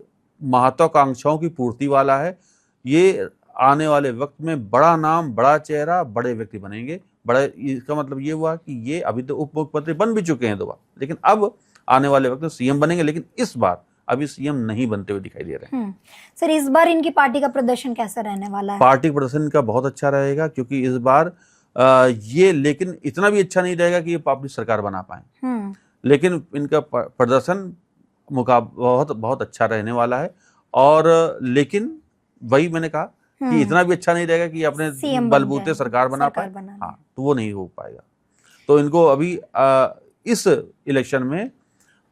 महत्वाकांक्षाओं की पूर्ति वाला है। ये आने वाले वक्त में बड़ा नाम, बड़ा चेहरा, बड़े व्यक्ति बनेंगे। इसका मतलब ये हुआ कि ये अभी तो उप मुख्यमंत्री बन भी चुके हैं 2 बार, लेकिन अब आने वाले वक्त में सीएम बनेंगे, लेकिन इस बार अभी सीएम नहीं बनते हुए दिखाई दे रहे हैं। सर, इस बार इनकी पार्टी का प्रदर्शन कैसा रहने वाला है? पार्टी का प्रदर्शन इनका बहुत अच्छा रहेगा, क्योंकि इस बार ये, लेकिन इतना भी अच्छा नहीं रहेगा कि ये अपनी सरकार बना पाए, लेकिन इनका प्रदर्शन बहुत बहुत अच्छा रहने वाला है। और लेकिन वही मैंने कहा कि इतना भी अच्छा नहीं रहेगा कि अपने CM बन बलबूते जाए, सरकार बना सरकार पाए। बना ले। हाँ, तो वो नहीं हो पाएगा। तो इनको अभी इस इलेक्शन में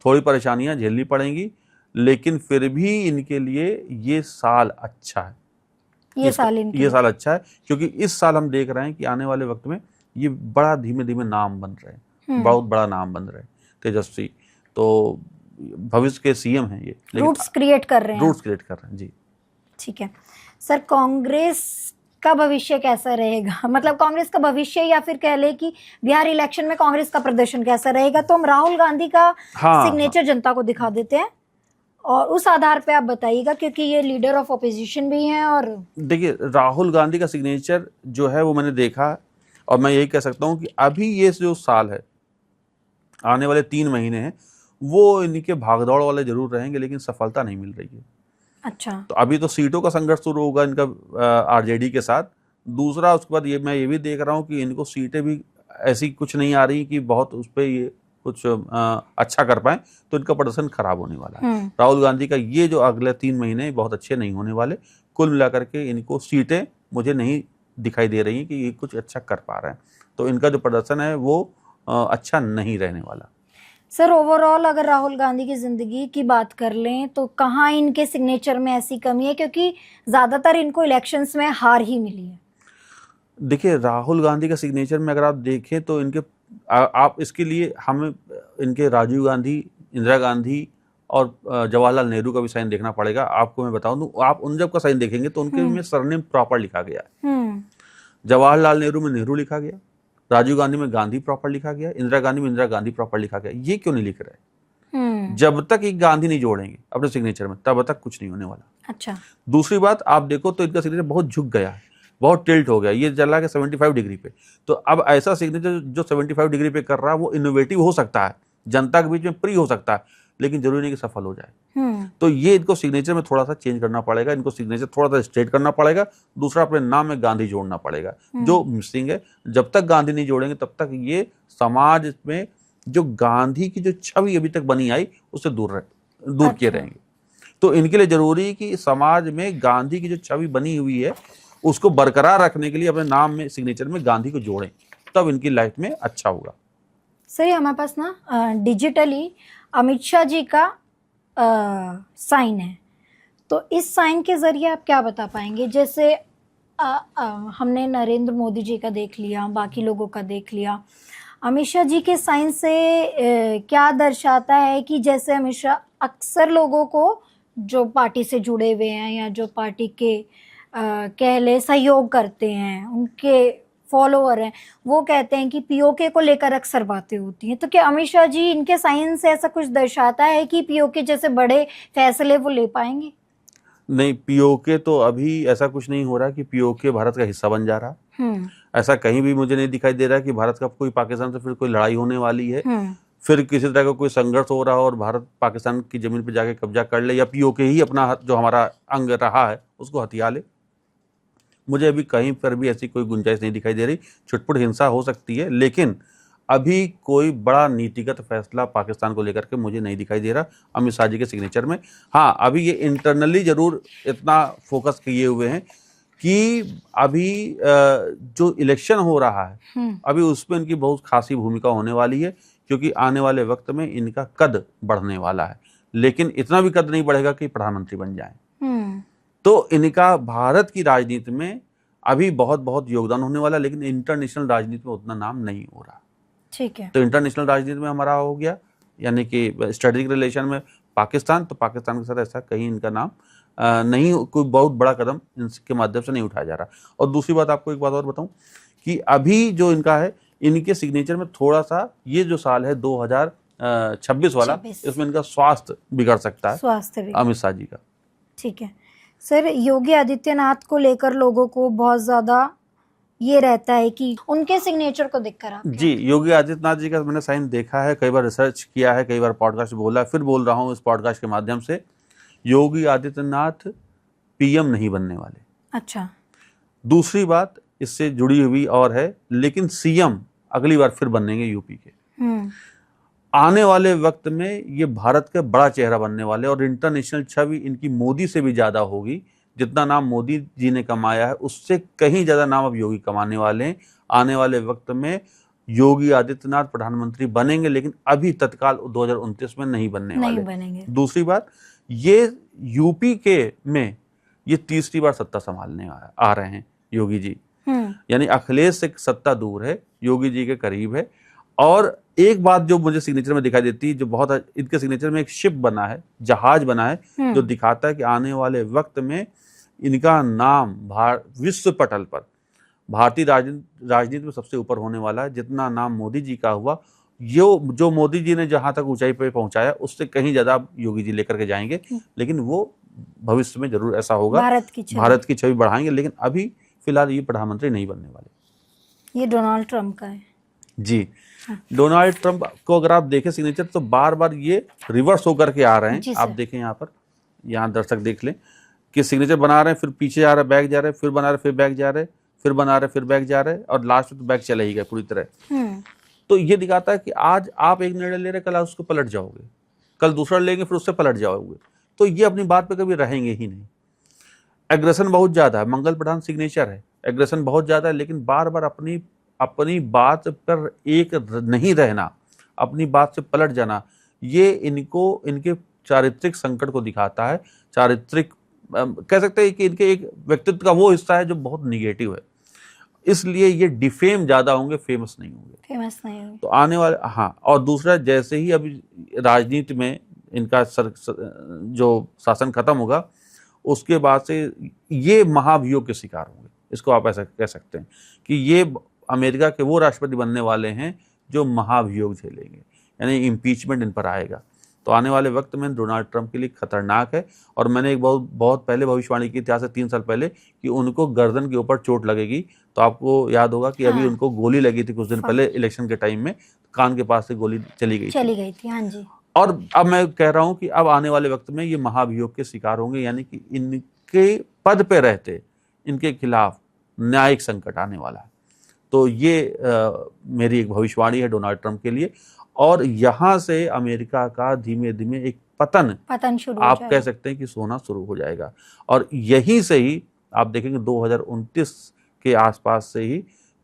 थोड़ी परेशानियां झेलनी पड़ेंगी, लेकिन फिर भी इनके लिए ये साल अच्छा है। ये साल इनके ये लिए साल अच्छा है, क्योंकि इस साल हम देख रहे हैं कि आने वाले वक्त में ये बड़ा धीमे धीमे नाम बन रहे हैं, बहुत बड़ा नाम बन रहे हैं। तेजस्वी तो भविष्य के सीएम हैं ये, रूट्स क्रिएट कर रहे हैं। रूट्स क्रिएट कर रहे हैं जी। ठीक है सर, कांग्रेस का भविष्य कैसा रहेगा? मतलब कांग्रेस का भविष्य, या फिर कह ले कि बिहार इलेक्शन में कांग्रेस का प्रदर्शन कैसा रहेगा? तो हम राहुल गांधी का सिग्नेचर जनता को दिखा देते हैं और उस आधार पे आप बताइएगा, क्योंकि ये लीडर ऑफ ऑपोजिशन भी हैं। और देखिए, राहुल गांधी का सिग्नेचर जो है वो मैंने देखा, और मैं यही कह सकता हूं कि अभी ये जो साल है, आने वाले 3 महीने हैं, वो इनके भागदौड़ वाले जरूर रहेंगे, लेकिन सफलता नहीं मिल रही है। अच्छा, तो अभी तो सीटों का संघर्ष शुरू होगा इनका आरजेडी के साथ। दूसरा, उसके बाद मैं ये भी देख रहा हूँ कि इनको सीटें भी ऐसी कुछ नहीं आ रही कि बहुत उस पर ये कुछ अच्छा कर पाए, तो इनका प्रदर्शन खराब होने वाला है। राहुल गांधी का ये जो अगले 3 महीने बहुत अच्छे नहीं होने वाले। कुल मिलाकर के इनको सीटें मुझे नहीं दिखाई दे रही कि ये कुछ अच्छा कर पा रहे हैं, तो इनका जो प्रदर्शन है वो अच्छा नहीं रहने वाला। सर ओवरऑल अगर राहुल गांधी की जिंदगी की बात कर लें तो कहाँ इनके सिग्नेचर में ऐसी कमी है, क्योंकि ज्यादातर इनको इलेक्शंस में हार ही मिली है? देखिए, राहुल गांधी का सिग्नेचर में अगर आप देखें तो इनके आप इसके लिए हमें इनके राजीव गांधी, इंदिरा गांधी और जवाहरलाल नेहरू का भी साइन देखना पड़ेगा। आपको मैं बताऊं तो आप उन जब का साइन देखेंगे तो उनके में सरनेम प्रॉपर लिखा गया है। जवाहरलाल नेहरू में नेहरू लिखा गया, राजीव गांधी में गांधी प्रॉपर लिखा गया, इंदिरा गांधी में इंदिरा गांधी प्रॉपर लिखा गया। ये क्यों नहीं लिख रहे? जब तक एक गांधी नहीं जोड़ेंगे अपने सिग्नेचर में, तब तक कुछ नहीं होने वाला। अच्छा, दूसरी बात, आप देखो तो इनका सिग्नेचर बहुत झुक गया है, बहुत टिल्ट हो गया। ये चला गया 75 डिग्री पे। तो अब ऐसा सिग्नेचर जो 75 डिग्री पे कर रहा है वो इनोवेटिव हो सकता है, जनता के बीच में प्रिय हो सकता है, लेकिन जरूरी नहीं कि सफल हो जाए। तो ये इनको सिग्नेचर में थोड़ा सा चेंज करना पड़ेगा, इनको सिग्नेचर थोड़ा सा स्ट्रेट करना पड़ेगा। दूसरा, अपने नाम में गांधी जोड़ना पड़ेगा, जो मिसिंग है। जब तक गांधी नहीं जोड़ेंगे तब तक ये समाज में जो गांधी की जो छवि अभी तक बनी आई उससे दूर किए रहेंगे। तो इनके लिए जरूरी है कि समाज में गांधी की जो छवि बनी हुई है उसको बरकरार रखने के लिए अपने नाम में, सिग्नेचर में गांधी को जोड़ें, तब इनकी लाइफ में अच्छा होगा। सर हमारे पास ना डिजिटली अमित शाह जी का साइन है, तो इस साइन के जरिए आप क्या बता पाएंगे? जैसे हमने नरेंद्र मोदी जी का देख लिया, बाकी लोगों का देख लिया, अमित शाह जी के साइन से क्या दर्शाता है कि जैसे अमित शाह अक्सर लोगों को जो पार्टी से जुड़े हुए हैं या जो पार्टी के कह ले सहयोग करते हैं, उनके फॉलोअर हैं, वो कहते हैं कि पीओके को लेकर अक्सर बातें होती हैं। तो क्या अमित शाह जी इनके साइन से ऐसा कुछ दर्शाता है कि पीओके जैसे बड़े फैसले वो ले पाएंगे? नहीं, पीओके तो अभी ऐसा कुछ नहीं हो रहा कि पीओके भारत का हिस्सा बन जा रहा। ऐसा कहीं भी मुझे नहीं दिखाई दे रहा कि भारत का कोई पाकिस्तान से फिर कोई लड़ाई होने वाली है, फिर किसी तरह का कोई संघर्ष हो रहा हो और भारत पाकिस्तान की जमीन पर जाके कब्जा कर ले, या पीओके ही अपना जो हमारा अंग रहा है उसको हथिया ले। मुझे अभी कहीं पर भी ऐसी कोई गुंजाइश नहीं दिखाई दे रही। छुटपुट हिंसा हो सकती है, लेकिन अभी कोई बड़ा नीतिगत फैसला पाकिस्तान को लेकर के मुझे नहीं दिखाई दे रहा अमित शाह जी के सिग्नेचर में। हाँ, अभी ये इंटरनली जरूर इतना फोकस किए हुए हैं कि अभी जो इलेक्शन हो रहा है अभी उसमें इनकी बहुत खासी भूमिका होने वाली है, क्योंकि आने वाले वक्त में इनका कद बढ़ने वाला है। लेकिन इतना भी कद नहीं बढ़ेगा कि प्रधानमंत्री बन जाए। तो इनका भारत की राजनीति में अभी बहुत बहुत योगदान होने वाला है, लेकिन इंटरनेशनल राजनीति में उतना नाम नहीं हो रहा। ठीक है, तो इंटरनेशनल राजनीति में हमारा हो गया, यानी कि स्ट्रेटेजिक रिलेशन में पाकिस्तान, तो पाकिस्तान के साथ ऐसा कहीं इनका नाम नहीं, कोई बहुत बड़ा कदम इनके माध्यम से नहीं उठाया जा रहा। और दूसरी बात, आपको एक बात और बताऊं कि अभी जो इनका है, इनके सिग्नेचर में थोड़ा सा ये जो साल है 2026 वाला, इसमें इनका स्वास्थ्य बिगड़ सकता है, स्वास्थ्य अमित शाह जी का। ठीक है सर, योगी आदित्यनाथ को लेकर लोगों को बहुत ज्यादा ये रहता है कि उनके सिग्नेचर को देखकर आप जी, योगी आदित्यनाथ जी का मैंने साइन देखा है, कई बार रिसर्च किया है, कई बार पॉडकास्ट बोला, फिर बोल रहा हूँ इस पॉडकास्ट के माध्यम से, योगी आदित्यनाथ पीएम नहीं बनने वाले। अच्छा, दूसरी बात इससे जुड़ी हुई और है, लेकिन सीएम अगली बार फिर बनेंगे यूपी के। आने वाले वक्त में ये भारत का बड़ा चेहरा बनने वाले, और इंटरनेशनल छवि इनकी मोदी से भी ज्यादा होगी, जितना नाम मोदी जी ने कमाया है उससे कहीं ज्यादा नाम अब योगी कमाने वाले हैं। आने वाले वक्त में योगी आदित्यनाथ प्रधानमंत्री बनेंगे, लेकिन अभी तत्काल 2029 में नहीं बनने नहीं वाले। बनेंगे। दूसरी बात, ये यूपी के में ये तीसरी बार सत्ता संभालने आ रहे हैं योगी जी। यानी अखिलेश से सत्ता दूर है, योगी जी के करीब है। और एक बात जो मुझे सिग्नेचर में दिखाई देती है, जो बहुत इनके सिग्नेचर में एक शिप बना है, जहाज बना है, जो दिखाता है कि आने वाले वक्त में इनका नाम विश्व पटल पर भारतीय राजनीति में सबसे ऊपर होने वाला है। जितना नाम मोदी जी का हुआ, जो मोदी जी ने जहां तक ऊंचाई पे पहुंचाया उससे कहीं ज्यादा योगी जी लेकर के जाएंगे। लेकिन वो भविष्य में जरूर ऐसा होगा, भारत की छवि बढ़ाएंगे। लेकिन अभी फिलहाल ये प्रधानमंत्री नहीं बनने वाले। ये डोनाल्ड ट्रंप का है जी। डोनाल्ड ट्रंप को अगर आप देखें सिग्नेचर, तो बार बार ये रिवर्स होकर के आ रहे हैं। आप देखें यहाँ पर, यहाँ दर्शक देख लें कि सिग्नेचर बना रहे हैं, फिर पीछे जा रहे हैं, बैक जा रहे हैं, फिर बना रहे हैं, फिर बैक जा रहे हैं, फिर बना रहे हैं, फिर बैक जा रहे हैं, और लास्ट में तो बैक चले ही गए पूरी तरह। तो ये दिखाता है कि आज आप एक निर्णय ले रहे, कल आप उसको पलट जाओगे, कल दूसरा लेंगे, फिर उससे पलट जाओगे। तो ये अपनी बात पे कभी रहेंगे ही नहीं। एग्रेशन बहुत ज्यादा है, मंगल प्रधान सिग्नेचर है, एग्रेशन बहुत ज्यादा है, लेकिन बार बार अपनी बात पर एक नहीं रहना, अपनी बात से पलट जाना, ये इनके चारित्रिक संकट को दिखाता है। चारित्रिक कह सकते हैं कि इनके एक व्यक्तित्व का वो हिस्सा है जो बहुत निगेटिव है, इसलिए ये डिफेम ज्यादा होंगे, फेमस नहीं होंगे। तो आने वाले, हाँ, और दूसरा, जैसे ही अभी राजनीति में इनका जो शासन खत्म होगा, उसके बाद से ये महाभियोग के शिकार होंगे। इसको आप ऐसा कह सकते हैं कि ये अमेरिका के वो राष्ट्रपति बनने वाले हैं जो महाभियोग झेलेंगे, यानी इम्पीचमेंट इन पर आएगा। तो आने वाले वक्त में डोनाल्ड ट्रंप के लिए खतरनाक है। और मैंने एक बहुत पहले भविष्यवाणी की थी, आज से 3 साल पहले, कि उनको गर्दन के ऊपर चोट लगेगी। तो आपको याद होगा कि अभी उनको गोली लगी थी कुछ दिन पहले इलेक्शन के टाइम में, कान के पास से गोली चली गई थी। हाँ जी। और अब मैं कह रहा हूं कि अब आने वाले वक्त में ये महाभियोग के शिकार होंगे, यानी कि इनके पद पे रहते इनके खिलाफ न्यायिक संकट आने वाला है। तो ये मेरी एक भविष्यवाणी है डोनाल्ड ट्रंप के लिए। और यहां से अमेरिका का धीमे धीमे एक पतन शुरू आप कह सकते हैं कि सोना शुरू हो जाएगा। और यहीं से ही आप देखेंगे 2029 के आसपास से ही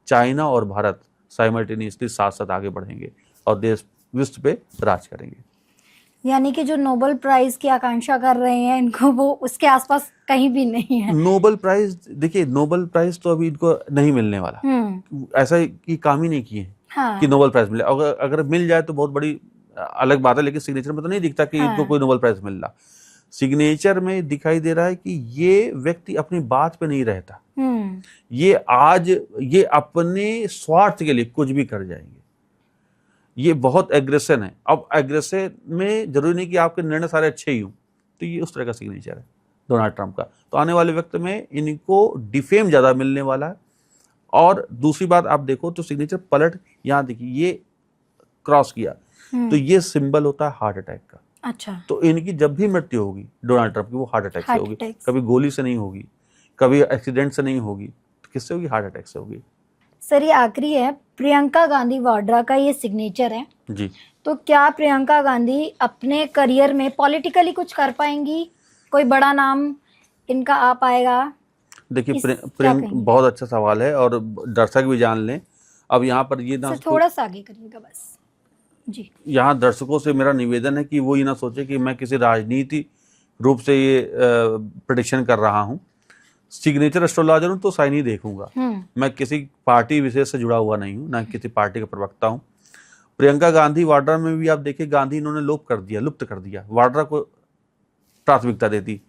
चाइना और भारत साइमल्टेनियसली साथ साथ आगे बढ़ेंगे और देश विश्व पे राज करेंगे। यानी कि जो नोबेल प्राइज की आकांक्षा कर रहे हैं, इनको वो उसके आसपास कहीं भी नहीं है। नोबेल प्राइज, देखिए नोबेल प्राइज तो अभी इनको नहीं मिलने वाला, ऐसा की काम ही नहीं किए कि नोबेल प्राइज मिले। अगर मिल जाए तो बहुत बड़ी अलग बात है, लेकिन सिग्नेचर में तो नहीं दिखता कि इनको कोई नोबेल प्राइज मिल रहा। सिग्नेचर में दिखाई दे रहा है कि ये व्यक्ति अपनी बात पे नहीं रहता, ये अपने स्वार्थ के लिए कुछ भी कर जाएंगे। ये बहुत एग्रेशन है। अब एग्रेशन में जरूरी नहीं कि आपके निर्णय सारे अच्छे ही हों, तो ये उस तरह का सिग्नेचर है डोनाल्ड ट्रंप का। तो आने वाले वक्त में इनको डिफेम ज्यादा मिलने वाला है। और दूसरी बात आप देखो तो सिग्नेचर पलट, यहाँ देखिए ये क्रॉस किया, तो ये सिंबल होता है हार्ट अटैक का। अच्छा। तो इनकी जब भी मृत्यु होगी डोनाल्ड ट्रंप की, वो हार्ट अटैक से होगी। कभी गोली से नहीं होगी, कभी एक्सीडेंट से नहीं होगी, तो किससे होगी? हार्ट अटैक से होगी। सर ये आखिरी है, प्रियंका गांधी वाड्रा का ये सिग्नेचर है जी। तो क्या प्रियंका गांधी अपने करियर में पॉलिटिकली कुछ कर पाएंगी? कोई बड़ा नाम इनका आ पाएगा? देखिए प्रियंका बहुत अच्छा सवाल है और दर्शक भी जान लें। अब यहाँ पर ये ना थोड़ा सा आगे करिएगा बस जी। यहाँ दर्शकों से मेरा निवेदन है कि वो ये ना सोचे कि मैं किसी राजनीति रूप से ये प्रेडिक्शन कर रहा हूँ। सिग्नेचर एस्ट्रोलॉजर हूँ तो साइन ही देखूंगा, मैं किसी पार्टी विशेष से जुड़ा हुआ नहीं हूँ, ना किसी पार्टी का प्रवक्ता हूँ। प्रियंका गांधी वाड्रा में भी आप देखिए, गांधी इन्होंने लुप्त कर दिया, वाड्रा को प्राथमिकता दे दी,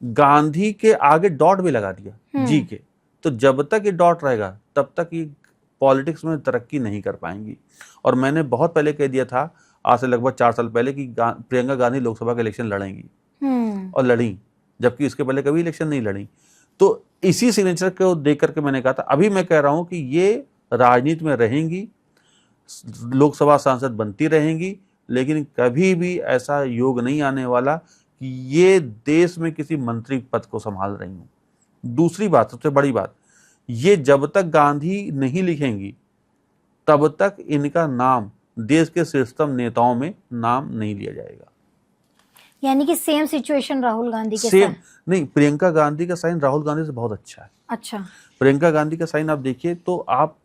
गांधी के आगे डॉट भी लगा दिया जी के। तो जब तक ये डॉट रहेगा तब तक ये पॉलिटिक्स में तरक्की नहीं कर पाएंगी। और मैंने बहुत पहले कह दिया था, आज से लगभग 4 साल पहले, कि प्रियंका गांधी लोकसभा का इलेक्शन लड़ेंगी, और लड़ी, जबकि इसके पहले कभी इलेक्शन नहीं लड़ी। तो इसी सिग्नेचर को देख करके मैंने कहा था। अभी मैं कह रहा हूं कि ये राजनीति में रहेंगी, लोकसभा सांसद बनती रहेंगी, लेकिन कभी भी ऐसा योग नहीं आने वाला कि ये देश में किसी मंत्री पद को संभाल रही हूं। दूसरी बात, सबसे बड़ी बात, ये जब तक गांधी नहीं लिखेंगी तब तक इनका नाम देश के शीर्षतम नेताओं में नाम नहीं लिया जाएगा। यानी कि सेम सिचुएशन राहुल गांधी के सेम साथ। नहीं, प्रियंका गांधी का साइन राहुल गांधी से बहुत अच्छा है। अच्छा। प्रियंका गांधी का साइन आप देखिए तो आप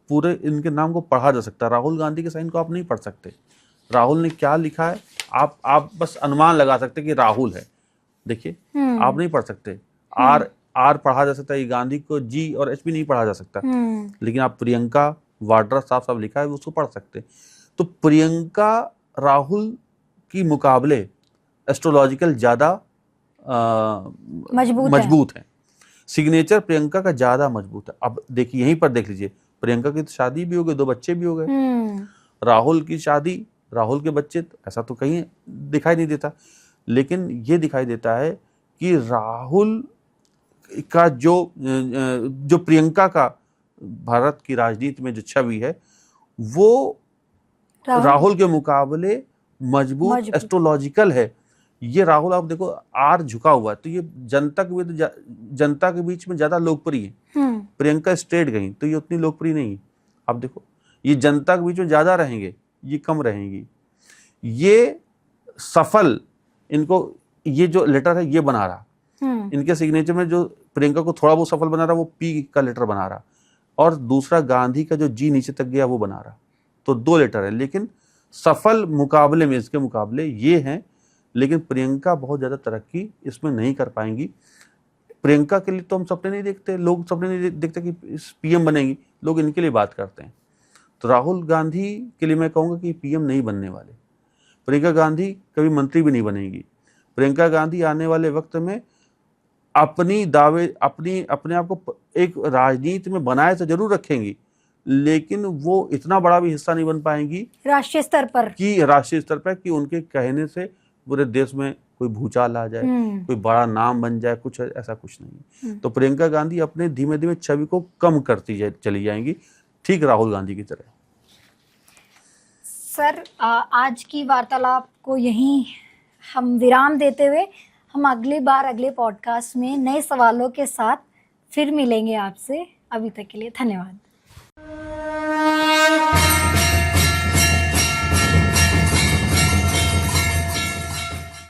पूरे इनके नाम को पढ़ा जा सकता है, राहुल गांधी के साइन को आप नहीं पढ़ सकते। राहुल ने क्या लिखा है आप बस अनुमान लगा सकते कि राहुल है, देखिए आप नहीं पढ़ सकते। आर पढ़ा जा सकता है, गांधी को जी और एच भी नहीं पढ़ा जा सकता, लेकिन आप प्रियंका वाड्रा साफ साफ लिखा है उसको पढ़ सकते। तो प्रियंका राहुल की मुकाबले एस्ट्रोलॉजिकल ज्यादा मजबूत है। सिग्नेचर प्रियंका का ज्यादा मजबूत है। अब देखिए यहीं पर देख लीजिए, प्रियंका की तो शादी भी हो गई, 2 बच्चे भी हो गए। राहुल की शादी, राहुल के बच्चे, ऐसा तो कहीं दिखाई नहीं देता, लेकिन ये दिखाई देता है कि राहुल का जो प्रियंका का भारत की राजनीति में जो छवि है वो राहुल के मुकाबले मजबूत एस्ट्रोलॉजिकल है। ये राहुल आप देखो आर झुका हुआ है, तो ये जनता के बीच में ज्यादा लोकप्रिय है। प्रियंका स्ट्रेट गई तो ये उतनी लोकप्रिय नहीं है। आप देखो ये जनता के बीच में ज्यादा रहेंगे, ये कम रहेंगी। ये सफल, इनको ये जो लेटर है ये बना रहा, इनके सिग्नेचर में जो प्रियंका को थोड़ा बहुत सफल बना रहा वो पी का लेटर बना रहा, और दूसरा गांधी का जो जी नीचे तक गया वो बना रहा। तो 2 लेटर है, लेकिन सफल मुकाबले में इसके मुकाबले ये हैं, लेकिन प्रियंका बहुत ज्यादा तरक्की इसमें नहीं कर पाएंगी। प्रियंका के लिए तो हम सपने नहीं देखते, लोग सपने नहीं देखते कि पीएम बनेंगी, लोग इनके लिए बात करते हैं। तो राहुल गांधी के लिए मैं कहूंगा कि पीएम नहीं बनने वाले। प्रियंका गांधी कभी मंत्री भी नहीं बनेगी। प्रियंका गांधी आने वाले वक्त में अपने आप को एक राजनीति में बनाए तो जरूर रखेंगी, लेकिन वो इतना बड़ा भी हिस्सा नहीं बन पाएंगी राष्ट्रीय स्तर पर कि उनके कहने से पूरे देश में कोई भूचाल आ जाए, कोई बड़ा नाम बन जाए, कुछ ऐसा कुछ नहीं। तो प्रियंका गांधी अपने धीमे धीमे छवि को कम करती चली जाएंगी, ठीक राहुल गांधी की तरह। सर आज की वार्तालाप को यहीं हम विराम देते हुए हम अगली बार अगले पॉडकास्ट में नए सवालों के साथ फिर मिलेंगे आपसे। अभी तक के लिए धन्यवाद।